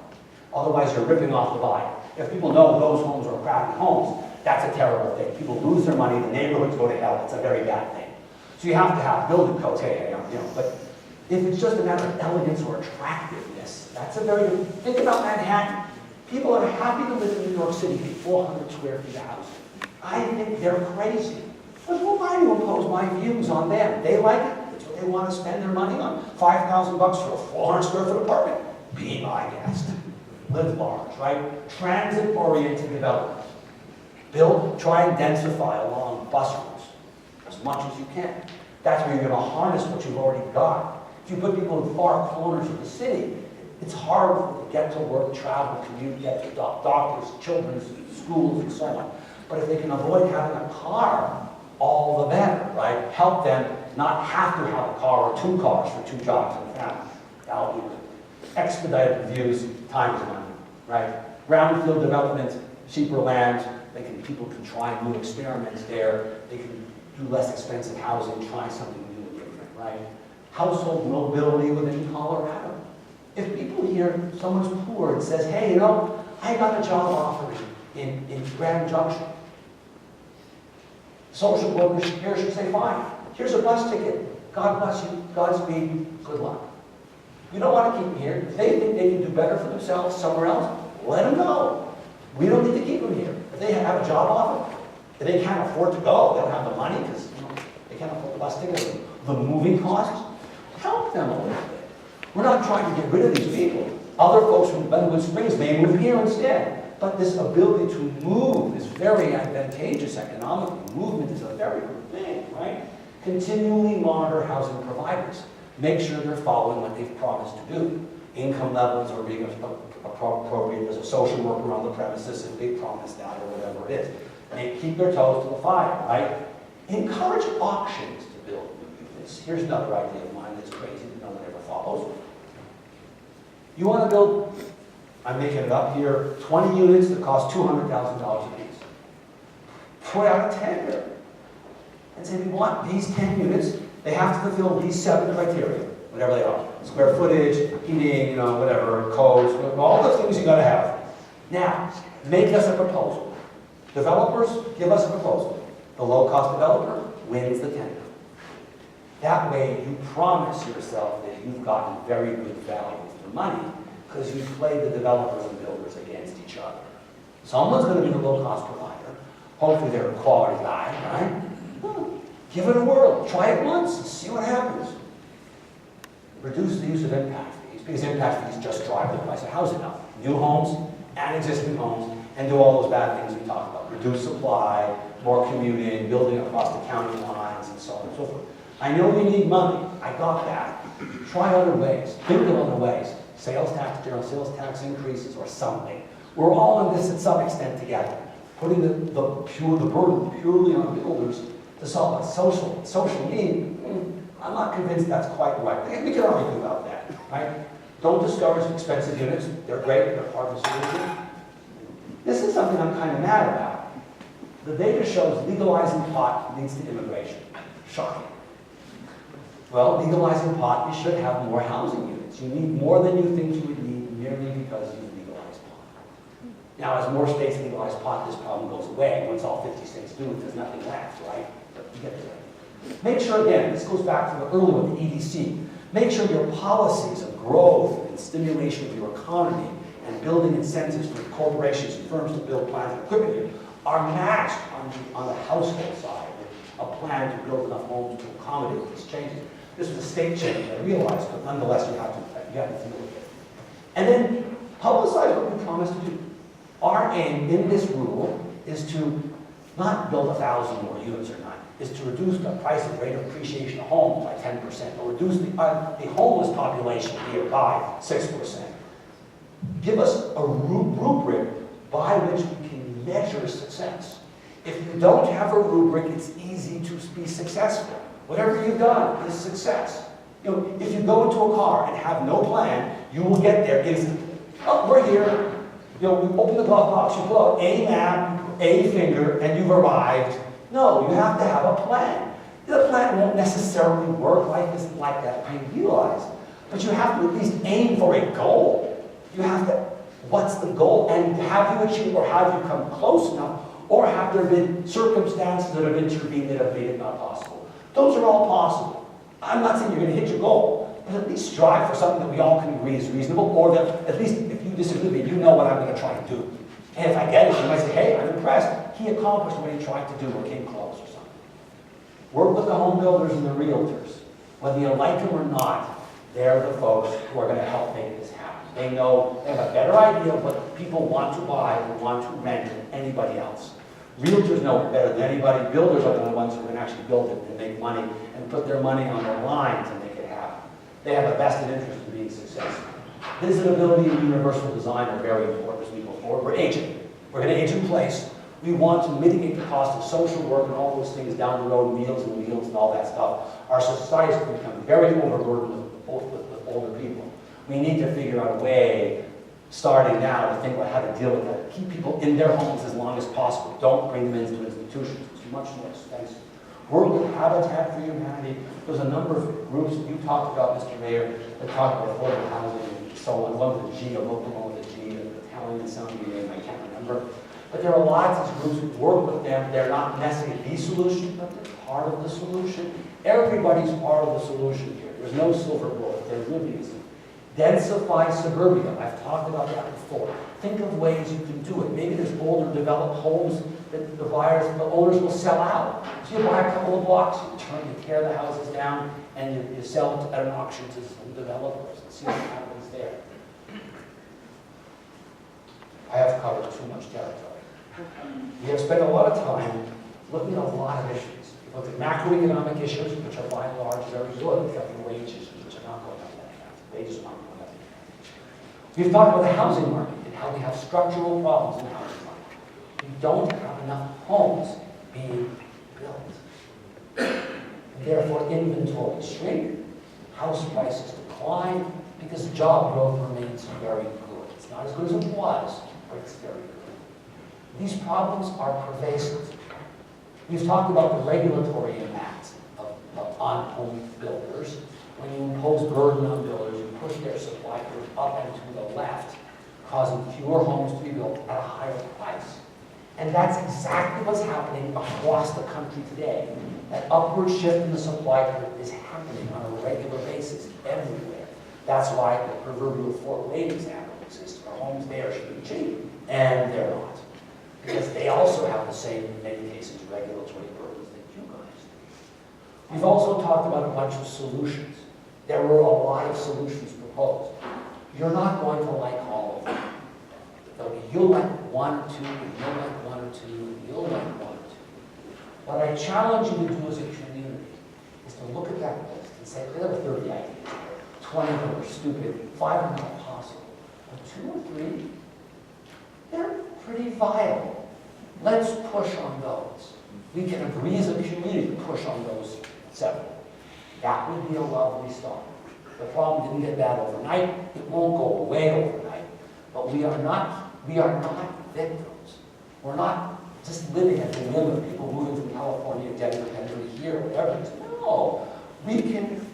Otherwise, you're ripping off the buyer. If people know those homes are crappy homes, that's a terrible thing. People lose their money, the neighborhoods go to hell. It's a very bad thing. So you have to have building codes, but if it's just a matter of elegance or attractiveness, that's a very good, think about Manhattan. People are happy to live in New York City for 400 square feet of house. I think they're crazy. But who am I to impose my views on them? They like it. That's what they want to spend their money on. $5,000 for a 400 square foot apartment. Be my guest. Live large, right? Transit-oriented development. Try and densify along bus routes as much as you can. That's where you're going to harness what you've already got. If you put people in far corners of the city, it's hard for them to get to work, travel, commute, get to doctors, children's schools, and so on. But if they can avoid having a car, all the better, right? Help them not have to have a car or 2 cars for 2 jobs in the family. That'll be good. Expedited reviews, time is money, right? Brownfield development, cheaper land, people can try new experiments there. They can do less expensive housing, try something new and different, right? Household mobility within Colorado. If people hear someone's poor and says, hey, I got a job offering in Grand Junction. Social workers here should say, fine, here's a bus ticket. God bless you, Godspeed, good luck. You don't want to keep them here. If they think they can do better for themselves somewhere else, let them go. We don't need to keep them here. If they have a job offer, if they can't afford to go, they don't have the money because they can't afford the bus ticket, the moving costs, help them a little bit. We're not trying to get rid of these people. Other folks from Glenwood Springs may move here instead. But this ability to move is very advantageous economically. Movement is a very good thing, right? Continually monitor housing providers. Make sure they're following what they've promised to do. Income levels are being appropriate. There's a social worker on the premises if they promise that or whatever it is. They keep their toes to the fire, right? Encourage auctions to build new units. Here's another idea of mine that's crazy that no one ever follows. You want to build, I'm making it up here, 20 units that cost $200,000 a piece. Put out a tender and say, we want these 10 units. They have to fulfill these 7 criteria, whatever they are. Square footage, heating, whatever, codes, all the things you got to have. Now, make us a proposal. Developers, give us a proposal. The low-cost developer wins the tender. That way, you promise yourself that you've gotten very good value for money because you play the developers and builders against each other. Someone's going to be the low-cost provider. Hopefully, they're a quality guy, right? Give it a whirl. Try it once and see what happens. Reduce the use of impact fees because impact fees just drive the price of housing up. New homes and existing homes, and do all those bad things we talked about. Reduce supply, more commuting, building across the county lines, and so on and so forth. I know you need money. I got that. Try other ways. Think of other ways. Sales tax, general sales tax increases, or something. We're all in this at some extent together. Putting the burden purely on builders to solve a social need. I'm not convinced that's quite right. We can argue about that, right? Don't discourage expensive units. They're great. They're part of the solution. This is something I'm kind of mad about. The data shows legalizing pot leads to immigration. Shocking. Well, legalizing pot, you should have more housing units. You need more than you think you would need merely because you've legalized pot. Now, as more states legalize pot, this problem goes away. Once all 50 states do it, there's nothing left, right? But you get the idea. Make sure, again, this goes back to the earlier one, the EDC. Make sure your policies of growth and stimulation of your economy and building incentives for corporations and firms to build plants and equipment here are matched on the household side, with a plan to build enough homes to accommodate these changes. This was a state change, I realize, but nonetheless, you have to deal with it. And then publicize what we promised to do. Our aim in this rule is to not build 1,000 more units or not, is to reduce the price of rate of appreciation of homes by 10%, or reduce the homeless population here by 6%. Give us a rubric by which we can measure success. If you don't have a rubric, it's easy to be successful. Whatever you've done is success. You know, if you go into a car and have no plan, you will get there instantly. Oh, we're here. You know, you open the glove box, you pull out a map, a finger, and you've arrived. No, you have to have a plan. The plan won't necessarily work. Life isn't like that, I realize. But you have to at least aim for a goal. You have to, what's the goal? And have you achieved, or have you come close enough, or have there been circumstances that have intervened that have made it not possible? Those are all possible. I'm not saying you're going to hit your goal, but at least strive for something that we all can agree is reasonable, or that at least if you disagree with me, you know what I'm going to try to do. And if I get it, you might say, hey, I'm impressed. He accomplished what he tried to do, or came close or something. Work with the home builders and the realtors. Whether you like them or not, they're the folks who are going to help make this happen. They know, they have a better idea of what people want to buy or want to rent than anybody else. Realtors know it better than anybody. Builders are the ones who can actually build it and make money and put their money on the line to make it happen. They have a vested interest in being successful. Visitability and universal design are very important as we go forward. We're aging. We're going to age in place. We want to mitigate the cost of social work and all those things down the road, meals and wheels and all that stuff. Our society has become very overburdened with older people. We need to figure out a way, starting now, to think about how to deal with that. Keep people in their homes as long as possible. Don't bring them into institutions. It's much more expensive. Work with Habitat for Humanity. There's a number of groups that you talked about, Mr. Mayor, that talk about affordable housing and so on. One with a G, a local one with a G, an Italian sounding name, I can't remember. But there are lots of groups who work with them. They're not necessarily the solution, but they're part of the solution. Everybody's part of the solution here. There's no silver bullet. There really isn't. Densify suburbia. I've talked about that before. Think of ways you can do it. Maybe there's older developed homes that the owners will sell out. So you buy a couple of blocks, you tear the houses down, and you sell it at an auction to some developers and see what happens there. I have covered too much territory. We have spent a lot of time looking at a lot of issues. We've looked at macroeconomic issues, which are by and large very good, except for wage issues, which are not going up that fast. Wages aren't going up that fast. We've talked about the housing market and how we have structural problems in the housing market. We don't have enough homes being built. And therefore, inventory shrink, house prices decline, because job growth remains very good. It's not as good as it was, but it's very good. These problems are pervasive. We've talked about the regulatory impacts on home builders. When you impose burden on builders, you push their supply curve up and to the left, causing fewer homes to be built at a higher price. And that's exactly what's happening across the country today. That upward shift in the supply curve is happening on a regular basis everywhere. That's why the proverbial Fort Wayne example exists, where homes there should be cheap, and they're not. Because they also have the same, in many cases, regulatory burdens that you guys do. We've also talked about a bunch of solutions. There were a lot of solutions proposed. You're not going to like all of them. You'll like one or two, and you'll like one or two, and you'll like one or two. What I challenge you to do as a community is to look at that list and say, there are 30 ideas. 20 of them are stupid, 5 are not possible. But 2 or 3, they're pretty viable. Let's push on those. We can agree as a community to push on those 7. That would be a lovely start. The problem didn't get bad overnight. It won't go away overnight. But we are not victims. We're not just living at the whim of people moving from California, Denver, here, whatever it is. No, we can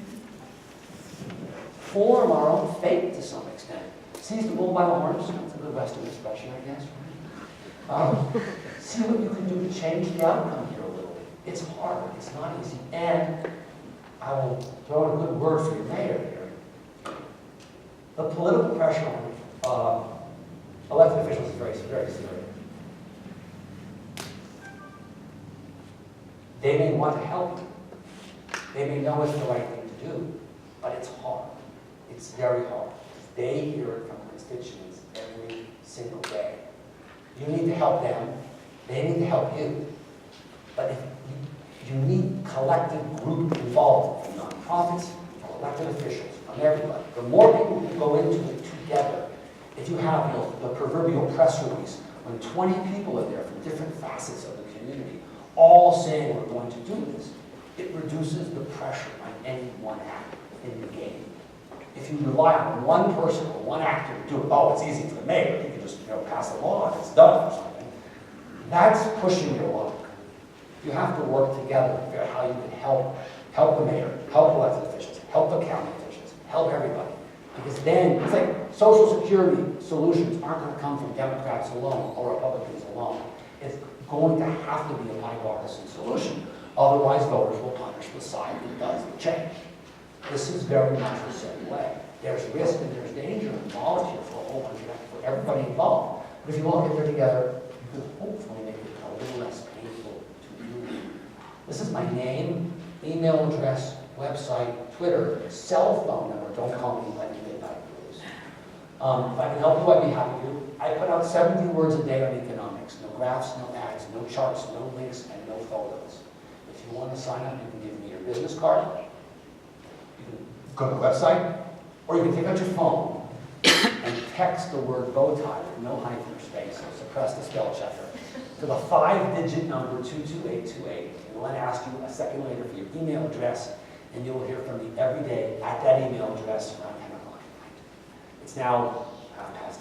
form our own fate to some extent. Seize the bull by the horns, that's a good Western expression, I guess. See what you can do to change the outcome here a little bit. It's hard, it's not easy, and I will throw in a good word for your mayor here. The political pressure on elected officials is very, very serious. They may want to help you. They may know it's the right thing to do, but it's hard. It's very hard. They hear it from constituents every single day. You need to help them. They need to help you. But if you need collective group involvement from nonprofits, from elected officials, from everybody. The more people who go into it together, if you have the proverbial press release, when 20 people are there from different facets of the community, all saying we're going to do this, it reduces the pressure on any one actor in the game. If you rely on one person or one actor to do it, oh, it's easy for the mayor, he can just pass a law and it's done or something, that's pushing your luck. You have to work together to figure out how you can help the mayor, help elected officials, help the county officials, help everybody. Because then, it's like social security solutions aren't going to come from Democrats alone or Republicans alone. It's going to have to be a bipartisan solution. Otherwise, voters will punish the side that does the change. This is very much the same way. There's risk and there's danger involved here for a whole bunch of, for everybody involved. But if you all get there together, you can hopefully make it a little less painful to you. This is my name, email address, website, Twitter, cell phone number. Don't call me like midnight blues. If I can help you, I'd be happy to. I put out 70 words a day on economics. No graphs, no ads, no charts, no links, and no photos. If you want to sign up, you can give me your business card. You can go to the website, or you can take out your phone and text the word bow tie with no hyphen or space, or suppress the spell checker, to the 5-digit number 22828. And we'll then ask you a second later for your email address, and you'll hear from me every day at that email address around 10 o'clock at night. It's now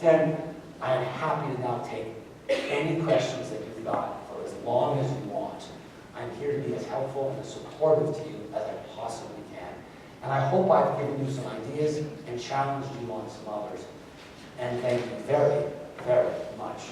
10:30. I am happy to now take any questions that you've got for as long as you want. I'm here to be as helpful and as supportive to you as I possibly can. And I hope I've given you some ideas and challenged you on some others. And thank you very, very much.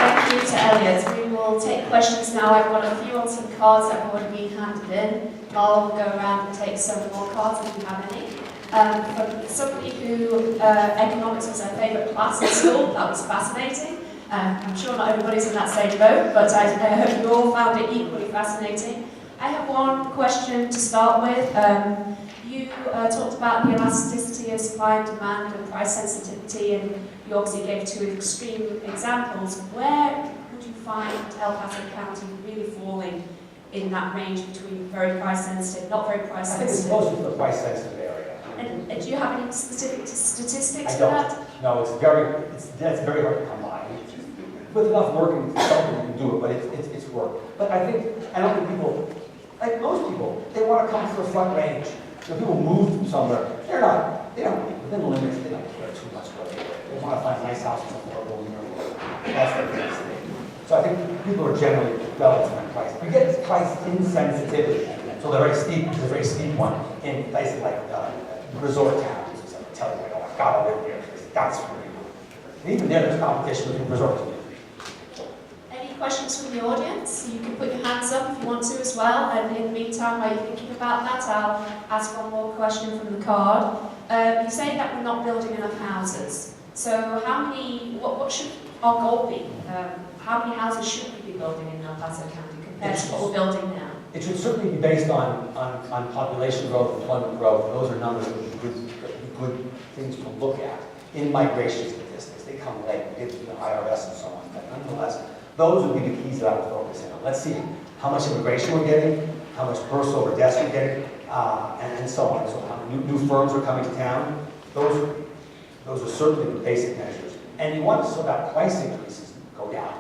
Thank you to Elliot. We will take questions now. I've got a few on some cards that have already been handed in. I'll go around and take some more cards if you have any. From somebody who economics was their favourite class in school, that was fascinating. I'm sure not everybody's in that same boat, but I hope you all found it equally fascinating. I have one question to start with. You talked about the elasticity of supply and demand and price sensitivity, and you obviously gave two extreme examples. Where would you find El Paso County really falling in that range between very price sensitive, not very price I think it's sensitive? mostly the price sensitive area. And do you have any specific statistics I for don't. that? No, that's very hard to come by. With enough work and consulting, you can do it, but it's work. But I don't think people, like most people, they want to come for a front range. So people move from somewhere, they don't, within the limits, they don't care too much what they do. They want to find a nice house in some horrible neighborhood. That's their case. So I think people are generally relative on price. We get price insensitivity. So the very steep one in places like resort towns. So they tell you, like, oh, I've got to live here. That's really good. And even there's competition with resort communities. Any questions from the audience? You can put your hands up if you want to as well. And in the meantime, while you're thinking about that, I'll ask one more question from the card. You say that we're not building enough houses. So what should our goal be? How many houses should we be building in El Paso County compared to what we're building now? It should certainly be based on population growth, employment growth. Those are numbers that would be good things to look at. In migration statistics, they come late, we get to the IRS and so on. But nonetheless, those would be the keys that I would focus in on. Let's see how much immigration we're getting, how much births over deaths we're getting, and so on. So how many new firms are coming to town. Those are certainly the basic measures. And you want to so that price increases go down.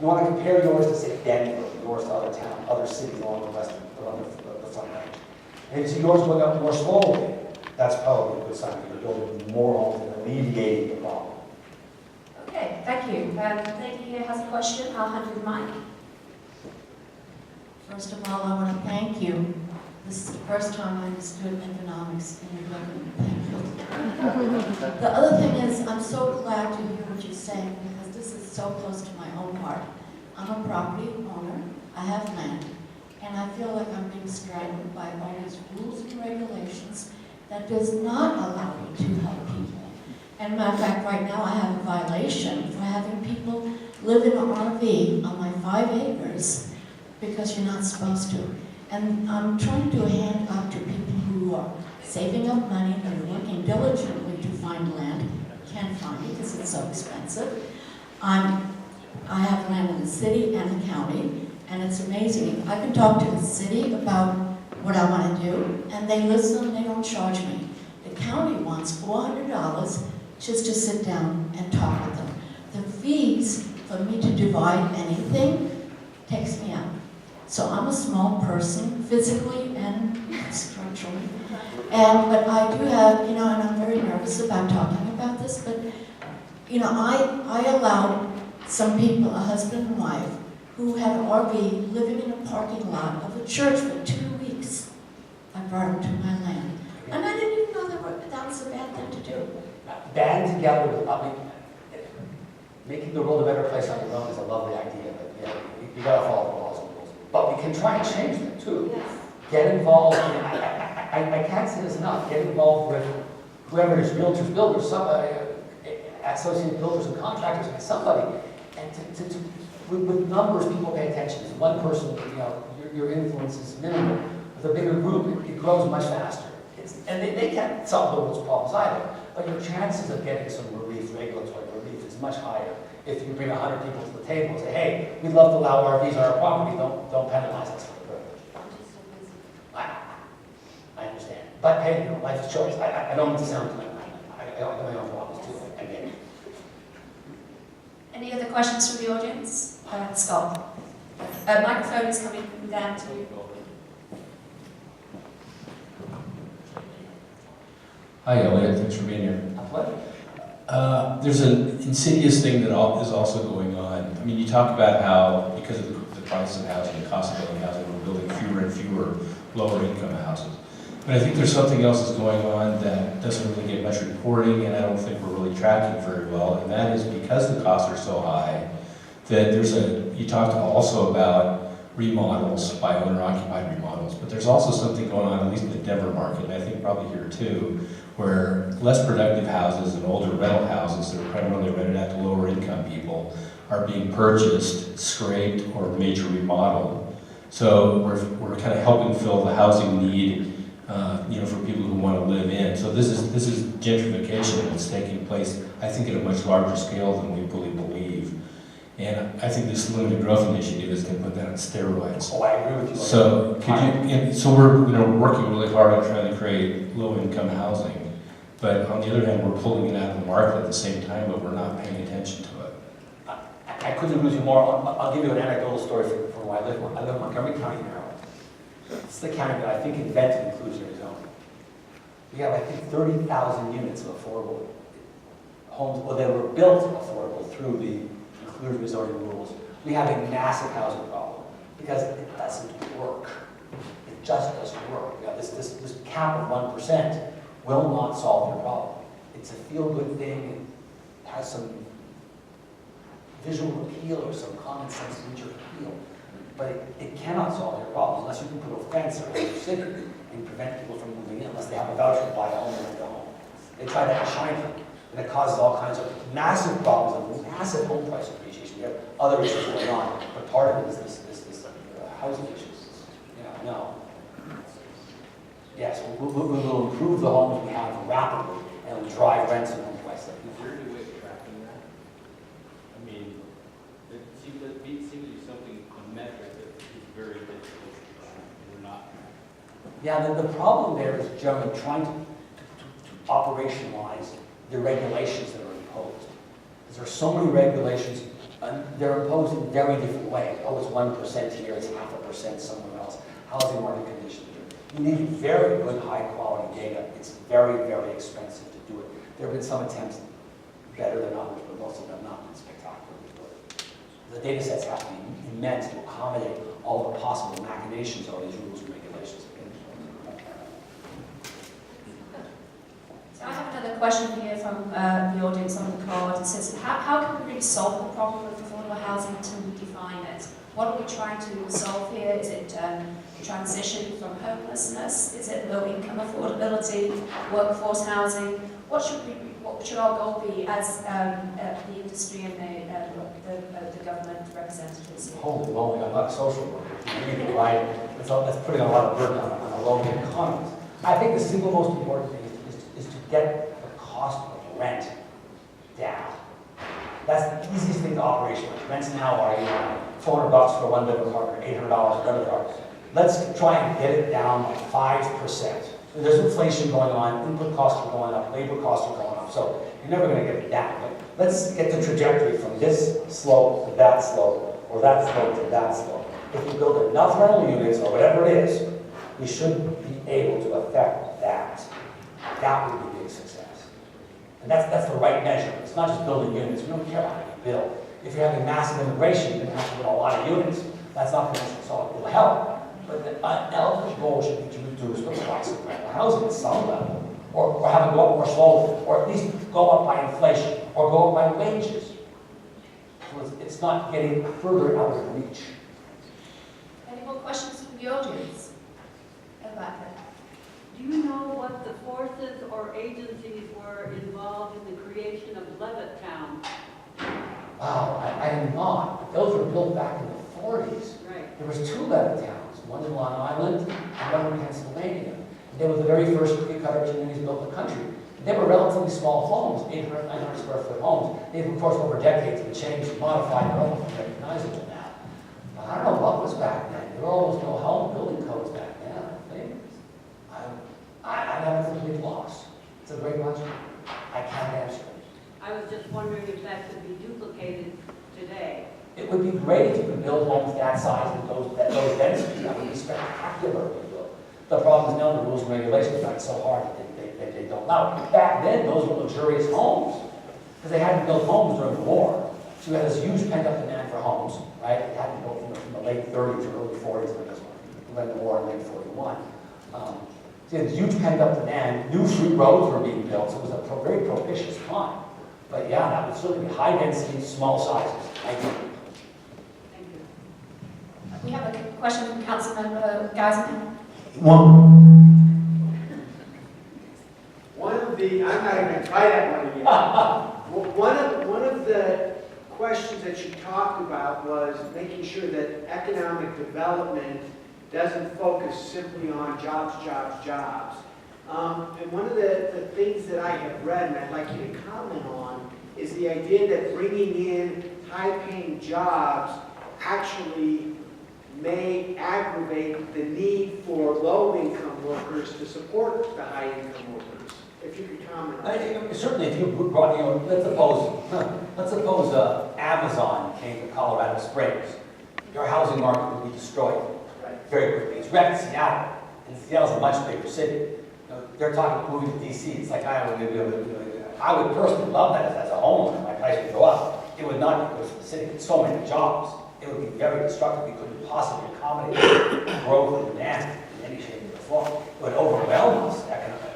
You want to compare yours to, say, Denver, yours to other cities along the western, along the front range. And if you see yours going up more slowly, that's probably a good sign that you're building more homes and alleviating the problem. Okay, thank you. Lady here has a question. I'll hand you the mic. First of all, I want to thank you. This is the first time I understood economics in your government. Thank you. The other thing is, I'm so glad to hear what you're saying because this is so close to my own heart. I'm a property owner. I have land. And I feel like I'm being strangled by all these rules and regulations that does not allow me to help people. And matter of fact, right now I have a violation for having people live in an RV on my 5 acres because you're not supposed to. And I'm trying to do a hand out to people who are saving up money and are working diligently to find land. Can't find it because it's so expensive. I have land in the city and the county, and it's amazing. I can talk to the city about what I want to do, and they listen, they don't charge me. The county wants $400 just to sit down and talk with them. The fees for me to divide anything takes me out. So I'm a small person, physically and structurally. But I do have, and I'm very nervous about talking about this, but, I allowed some people, a husband and wife, who had an RV living in a parking lot of a church for 2 weeks. I brought them to my land. And I didn't even know that was a bad thing to do. Band together with, making the world a better place on your own is a lovely idea, but yeah, you gotta follow the laws and rules. But we can try and change them too. Get involved, I can't say this enough, get involved with whoever is realtors, builders, associated builders and contractors, and somebody, and with numbers, people pay attention. If one person, your influence is minimal. With a bigger group, it grows much faster. And they can't solve the world's problems either, but your chances of getting some relief, regulatory relief, is much higher if you bring 100 people to the table and say, hey, we'd love to allow RVs on our property, don't penalize us for the privilege. I understand. But hey, life's choice. I don't want to sound like I got my own problems too. I get it. Any other questions from the audience? Scott. Microphone is coming down to you. Hi, Elliot. Thanks for being here. A pleasure. There's an insidious thing that is also going on. I mean, you talk about how, because of the price of housing, the cost of building housing, we're building fewer and fewer lower income houses. But I think there's something else that's going on that doesn't really get much reporting, and I don't think we're really tracking very well, and that is because the costs are so high, that you talked also about remodels by owner-occupied remodels, but there's also something going on, at least in the Denver market, and I think probably here too, where less productive houses and older rental houses that are primarily rented out to lower income people are being purchased, scraped, or major remodeled. So we're kind of helping fill the housing need, for people who want to live in. So this is gentrification that's taking place, I think, at a much larger scale than we fully believe. And I think this limited growth initiative is going to put that on steroids. Oh, I agree with you. So so we're working really hard on trying to create low-income housing, but on the other hand, we're pulling it out of the market at the same time, but we're not paying attention to it. I couldn't agree with you more. I'll give you an anecdotal story from where I live. I live in Montgomery County, Maryland. It's the county that I think invented inclusionary zoning. We have, I think, 30,000 units of affordable homes. Well, they were built affordable through the inclusionary zoning rules. We have a massive housing problem because it doesn't work. It just doesn't work. This cap of 1% will not solve your problem. It's a feel-good thing. It has some visual appeal or some common sense nature appeal. But it cannot solve your problem unless you can put a fence around your city and prevent people from moving in, unless they have a voucher to buy a home and rent a home. They try that in China, and it causes all kinds of massive problems, and massive home price appreciation. We have other issues going on, but part of it is this housing issues. No. Yes, we will improve the homes we have rapidly, and we'll drive rents and home prices. Is there any way of tracking that? I mean, it seems to be something, a metric that is very difficult to track, and we're not. Yeah, the problem there is generally trying to operationalize the regulations that are imposed. Because there are so many regulations, and they're imposed in very different ways. Oh, it's 1% here, it's 0.5% somewhere else. Housing market conditions. You need very good, high-quality data. It's very, very expensive to do it. There have been some attempts better than others, but most of them not been spectacular. The data sets have to be immense to accommodate all the possible machinations of these rules and regulations. So I have another question here from the audience on the card. It says, how can we really solve the problem of affordable housing until we define it? What are we trying to solve here? Is it transition from homelessness? Is it low-income affordability, workforce housing? What should our goal be as the industry and the government representatives here? Holy moly, I'm not a social worker. You're right. That's putting a lot of burden on a low-income economies. I think the single most important thing is to get the cost of rent down. That's the easiest thing to operationalize. Rents now are $400 for a one-bedroom apartment, $800 for another apartment. Let's try and get it down by 5%. There's inflation going on, input costs are going up, labor costs are going up, so you're never going to get it down. But let's get the trajectory from this slope to that slope, or that slope to that slope. If we build enough rental units, or whatever it is, we should be able to affect that. That would be a big success. And that's the right measure. It's not just building units. We don't care about how you build. If you're having massive immigration, you're going to have to build a lot of units. That's not going to solve it. It'll help. But the ultimate goal should be to reduce the price of rental housing at some level, or have it go up more slowly, or at least go up by inflation, or go up by wages. So it's not getting further out of reach. Any more questions from the audience? About that. Do you know what the forces or agencies were involved in the creation of Levittown? Wow, I am not. Those were built back in the 40s. Right. There was two Levittowns, one in Long Island and one in Pennsylvania. And they were the very first cookie-cutter communities built in the country. They were relatively small homes, 800, 900 square foot homes. They've, of course, over decades been changed and modified. They're almost recognizable now. But I don't know what was back then. There were almost no home building codes back then, I think. I have a complete loss. It's a great question. I can't answer it. I was just wondering if that could be duplicated today. It would be great if you could build homes that size and those densities. That would be spectacular to build. The problem is now the rules and regulations are so hard that they don't allow it. Back then, those were luxurious homes because they hadn't built homes during the war. So you had this huge pent-up demand for homes, right? It hadn't built from the late 30s or early 40s when the war in late 41. So you had huge pent-up demand. New street roads were being built, so it was a very propitious time. But yeah, that would certainly be high density, small sizes. Thank you. Thank you. We have a question from Councilmember Geisman. One of the, I'm not even going to try that one again. One of the questions that you talked about was making sure that economic development doesn't focus simply on jobs. And one of the things that I have read, and I'd like you to comment on, is the idea that bringing in high-paying jobs actually may aggravate the need for low-income workers to support the high-income workers. If you could comment on that. Certainly, if you brought, let's suppose Amazon came to Colorado Springs, your housing market would be destroyed very quickly. It's wrecked Seattle, and Seattle's a much bigger city. They're talking about moving to DC. It's like I would personally love that as a homeowner. My price would go up. It would not because the city had so many jobs. It would be very destructive. We couldn't possibly accommodate growth and demand in any shape or form. It would overwhelm us,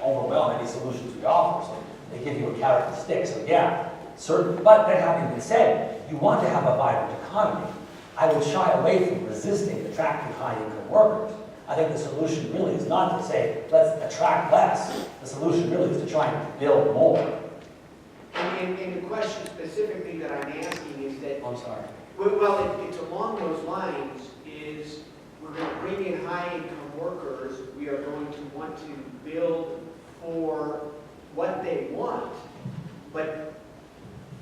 overwhelm any solutions we offer. So they give you a carrot and stick. So yeah, certain. But that having been said, you want to have a vibrant economy. I would shy away from resisting attracting high-income workers. I think the solution really is not to say, let's attract less. The solution really is to try and build more. And the question specifically that I'm asking is that, I'm sorry. well, it's along those lines, is we're going to bring in high-income workers, we are going to want to build for what they want, but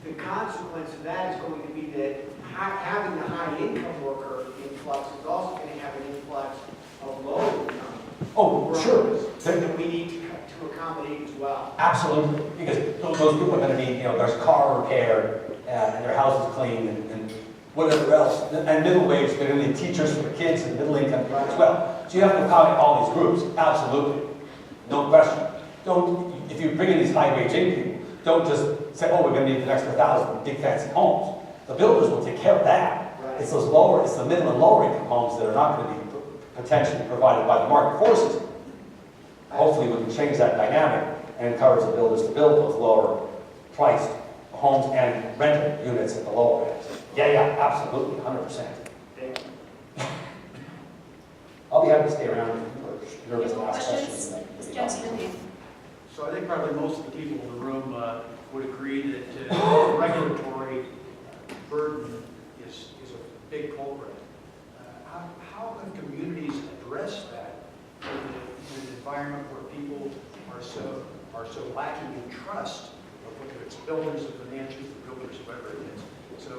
the consequence of that is going to be that having the high-income worker influx is also going to have an influx of low-income workers that we need to accommodate as well. Absolutely, because those people are going to need, there's car repair and their house is cleaned and whatever else. And middle wage, they're going to need teachers for the kids and middle income as well. So you have to accommodate all these groups. Absolutely, no question. If you bring in these high wage income people, don't just say, oh, we're going to need an extra 1,000 big fancy homes. The builders will take care of that. Right. It's the middle and lower income homes that are not going to be potentially provided by the market forces. Hopefully, we can change that dynamic and encourage the builders to build those lower priced homes and rental units at the lower end. Yeah, absolutely, 100%. I'll be happy to stay around if you're nervous to Any more ask questions? questions. This gentleman here. So I think probably most of the people in the room would agree that the regulatory burden is a big culprit. How can communities address that in an environment where people are so lacking in trust, whether it's builders, the financiers, the builders, whoever it is? So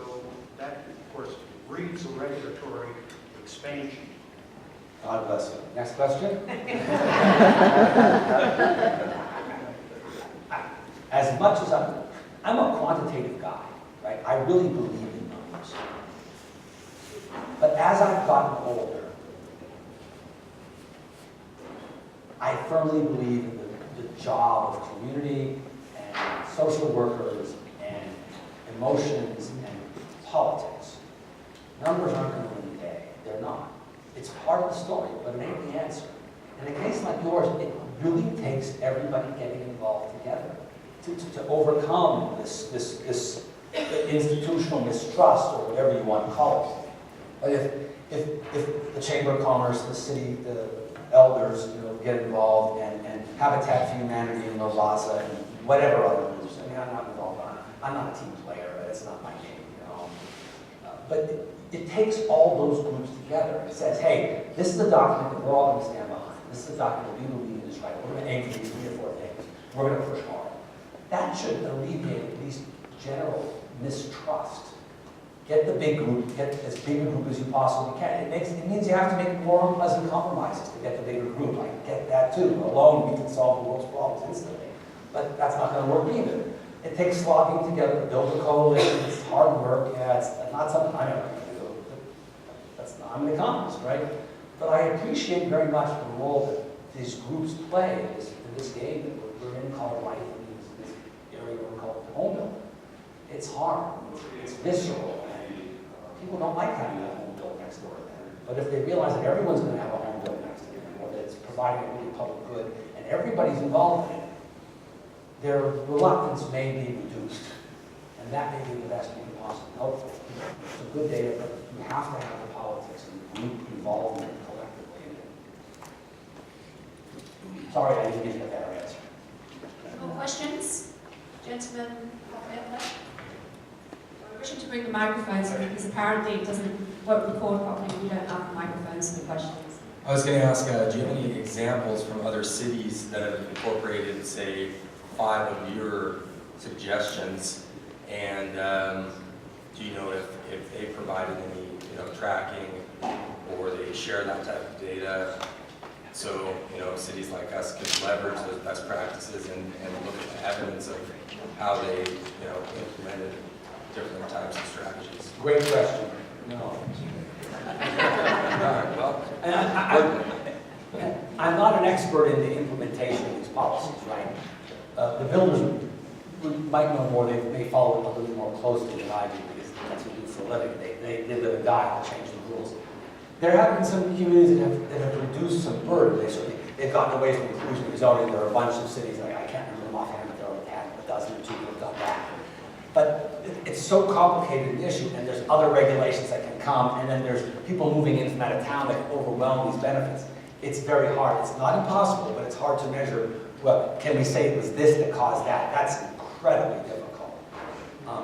that, of course, breeds a regulatory expansion. God bless you. Next question. As much as I'm a quantitative guy, right? I really believe in numbers. But as I've gotten older, I firmly believe in the job of community and social workers and emotions and politics. Numbers aren't going to win the day. They're not. It's part of the story, but it ain't the answer. In a case like yours, it really takes everybody getting involved together to overcome this institutional mistrust, or whatever you want to call it. But if the Chamber of Commerce, the city, the elders, get involved, and Habitat for Humanity and La Raza and whatever other groups. I mean, I'm not involved. I'm not a team player. It's not my game. But it takes all those groups together. It says, hey, this is a document that we're all going to stand behind. This is a document that we believe is right. We're going to aim for these 3 or 4 things. We're going to push hard. That should alleviate at least general mistrust. Get the big group, get as big a group as you possibly can. It means you have to make more unpleasant compromises to get the bigger group. I get that too. Alone, we can solve the world's problems instantly. But that's not going to work either. It takes slogging together to build a coalition. It's hard work. Yeah, it's not something I know how to do. I'm an economist, right? But I appreciate very much the role that these groups play in this game that we're in called life, in this area we're called home building. It's hard. It's visceral. People don't like having a home built next door to them. But if they realize that everyone's going to have a home built next to them, or that it's providing a really public good, and everybody's involved in it, their reluctance may be reduced. And that may be the best we can possibly hope for. It's a good day, but you have to have the politics and group involvement collectively in it. Sorry, I didn't give you a better answer. More questions? Gentlemen, up there. I wish you to bring the microphones in, because apparently it won't record properly. We don't have the microphones for the questions. I was going to ask, do you have any examples from other cities that have incorporated, say, 5 of your suggestions? And do you know if they provided any tracking, or they share that type of data, so cities like us can leverage those best practices and look at the evidence of how they implemented different types of strategies? Great question. No. All right, well, And I'm not an expert in the implementation of these policies, right? The builders might know more. They may follow it a little more closely than I do, because that's what we do for a living. They live in a guide to change the rules. There have been some communities that have reduced some burden. They've gotten away from inclusionary zoning. There are a bunch of cities, I can't remember them offhand, but there are a dozen or 2 that have done that. But it's so complicated an issue, and there's other regulations that can come, and then there's people moving in from out of town that can overwhelm these benefits. It's very hard. It's not impossible, but it's hard to measure, well, can we say it was this that caused that? That's incredibly difficult.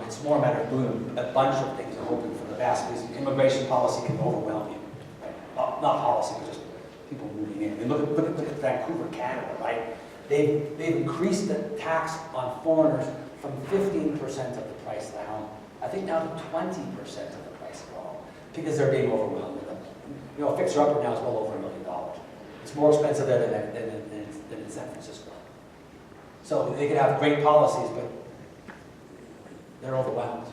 It's more a matter of doing a bunch of things and hoping for the best, because immigration policy can overwhelm you. Right? Not policy, but just people moving in. I mean, look at Vancouver, Canada, right? They've increased the tax on foreigners from 15% of the price of the home, I think now to 20% of the price of the home, because they're being overwhelmed with them. A fixer-upper now is well over $1 million. It's more expensive there than in San Francisco. So they could have great policies, but they're overwhelmed.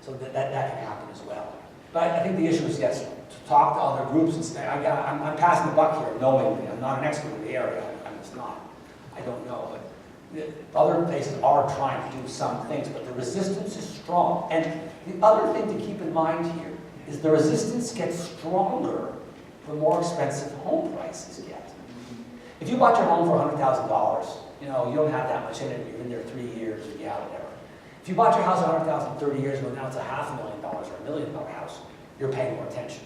So that can happen as well. But I think the issue is, yes, to talk to other groups and say, I'm passing the buck here, knowing I'm not an expert in the area. I'm just not. I don't know. But other places are trying to do some things, but the resistance is strong. And The other thing to keep in mind here is the resistance gets stronger the more expensive home prices get. If you bought your home for $100,000, you know, you don't have that much in it, you've been there 3 years, or yeah, whatever. If you bought your house at $100,000 30 years ago, now it's a $500,000 or $1 million house, you're paying more attention.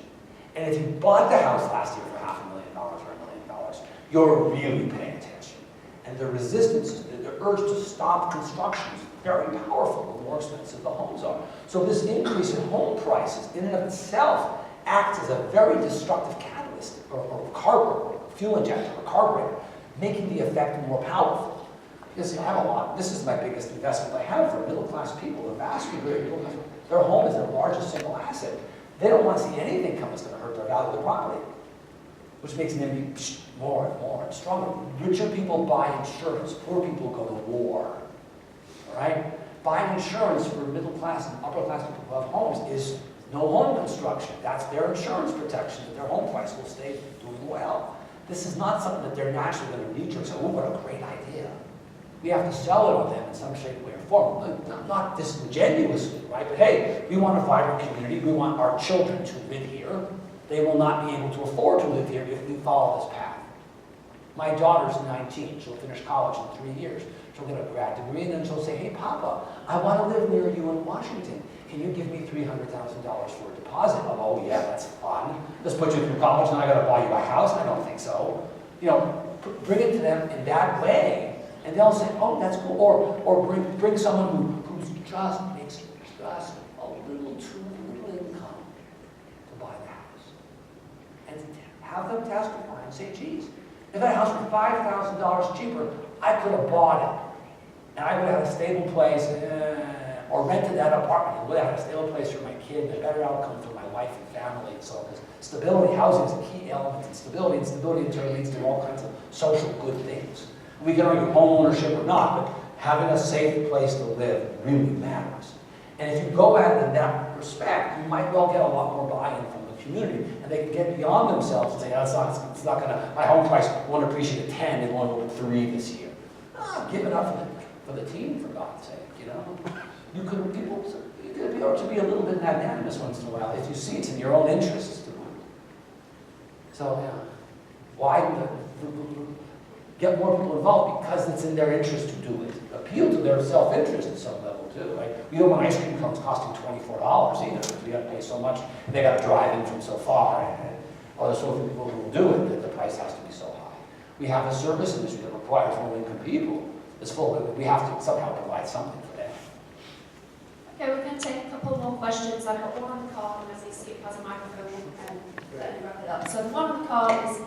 And if you bought the house last year for $500,000 or $1 million, you're really paying attention. And the resistance, the urge to stop construction is very powerful the more expensive the homes are. So this increase in home prices in and of itself acts as a very destructive catalyst, or carburetor, fuel injector, or carburetor, making the effect more powerful. Because I have a lot, this is my biggest investment I have for middle-class people. The vast majority of middle class, their home is their largest single asset. They don't want to see anything come that's going to hurt their value of the property, which makes them be more and more and stronger. Richer people buy insurance, poor people go to war. All right? Buying insurance for middle-class and upper-class people who have homes is no home construction. That's their insurance protection, that their home price will stay doing well. This is not something that they're naturally going to need to say, oh, what a great idea. We have to sell it on them in some shape, way, or form. Not disingenuously, right? But hey, we want a vibrant community. We want our children to live here. They will not be able to afford to live here if we follow this path. My daughter's 19. She'll finish college in 3 years. She'll get a grad degree, and then she'll say, hey, Papa, I want to live near you in Washington. Can you give me $300,000 for a deposit? Oh, yeah, that's fun. Let's put you through college, and I got to buy you a house? I don't think so. You know, bring it to them in that way, and they'll say, oh, that's cool. Or bring someone who's just makes just a little too little income to buy the house. And have them testify and say, geez, if that house was $5,000 cheaper, I could have bought it. And I would have had a stable place, or rented that apartment, and would have had a stable place for my kid, and a better outcome for my wife and family. And so, because stability, housing is a key element in stability, and stability in turn leads to all kinds of social good things. We can argue home ownership or not, but having a safe place to live really matters. And if you go at it in that respect, you might well get a lot more buy-in from the community, and they can get beyond themselves and say, oh, it's not gonna, my home price won't appreciate at 10, it won't go to 3 this year. Give it up for the team, for God's sake, you know? You could be able to be a little bit magnanimous once in a while if you see it's in your own interests to do. So, yeah. Why get more people involved? Because it's in their interest to do it. Appeal to their self-interest at some level, too, right? We don't want ice cream cones costing $24 either, because we got to pay so much, and they got to drive in from so far, and there's so few people who will do it that the price has to be so high. We have a service industry that requires low-income people. It's full, we have to somehow provide something for them. Okay, we're going to take a couple more questions. I've got one on the card, and as you see, it has a microphone, and let me wrap it up. So the one on the card is,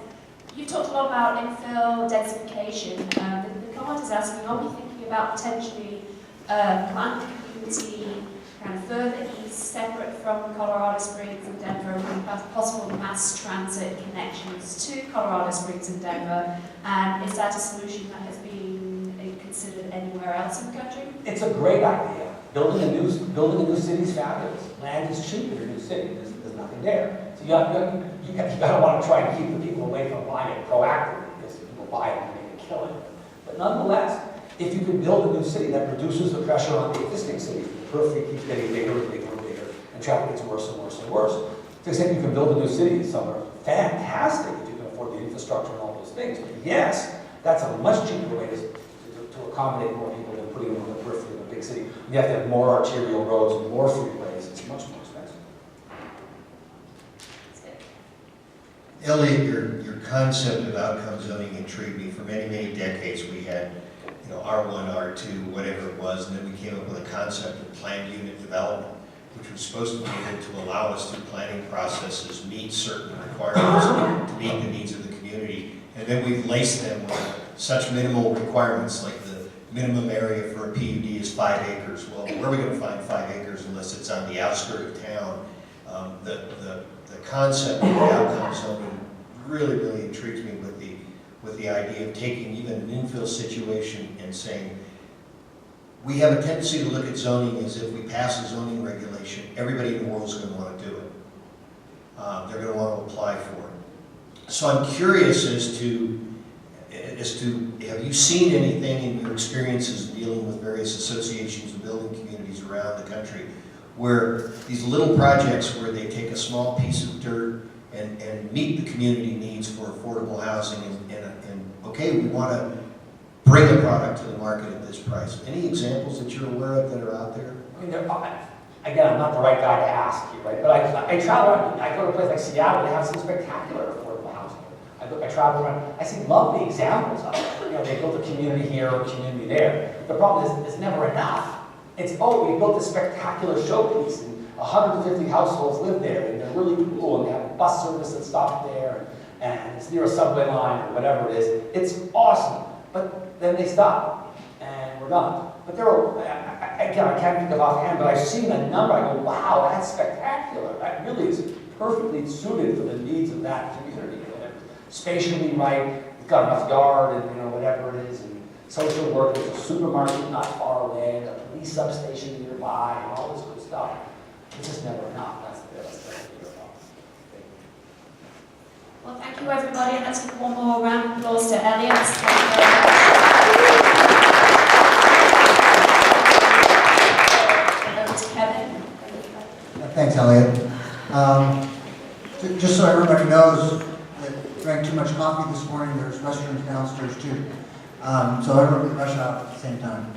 you talked a lot about infill densification. The card is asking, are we thinking about potentially planning the community kind of further east, separate from Colorado Springs and Denver, with possible mass transit connections to Colorado Springs and Denver? And is that a solution that has been considered anywhere else in the country? It's a great idea. Building a new city is fabulous. Land is cheap in a new city. There's nothing there. So you got to want to try and keep the people away from buying it proactively, because people buy it and make a killing. But nonetheless, if you can build a new city that reduces the pressure on the existing city, the periphery keeps getting bigger and bigger and bigger, and traffic gets worse and worse and worse. To the extent you can build a new city somewhere, fantastic if you can afford the infrastructure and all those things. But yes, that's a much cheaper way to accommodate more people than putting them in the periphery of a big city. You have to have more arterial roads and more freeways. It's much more expensive. Elliot, your concept of outcome zoning intrigued me. For many, many decades, we had, R1, R2, whatever it was, and then we came up with a concept of planned unit development, which was supposed to be able to allow us through planning processes meet certain requirements to meet the needs of the community. And then we've laced them with such minimal requirements, like the minimum area for a PUD is 5 acres. Well, where are we going to find 5 acres unless it's on the outskirts of town? The concept of the outcome zoning really, really intrigues me with the idea of taking even an infill situation and saying, we have a tendency to look at zoning as if we pass a zoning regulation, everybody in the world is going to want to do it. They're going to want to apply for it. So I'm curious as to have you seen anything in your experiences dealing with various associations and building communities around the country where these little projects where they take a small piece of dirt and meet the community needs for affordable housing and okay, we want to bring a product to the market at this price. Any examples that you're aware of that are out there? I mean, again, I'm not the right guy to ask you, right? But I travel around, I go to a place like Seattle, they have some spectacular affordable housing. I travel around, I see lovely examples of it. You know, they built a community here or a community there. The problem is, it's never enough. It's, oh, we built a spectacular showpiece and 150 households live there and they're really cool and they have a bus service that stops there and it's near a subway line or whatever it is. It's awesome. But then they stop and we're done. But there are, again, I can't think of offhand, but I've seen a number, I go, wow, that's spectacular. That really is perfectly suited for the needs of that community. Spatially right, it's got enough yard and, you know, whatever it is, and social work, there's a supermarket not far away, and a police substation nearby, and all this good stuff. It's just never enough. That's the problem. Well, thank you everybody. Let's give one more round of applause to Elliot. Thank you very much. Over to Kevin. Thanks, Elliot. Just so everybody knows that drank too much coffee this morning, there's restrooms downstairs too. So everybody rush out at the same time.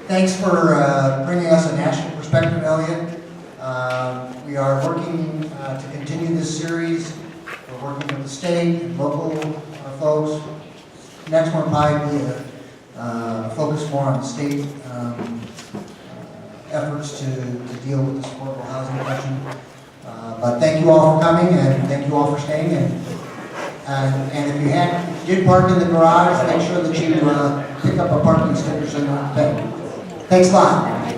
Thanks for bringing us a national perspective, Elliot. We are working to continue this series. We're working with the state and local folks. Next one will probably be a focus more on the state efforts to deal with this affordable housing question. But thank you all for coming and thank you all for staying. And if you did park in the garage, make sure that you pick up a parking sticker so you don't have to pay. Thanks a lot.